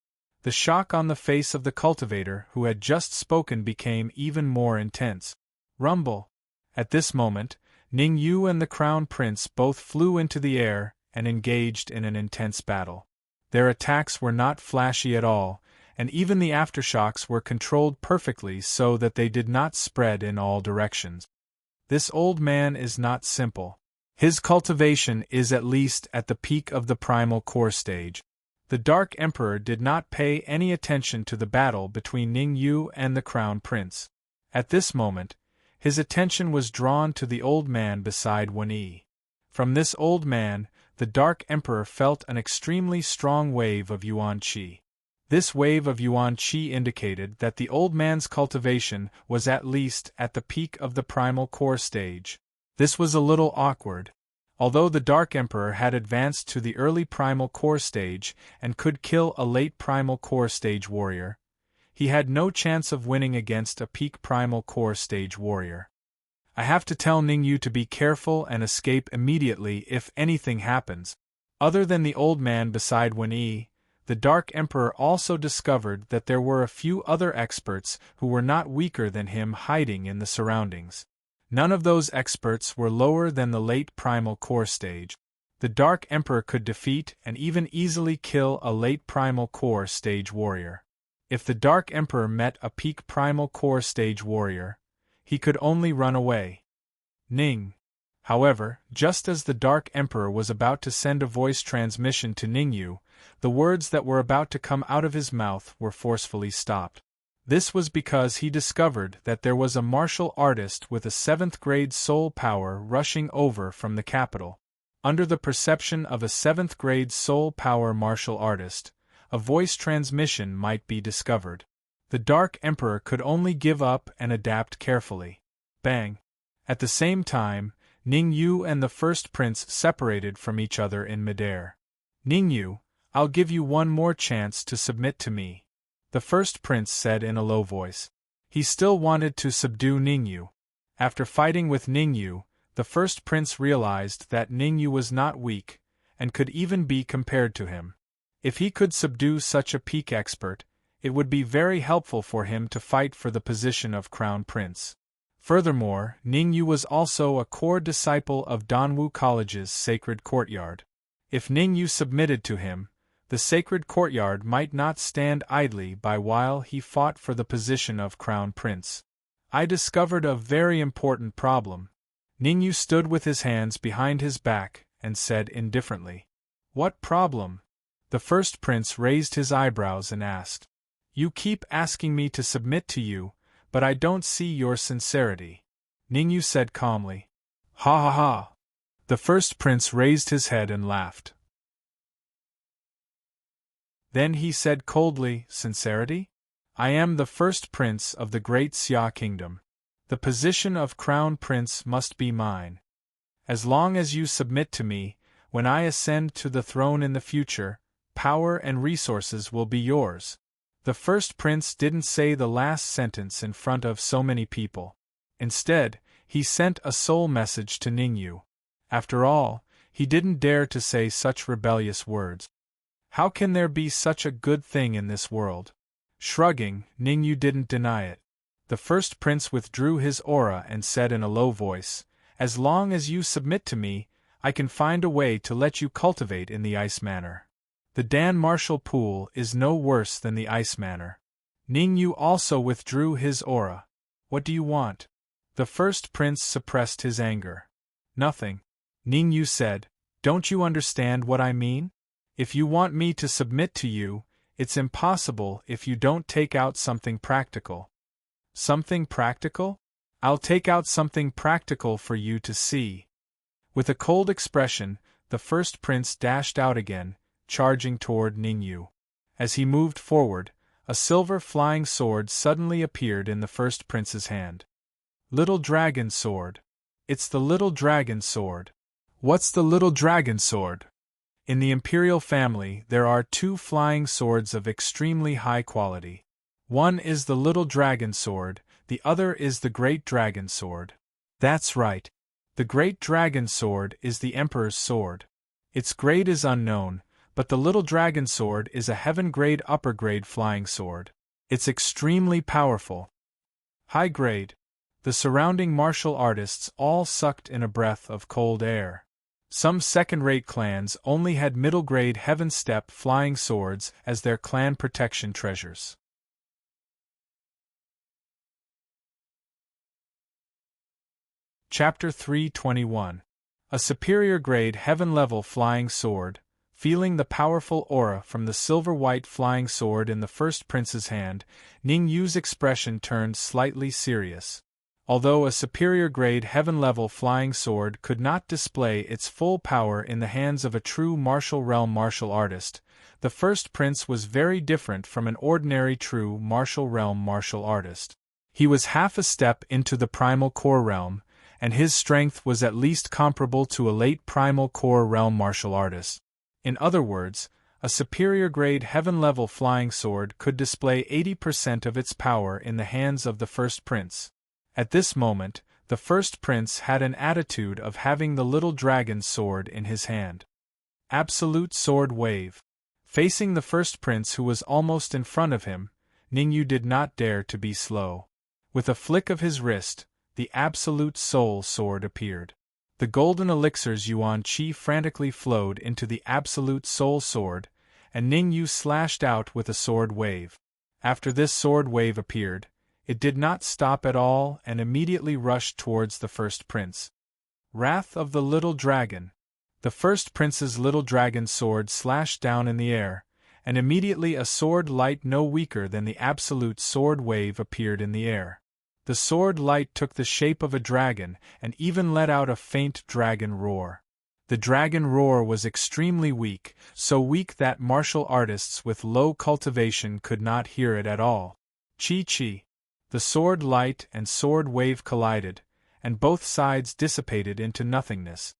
S1: The shock on the face of the cultivator who had just spoken became even more intense. Rumble! At this moment, Ningyu and the Crown Prince both flew into the air and engaged in an intense battle. Their attacks were not flashy at all, and even the aftershocks were controlled perfectly so that they did not spread in all directions. This old man is not simple. His cultivation is at least at the peak of the primal core stage. The Dark Emperor did not pay any attention to the battle between Ningyu and the Crown Prince. At this moment, his attention was drawn to the old man beside Wen Yi. From this old man, the Dark Emperor felt an extremely strong wave of Yuan Qi. This wave of Yuan Qi indicated that the old man's cultivation was at least at the peak of the primal core stage. This was a little awkward. Although the Dark Emperor had advanced to the early primal core stage and could kill a late primal core stage warrior, he had no chance of winning against a peak primal core stage warrior. I have to tell Ningyu to be careful and escape immediately if anything happens. Other than the old man beside Wen Yi, the Dark Emperor also discovered that there were a few other experts who were not weaker than him hiding in the surroundings. None of those experts were lower than the late primal core stage. The Dark Emperor could defeat and even easily kill a late primal core stage warrior. If the Dark Emperor met a peak primal core stage warrior, he could only run away. Ning. However, just as the Dark Emperor was about to send a voice transmission to Ningyu, the words that were about to come out of his mouth were forcefully stopped. This was because he discovered that there was a martial artist with a 7th-grade soul power rushing over from the capital. Under the perception of a 7th-grade soul power martial artist, a voice transmission might be discovered. The Dark Emperor could only give up and adapt carefully. Bang! At the same time, Ningyu and the first prince separated from each other in midair. Ningyu, I'll give you one more chance to submit to me, the first prince said in a low voice. He still wanted to subdue Ningyu. After fighting with Ningyu, the first prince realized that Ningyu was not weak, and could even be compared to him. If he could subdue such a peak expert, it would be very helpful for him to fight for the position of crown prince. Furthermore, Ningyu was also a core disciple of Danwu College's sacred courtyard. If Ningyu submitted to him, the sacred courtyard might not stand idly by while he fought for the position of crown prince. I discovered a very important problem. Ningyu stood with his hands behind his back and said indifferently, "What problem?" The first prince raised his eyebrows and asked, "You keep asking me to submit to you, but I don't see your sincerity." Ningyu said calmly, "Ha ha ha." The first prince raised his head and laughed. Then he said coldly, "Sincerity? I am the first prince of the great Xia kingdom. The position of crown prince must be mine. As long as you submit to me, when I ascend to the throne in the future, power and resources will be yours." The first prince didn't say the last sentence in front of so many people. Instead, he sent a soul message to Ningyu. After all, he didn't dare to say such rebellious words. How can there be such a good thing in this world? Shrugging, Ningyu didn't deny it. The first prince withdrew his aura and said in a low voice, "As long as you submit to me, I can find a way to let you cultivate in the Ice Manor. The Dan Martial Pool is no worse than the Ice Manor." Ningyu also withdrew his aura. "What do you want?" The first prince suppressed his anger. "Nothing." Ningyu said, "Don't you understand what I mean? If you want me to submit to you, it's impossible if you don't take out something practical." "Something practical? I'll take out something practical for you to see." With a cold expression, the first prince dashed out again, charging toward Ningyu. As he moved forward, a silver flying sword suddenly appeared in the first prince's hand. "Little dragon sword. It's the little dragon sword." "What's the little dragon sword?" In the imperial family, there are 2 flying swords of extremely high quality. One is the little dragon sword, the other is the great dragon sword. That's right. The great dragon sword is the emperor's sword. Its grade is unknown, but the little dragon sword is a heaven-grade upper-grade flying sword. It's extremely powerful. High grade. The surrounding martial artists all sucked in a breath of cold air. Some second-rate clans only had middle-grade heaven-step flying swords as their clan protection treasures. Chapter 321. A superior-grade heaven-level flying sword. Feeling the powerful aura from the silver-white flying sword in the first prince's hand, Ningyu's expression turned slightly serious. Although a superior-grade heaven-level flying sword could not display its full power in the hands of a true martial realm martial artist, the first prince was very different from an ordinary true martial realm martial artist. He was half a step into the primal core realm, and his strength was at least comparable to a late primal core realm martial artist. In other words, a superior-grade heaven-level flying sword could display 80% of its power in the hands of the first prince. At this moment, the first prince had an attitude of having the little dragon sword in his hand. Absolute sword wave. Facing the first prince who was almost in front of him, Ningyu did not dare to be slow. With a flick of his wrist, the absolute soul sword appeared. The golden elixir's yuan qi frantically flowed into the absolute soul sword, and Ningyu slashed out with a sword wave. After this sword wave appeared, it did not stop at all and immediately rushed towards the first prince. Wrath of the Little Dragon. The first prince's little dragon sword slashed down in the air, and immediately a sword light no weaker than the absolute sword wave appeared in the air. The sword light took the shape of a dragon and even let out a faint dragon roar. The dragon roar was extremely weak, so weak that martial artists with low cultivation could not hear it at all. Chi-chi. The sword light and sword wave collided, and both sides dissipated into nothingness.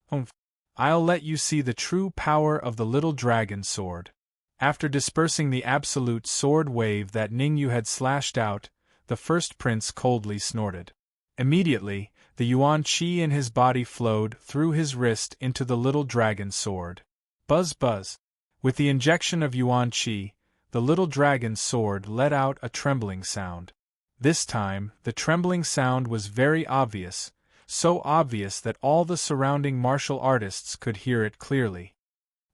S1: Humph! I'll let you see the true power of the little dragon sword. After dispersing the absolute sword wave that Ningyu had slashed out, the first prince coldly snorted. Immediately, the yuan qi in his body flowed through his wrist into the little dragon sword. Buzz buzz. With the injection of yuan qi, the little dragon sword let out a trembling sound. This time, the trembling sound was very obvious, so obvious that all the surrounding martial artists could hear it clearly.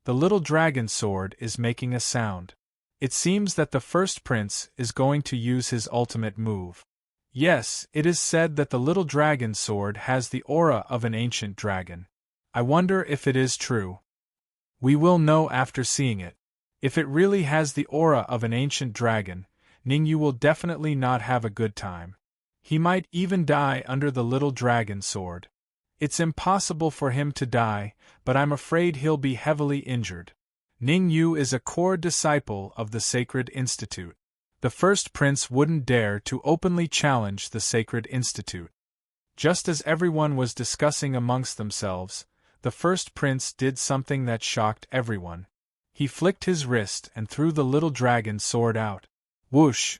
S1: The little dragon sword is making a sound. It seems that the first prince is going to use his ultimate move. Yes, it is said that the little dragon sword has the aura of an ancient dragon. I wonder if it is true. We will know after seeing it. If it really has the aura of an ancient dragon, Ningyu will definitely not have a good time. He might even die under the little dragon sword. It's impossible for him to die, but I'm afraid he'll be heavily injured. Ningyu is a core disciple of the Sacred Institute. The first prince wouldn't dare to openly challenge the Sacred Institute. Just as everyone was discussing amongst themselves, the first prince did something that shocked everyone. He flicked his wrist and threw the little dragon sword out. Whoosh!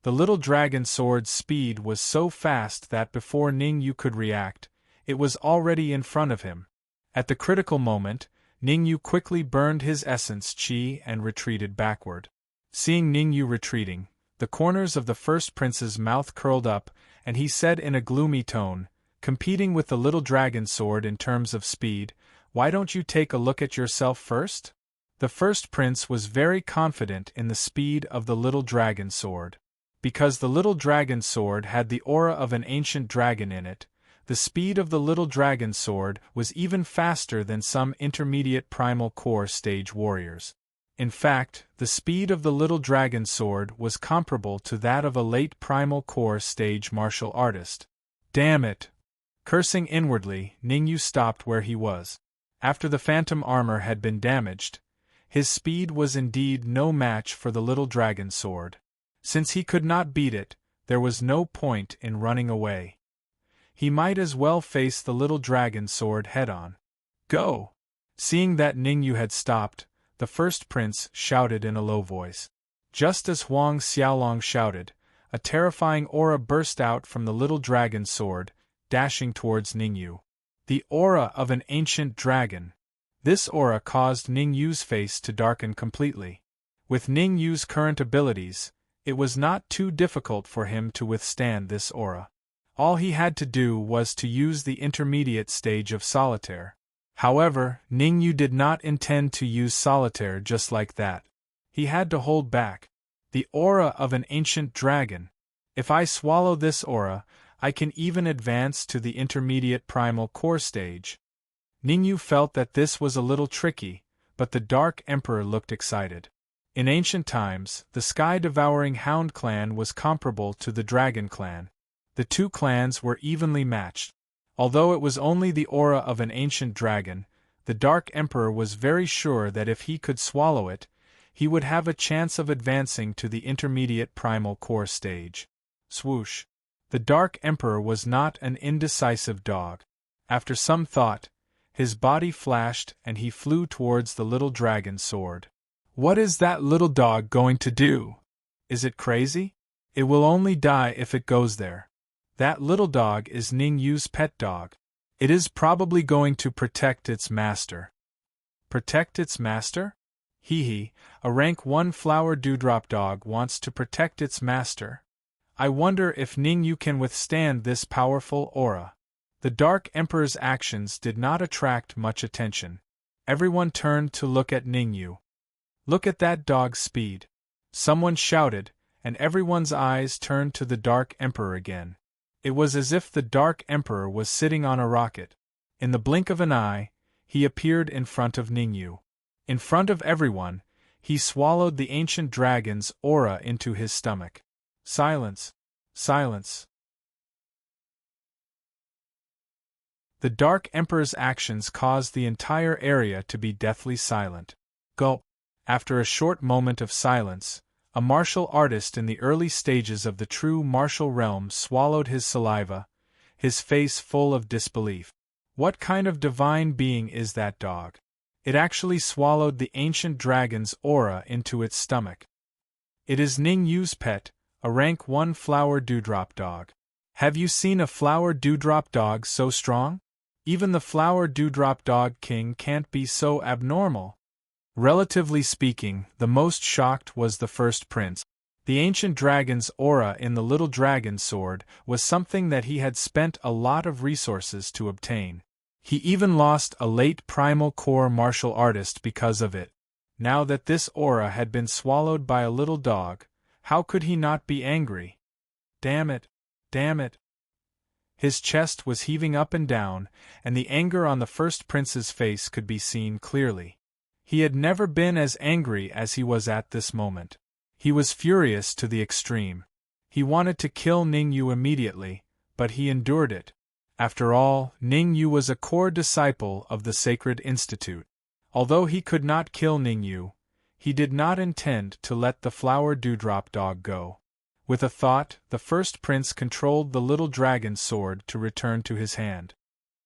S1: The little dragon sword's speed was so fast that before Ningyu could react, it was already in front of him. At the critical moment, Ningyu quickly burned his essence qi and retreated backward. Seeing Ningyu retreating, the corners of the first prince's mouth curled up, and he said in a gloomy tone, competing with the little dragon sword in terms of speed, "Why don't you take a look at yourself first?" The first prince was very confident in the speed of the little dragon sword. Because the little dragon sword had the aura of an ancient dragon in it, the speed of the little dragon sword was even faster than some intermediate primal core stage warriors. In fact, the speed of the little dragon sword was comparable to that of a late primal core stage martial artist. Damn it! Cursing inwardly, Ningyu stopped where he was. After the phantom armor had been damaged, his speed was indeed no match for the little dragon sword. Since he could not beat it, there was no point in running away. He might as well face the little dragon sword head-on. Go! Seeing that Ningyu had stopped, the first prince shouted in a low voice. Just as Huang Xiaolong shouted, a terrifying aura burst out from the little dragon sword, dashing towards Ningyu. The aura of an ancient dragon. This aura caused Ningyu's face to darken completely. With Ningyu's current abilities, it was not too difficult for him to withstand this aura. All he had to do was to use the intermediate stage of solitaire. However, Ningyu did not intend to use solitaire just like that. He had to hold back. The aura of an ancient dragon. If I swallow this aura, I can even advance to the intermediate primal core stage. Ningyu felt that this was a little tricky, but the Dark Emperor looked excited. In ancient times, the sky-devouring Hound clan was comparable to the Dragon clan. The two clans were evenly matched. Although it was only the aura of an ancient dragon, the Dark Emperor was very sure that if he could swallow it, he would have a chance of advancing to the intermediate primal core stage. Swoosh! The Dark Emperor was not an indecisive dog. After some thought, his body flashed and he flew towards the little dragon sword. What is that little dog going to do? Is it crazy? It will only die if it goes there. That little dog is Ningyu's pet dog. It is probably going to protect its master. Protect its master? Hee, a rank 1 flower dewdrop dog wants to protect its master. I wonder if Ningyu can withstand this powerful aura. The Dark Emperor's actions did not attract much attention. Everyone turned to look at Ningyu. Look at that dog's speed. Someone shouted, and everyone's eyes turned to the Dark Emperor again. It was as if the Dark Emperor was sitting on a rocket. In the blink of an eye, he appeared in front of Ningyu. In front of everyone, he swallowed the ancient dragon's aura into his stomach. Silence. Silence. The Dark Emperor's actions caused the entire area to be deathly silent. Gulp. After a short moment of silence, a martial artist in the early stages of the true martial realm swallowed his saliva, his face full of disbelief. What kind of divine being is that dog? It actually swallowed the ancient dragon's aura into its stomach. It is Ning Yu's pet, a rank 1 flower dewdrop dog. Have you seen a flower dewdrop dog so strong? Even the flower dewdrop dog king can't be so abnormal. Relatively speaking, the most shocked was the first prince. The ancient dragon's aura in the little dragon sword was something that he had spent a lot of resources to obtain. He even lost a late primal core martial artist because of it. Now that this aura had been swallowed by a little dog, how could he not be angry? Damn it! Damn it! His chest was heaving up and down, and the anger on the first prince's face could be seen clearly. He had never been as angry as he was at this moment. He was furious to the extreme. He wanted to kill Ning Yu immediately, but he endured it. After all, Ning Yu was a core disciple of the Sacred Institute. Although he could not kill Ning Yu, he did not intend to let the flower dewdrop dog go. With a thought, the first prince controlled the little dragon sword to return to his hand.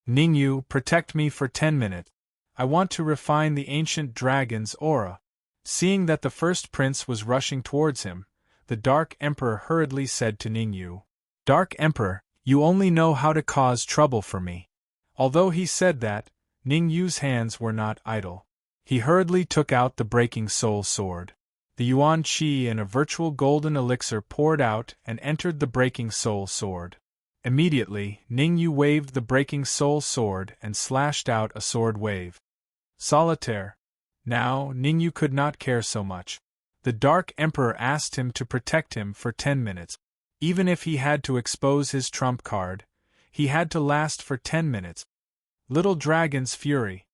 S1: Ning Yu, protect me for 10 minutes. I want to refine the ancient dragon's aura. Seeing that the first prince was rushing towards him, the Dark Emperor hurriedly said to Ning Yu, "Dark Emperor, you only know how to cause trouble for me." Although he said that, Ning Yu's hands were not idle. He hurriedly took out the Breaking Soul sword. The Yuan Qi and a virtual golden elixir poured out and entered the Breaking Soul sword. Immediately, Ning Yu waved the Breaking Soul sword and slashed out a sword wave. Solitaire. Now, Ning Yu could not care so much. The Dark Emperor asked him to protect him for 10 minutes. Even if he had to expose his trump card, he had to last for 10 minutes. Little Dragon's Fury.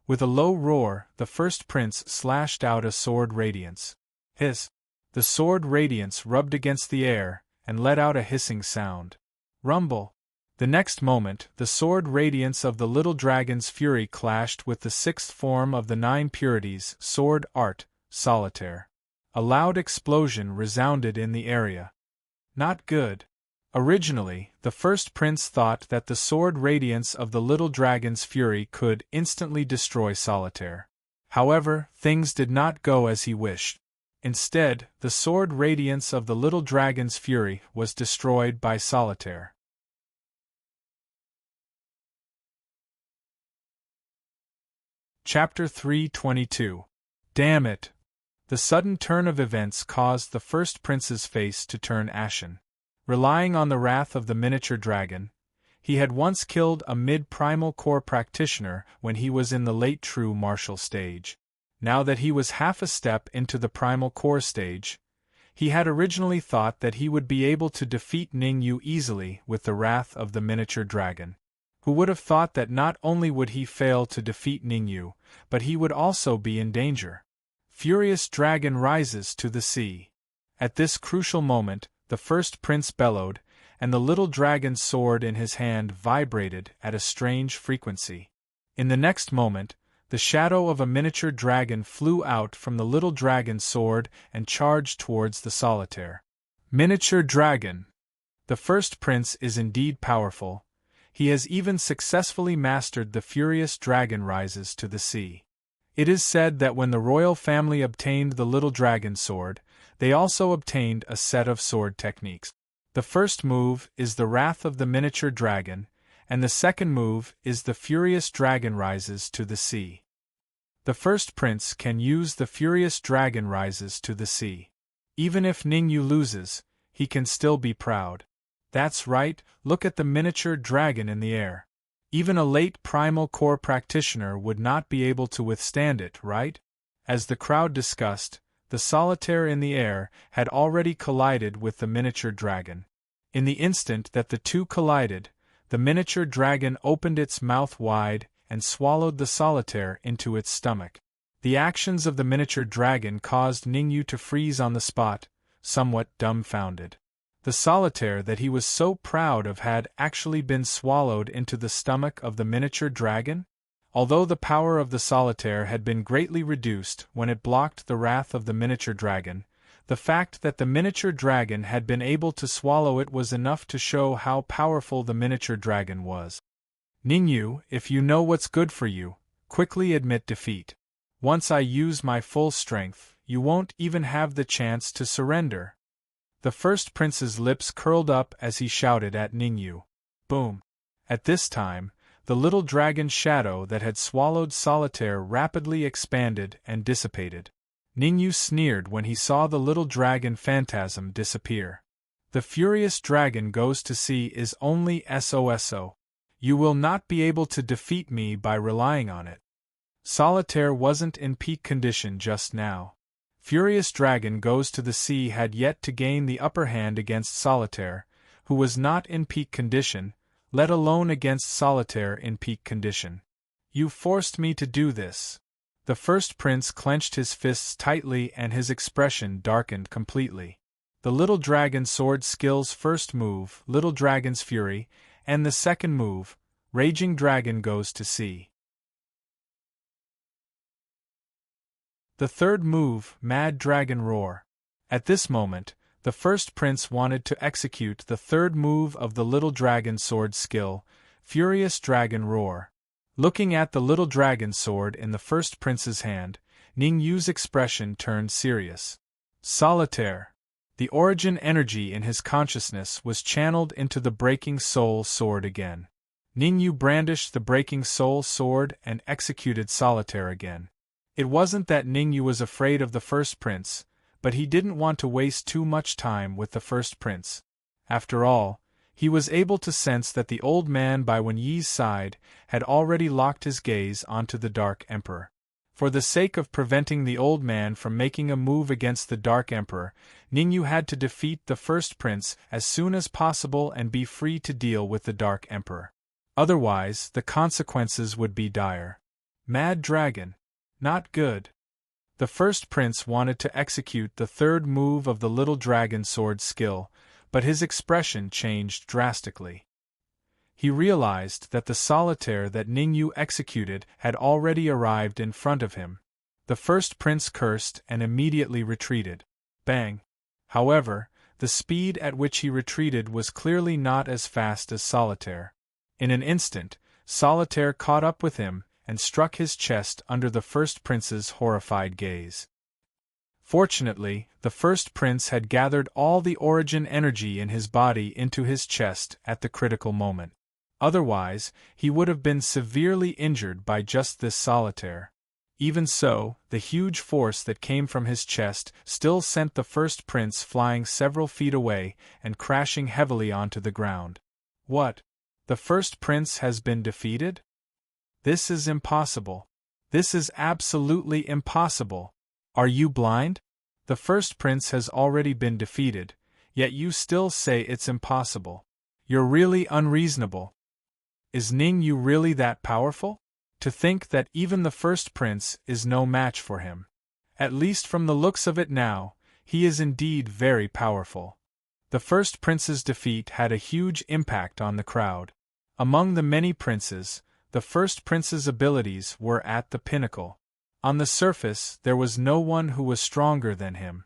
S1: With a low roar, the first prince slashed out a sword radiance. Hiss. The sword radiance rubbed against the air and let out a hissing sound. Rumble. The next moment, the sword radiance of the little dragon's fury clashed with the sixth form of the 9 purities, sword art, Solitaire. A loud explosion resounded in the area. Not good. Originally, the first prince thought that the sword radiance of the little dragon's fury could instantly destroy Solitaire. However, things did not go as he wished. Instead, the sword radiance of the little dragon's fury was destroyed by Solitaire. Chapter 322. Damn it! The sudden turn of events caused the first prince's face to turn ashen. Relying on the wrath of the miniature dragon, he had once killed a mid-primal core practitioner when he was in the late true martial stage. Now that he was half a step into the primal core stage, he had originally thought that he would be able to defeat Ning Yu easily with the wrath of the miniature dragon. Who would have thought that not only would he fail to defeat Ning Yu, but he would also be in danger. Furious dragon rises to the sea. At this crucial moment, the first prince bellowed, and the little dragon's sword in his hand vibrated at a strange frequency. In the next moment, the shadow of a miniature dragon flew out from the little dragon's sword and charged towards the Solitaire. Miniature dragon. The first prince is indeed powerful. He has even successfully mastered the furious dragon rises to the sea. It is said that when the royal family obtained the little dragon sword, they also obtained a set of sword techniques. The first move is the wrath of the miniature dragon, and the second move is the furious dragon rises to the sea. The first prince can use the furious dragon rises to the sea. Even if Ning Yu loses, he can still be proud. That's right, look at the miniature dragon in the air. Even a late primal core practitioner would not be able to withstand it, right? As the crowd discussed, the Solitaire in the air had already collided with the miniature dragon. In the instant that the two collided, the miniature dragon opened its mouth wide and swallowed the Solitaire into its stomach. The actions of the miniature dragon caused Ningyu to freeze on the spot, somewhat dumbfounded. The solitaire that he was so proud of had actually been swallowed into the stomach of the miniature dragon? Although the power of the solitaire had been greatly reduced when it blocked the wrath of the miniature dragon, the fact that the miniature dragon had been able to swallow it was enough to show how powerful the miniature dragon was. Ningyu, if you know what's good for you, quickly admit defeat. Once I use my full strength, you won't even have the chance to surrender. The first prince's lips curled up as he shouted at Ningyu. Boom! At this time, the little dragon shadow that had swallowed Solitaire rapidly expanded and dissipated. Ningyu sneered when he saw the little dragon phantasm disappear. The furious dragon goes to sea is only SOSO. You will not be able to defeat me by relying on it. Solitaire wasn't in peak condition just now. Furious Dragon Goes to the Sea had yet to gain the upper hand against Solitaire, who was not in peak condition, let alone against Solitaire in peak condition. You forced me to do this. The first prince clenched his fists tightly and his expression darkened completely. The Little Dragon Sword skill's first move, Little Dragon's Fury, and the second move, Raging Dragon Goes to Sea. The third move, Mad Dragon Roar. At this moment, the first prince wanted to execute the third move of the Little Dragon Sword skill, Furious Dragon Roar. Looking at the Little Dragon Sword in the first prince's hand, Ningyu's expression turned serious. Solitaire. The origin energy in his consciousness was channeled into the Breaking Soul Sword again. Ningyu brandished the Breaking Soul Sword and executed Solitaire again. It wasn't that Ningyu was afraid of the first prince, but he didn't want to waste too much time with the first prince. After all, he was able to sense that the old man by Wenyi's side had already locked his gaze onto the Dark Emperor. For the sake of preventing the old man from making a move against the Dark Emperor, Ningyu had to defeat the first prince as soon as possible and be free to deal with the Dark Emperor. Otherwise, the consequences would be dire. Mad Dragon. Not good. The first prince wanted to execute the third move of the Little Dragon Sword skill, but his expression changed drastically. He realized that the solitaire that Ningyu executed had already arrived in front of him. The first prince cursed and immediately retreated. Bang! However, the speed at which he retreated was clearly not as fast as Solitaire. In an instant, Solitaire caught up with him and struck his chest under the first prince's horrified gaze. Fortunately, the first prince had gathered all the origin energy in his body into his chest at the critical moment. Otherwise, he would have been severely injured by just this solitaire. Even so, the huge force that came from his chest still sent the first prince flying several feet away and crashing heavily onto the ground. What? The first prince has been defeated? This is impossible. This is absolutely impossible. Are you blind? The first prince has already been defeated, yet you still say it's impossible. You're really unreasonable. Is Ningyu really that powerful? To think that even the first prince is no match for him. At least from the looks of it now, he is indeed very powerful. The first prince's defeat had a huge impact on the crowd. Among the many princes, the first prince's abilities were at the pinnacle. On the surface, there was no one who was stronger than him.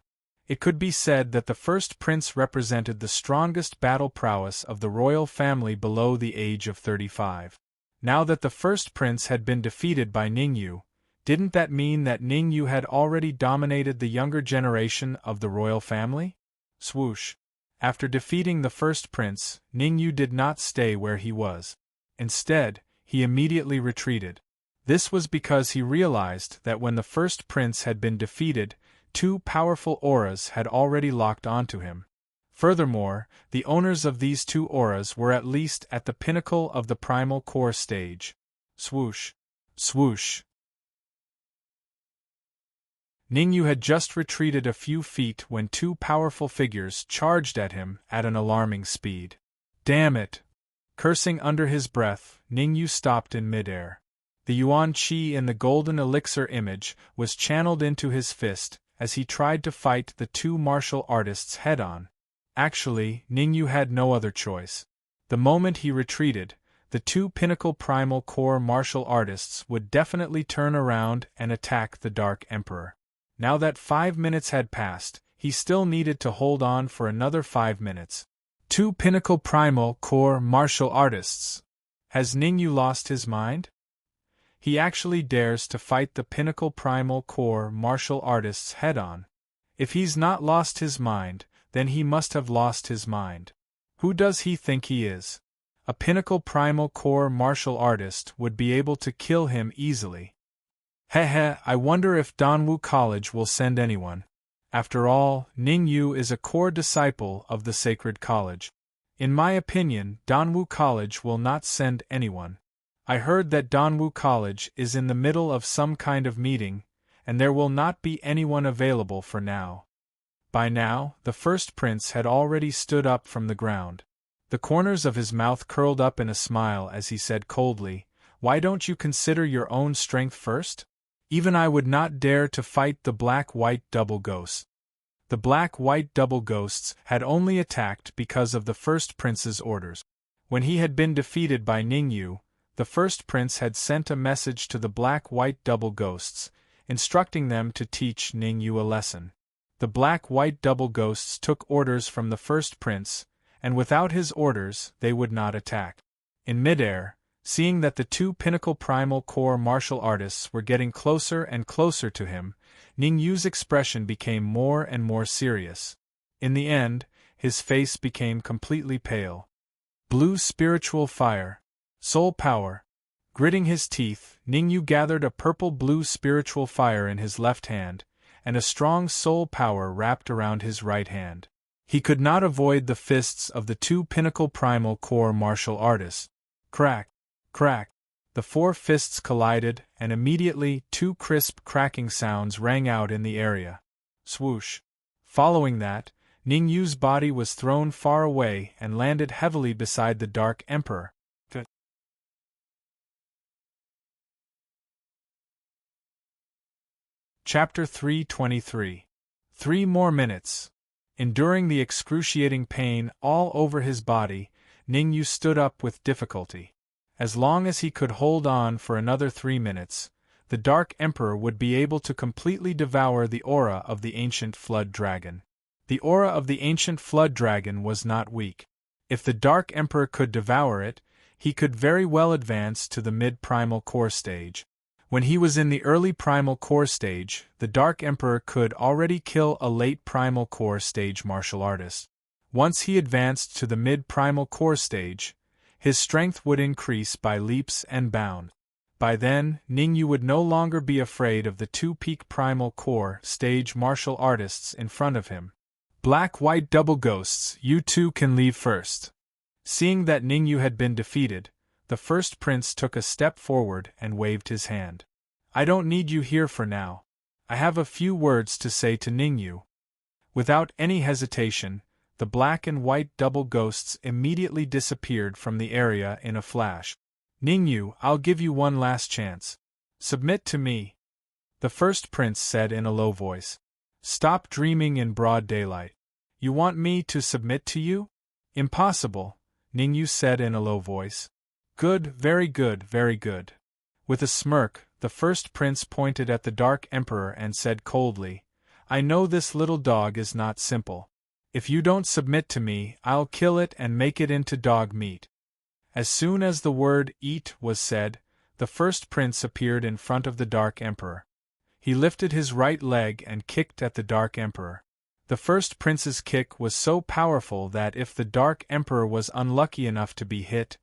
S1: It could be said that the first prince represented the strongest battle prowess of the royal family below the age of 35. Now that the first prince had been defeated by Ningyu, didn't that mean that Ningyu had already dominated the younger generation of the royal family? Swoosh! After defeating the first prince, Ningyu did not stay where he was. Instead, he immediately retreated. This was because he realized that when the first prince had been defeated, two powerful auras had already locked onto him. Furthermore, the owners of these two auras were at least at the pinnacle of the primal core stage. Swoosh! Swoosh! Ningyu had just retreated a few feet when two powerful figures charged at him at an alarming speed. Damn it! Cursing under his breath, Ningyu stopped in midair. The yuan qi in the golden elixir image was channeled into his fist as he tried to fight the two martial artists head-on. Actually, Ningyu had no other choice. The moment he retreated, the two pinnacle primal core martial artists would definitely turn around and attack the Dark Emperor. Now that 5 minutes had passed, he still needed to hold on for another 5 minutes. Two pinnacle primal core martial artists. Has Ningyu lost his mind? He actually dares to fight the pinnacle primal core martial artists head-on. If he's not lost his mind, then he must have lost his mind. Who does he think he is? A pinnacle primal core martial artist would be able to kill him easily. Heh, I wonder if Danwu College will send anyone. After all, Ningyu is a core disciple of the Sacred College. In my opinion, Danwu College will not send anyone. I heard that Danwu College is in the middle of some kind of meeting, and there will not be anyone available for now. By now, the first prince had already stood up from the ground. The corners of his mouth curled up in a smile as he said coldly, "Why don't you consider your own strength first? Even I would not dare to fight the black-white double ghosts." The black-white double ghosts had only attacked because of the first prince's orders. When he had been defeated by Ningyu, the first prince had sent a message to the black-white double ghosts, instructing them to teach Ningyu a lesson. The black-white double ghosts took orders from the first prince, and without his orders they would not attack. In midair, seeing that the two pinnacle primal core martial artists were getting closer and closer to him, Ningyu's expression became more and more serious. In the end, his face became completely pale. Blue spiritual fire. Soul power. Gritting his teeth, Ningyu gathered a purple-blue spiritual fire in his left hand, and a strong soul power wrapped around his right hand. He could not avoid the fists of the two pinnacle primal core martial artists. Crack, crack. The four fists collided, and immediately 2 crisp cracking sounds rang out in the area. Swoosh. Following that, Ningyu's body was thrown far away and landed heavily beside the Dark Emperor. Chapter 323. 3 more minutes. Enduring the excruciating pain all over his body, Ningyu stood up with difficulty. As long as he could hold on for another 3 minutes, the Dark Emperor would be able to completely devour the aura of the ancient Flood Dragon. The aura of the ancient Flood Dragon was not weak. If the Dark Emperor could devour it, he could very well advance to the mid-primal core stage. When he was in the early primal core stage, the Dark Emperor could already kill a late primal core stage martial artist. Once he advanced to the mid-primal core stage, his strength would increase by leaps and bounds. By then, Ningyu would no longer be afraid of the two peak primal core stage martial artists in front of him. Black-white double ghosts, you two can leave first. Seeing that Ningyu had been defeated, the first prince took a step forward and waved his hand. I don't need you here for now. I have a few words to say to Ningyu. Without any hesitation, the black and white double ghosts immediately disappeared from the area in a flash. Ningyu, I'll give you one last chance. Submit to me. The first prince said in a low voice. Stop dreaming in broad daylight. You want me to submit to you? Impossible, Ningyu said in a low voice. Good, very good, very good. With a smirk, the first prince pointed at the Dark Emperor and said coldly, I know this little dog is not simple. If you don't submit to me, I'll kill it and make it into dog meat. As soon as the word eat was said, the first prince appeared in front of the Dark Emperor. He lifted his right leg and kicked at the Dark Emperor. The first prince's kick was so powerful that if the Dark Emperor was unlucky enough to be hit,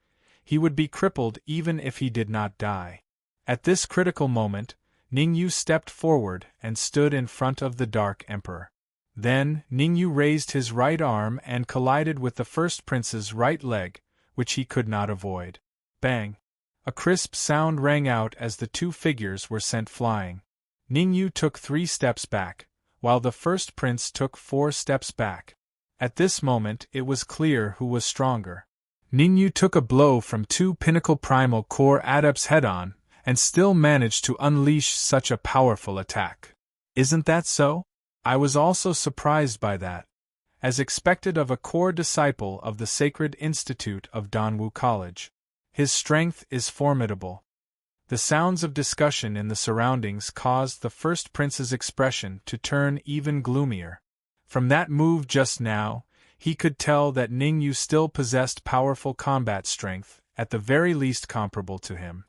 S1: he would be crippled even if he did not die. At this critical moment, Ningyu stepped forward and stood in front of the Dark Emperor. Then, Ningyu raised his right arm and collided with the first prince's right leg, which he could not avoid. Bang! A crisp sound rang out as the two figures were sent flying. Ningyu took 3 steps back, while the first prince took 4 steps back. At this moment it was clear who was stronger. Ningyu took a blow from 2 pinnacle primal core adepts head-on, and still managed to unleash such a powerful attack. Isn't that so? I was also surprised by that, as expected of a core disciple of the Sacred Institute of Danwu College. His strength is formidable. The sounds of discussion in the surroundings caused the first prince's expression to turn even gloomier. From that move just now, he could tell that Ningyu still possessed powerful combat strength, at the very least comparable to him.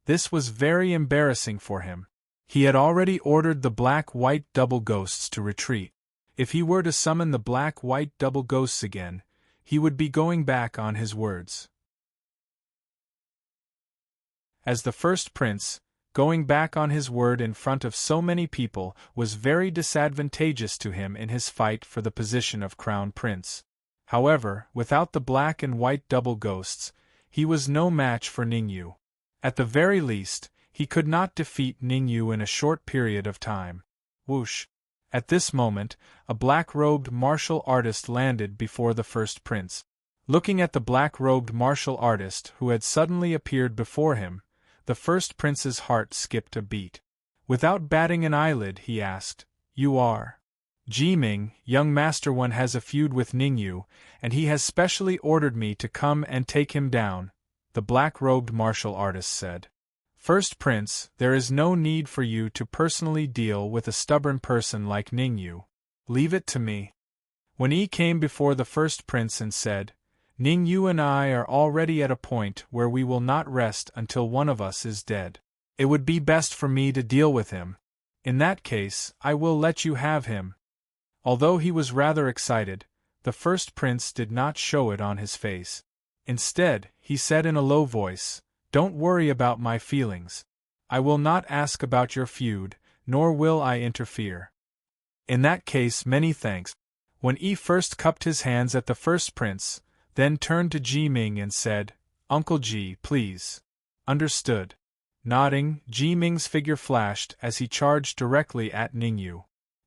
S1: This was very embarrassing for him. He had already ordered the black-white double ghosts to retreat. If he were to summon the black-white double ghosts again, he would be going back on his words. As the first prince, going back on his word in front of so many people was very disadvantageous to him in his fight for the position of crown prince. However, without the black and white double ghosts, he was no match for Ningyu. At the very least, he could not defeat Ningyu in a short period of time. Whoosh! At this moment, a black-robed martial artist landed before the first prince. Looking at the black-robed martial artist who had suddenly appeared before him, the first prince's heart skipped a beat. Without batting an eyelid, he asked, "You are?" "Jiming, young master one has a feud with Ningyu, and he has specially ordered me to come and take him down," the black-robed martial artist said. "First prince, there is no need for you to personally deal with a stubborn person like Ningyu. Leave it to me." When he came before the first prince and said, "Ningyu and I are already at a point where we will not rest until one of us is dead. It would be best for me to deal with him. In that case, I will let you have him." Although he was rather excited, the first prince did not show it on his face. Instead, he said in a low voice, "Don't worry about my feelings. I will not ask about your feud, nor will I interfere." "In that case, many thanks." When Yi first cupped his hands at the first prince, then turned to Ji Ming and said, "Uncle Ji, please." "Understood." Nodding, Ji Ming's figure flashed as he charged directly at Ningyu.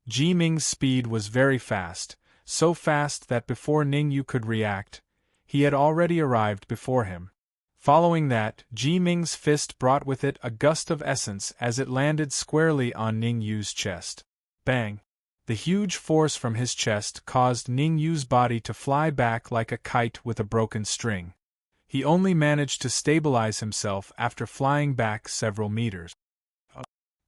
S1: Ji Ming's speed was very fast, so fast that before Ningyu could react, he had already arrived before him. Following that, Ji Ming's fist brought with it a gust of essence as it landed squarely on Ningyu's chest. Bang! The huge force from his chest caused Ningyu's body to fly back like a kite with a broken string. He only managed to stabilize himself after flying back several meters.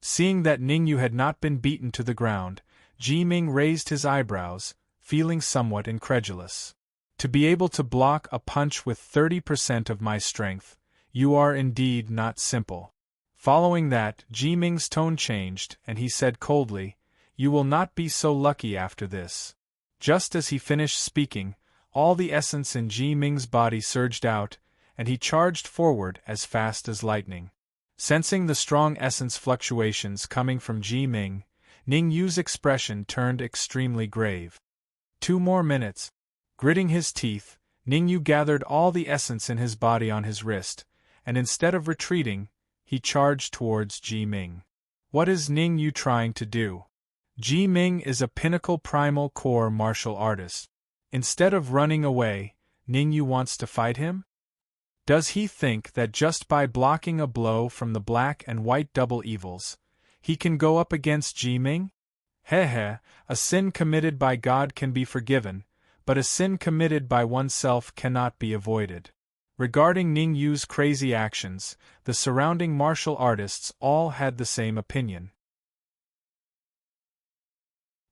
S1: Seeing that Ningyu had not been beaten to the ground, Ji Ming raised his eyebrows, feeling somewhat incredulous. "To be able to block a punch with 30% of my strength, you are indeed not simple." Following that, Ji Ming's tone changed and he said coldly, "You will not be so lucky after this." Just as he finished speaking, all the essence in Ji Ming's body surged out, and he charged forward as fast as lightning. Sensing the strong essence fluctuations coming from Ji Ming, Ningyu's expression turned extremely grave. 2 more minutes. Gritting his teeth, Ningyu gathered all the essence in his body on his wrist, and instead of retreating, he charged towards Ji Ming. What is Ningyu trying to do? Ji Ming is a pinnacle primal core martial artist. Instead of running away, Ningyu wants to fight him? Does he think that just by blocking a blow from the black and white double evils, he can go up against Ji Ming? A sin committed by God can be forgiven, but a sin committed by oneself cannot be avoided. Regarding Ningyu's crazy actions, the surrounding martial artists all had the same opinion.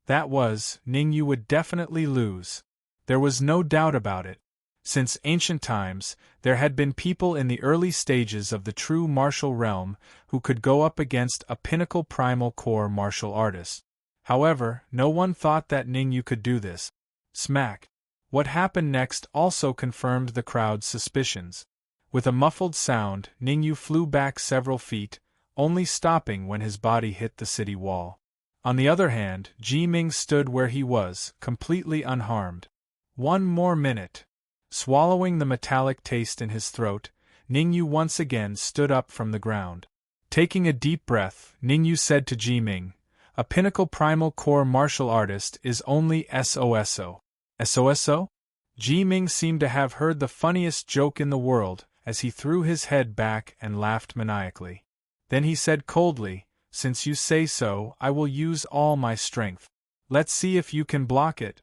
S1: That was, Ningyu would definitely lose. There was no doubt about it. Since ancient times, there had been people in the early stages of the true martial realm who could go up against a pinnacle primal core martial artist. However, no one thought that Ningyu could do this. Smack! What happened next also confirmed the crowd's suspicions. With a muffled sound, Ningyu flew back several feet, only stopping when his body hit the city wall. On the other hand, Ji Ming stood where he was, completely unharmed. 1 more minute. Swallowing the metallic taste in his throat, Ningyu once again stood up from the ground. Taking a deep breath, Ningyu said to Ji Ming, "A pinnacle primal core martial artist is only SOSO. SOSO? Ji Ming seemed to have heard the funniest joke in the world as he threw his head back and laughed maniacally. Then he said coldly, "Since you say so, I will use all my strength. Let's see if you can block it."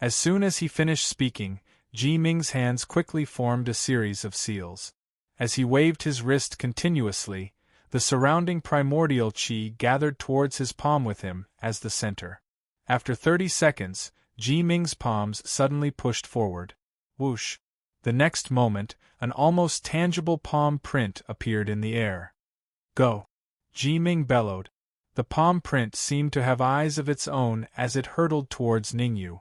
S1: As soon as he finished speaking, Ji Ming's hands quickly formed a series of seals. As he waved his wrist continuously, the surrounding primordial qi gathered towards his palm with him as the center. After 30 seconds, Ji Ming's palms suddenly pushed forward. Whoosh! The next moment, an almost tangible palm print appeared in the air. "Go!" Ji Ming bellowed. The palm print seemed to have eyes of its own as it hurtled towards Ningyu.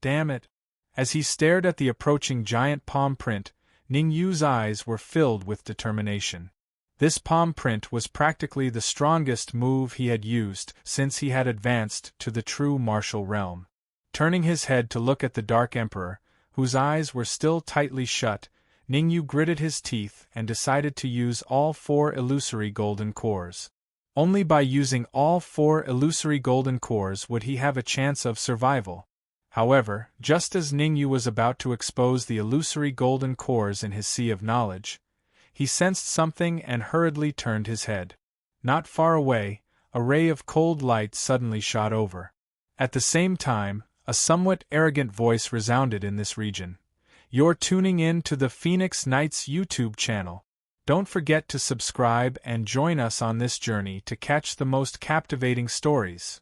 S1: "Damn it!" As he stared at the approaching giant palm print, Ningyu's eyes were filled with determination. This palm print was practically the strongest move he had used since he had advanced to the true martial realm. Turning his head to look at the Dark Emperor, whose eyes were still tightly shut, Ningyu gritted his teeth and decided to use all 4 illusory golden cores. Only by using all 4 illusory golden cores would he have a chance of survival. However, just as Ningyu was about to expose the illusory golden cores in his sea of knowledge, he sensed something and hurriedly turned his head. Not far away, a ray of cold light suddenly shot over. At the same time, a somewhat arrogant voice resounded in this region. "You're tuning in to the Phoenix Knights YouTube channel. Don't forget to subscribe and join us on this journey to catch the most captivating stories."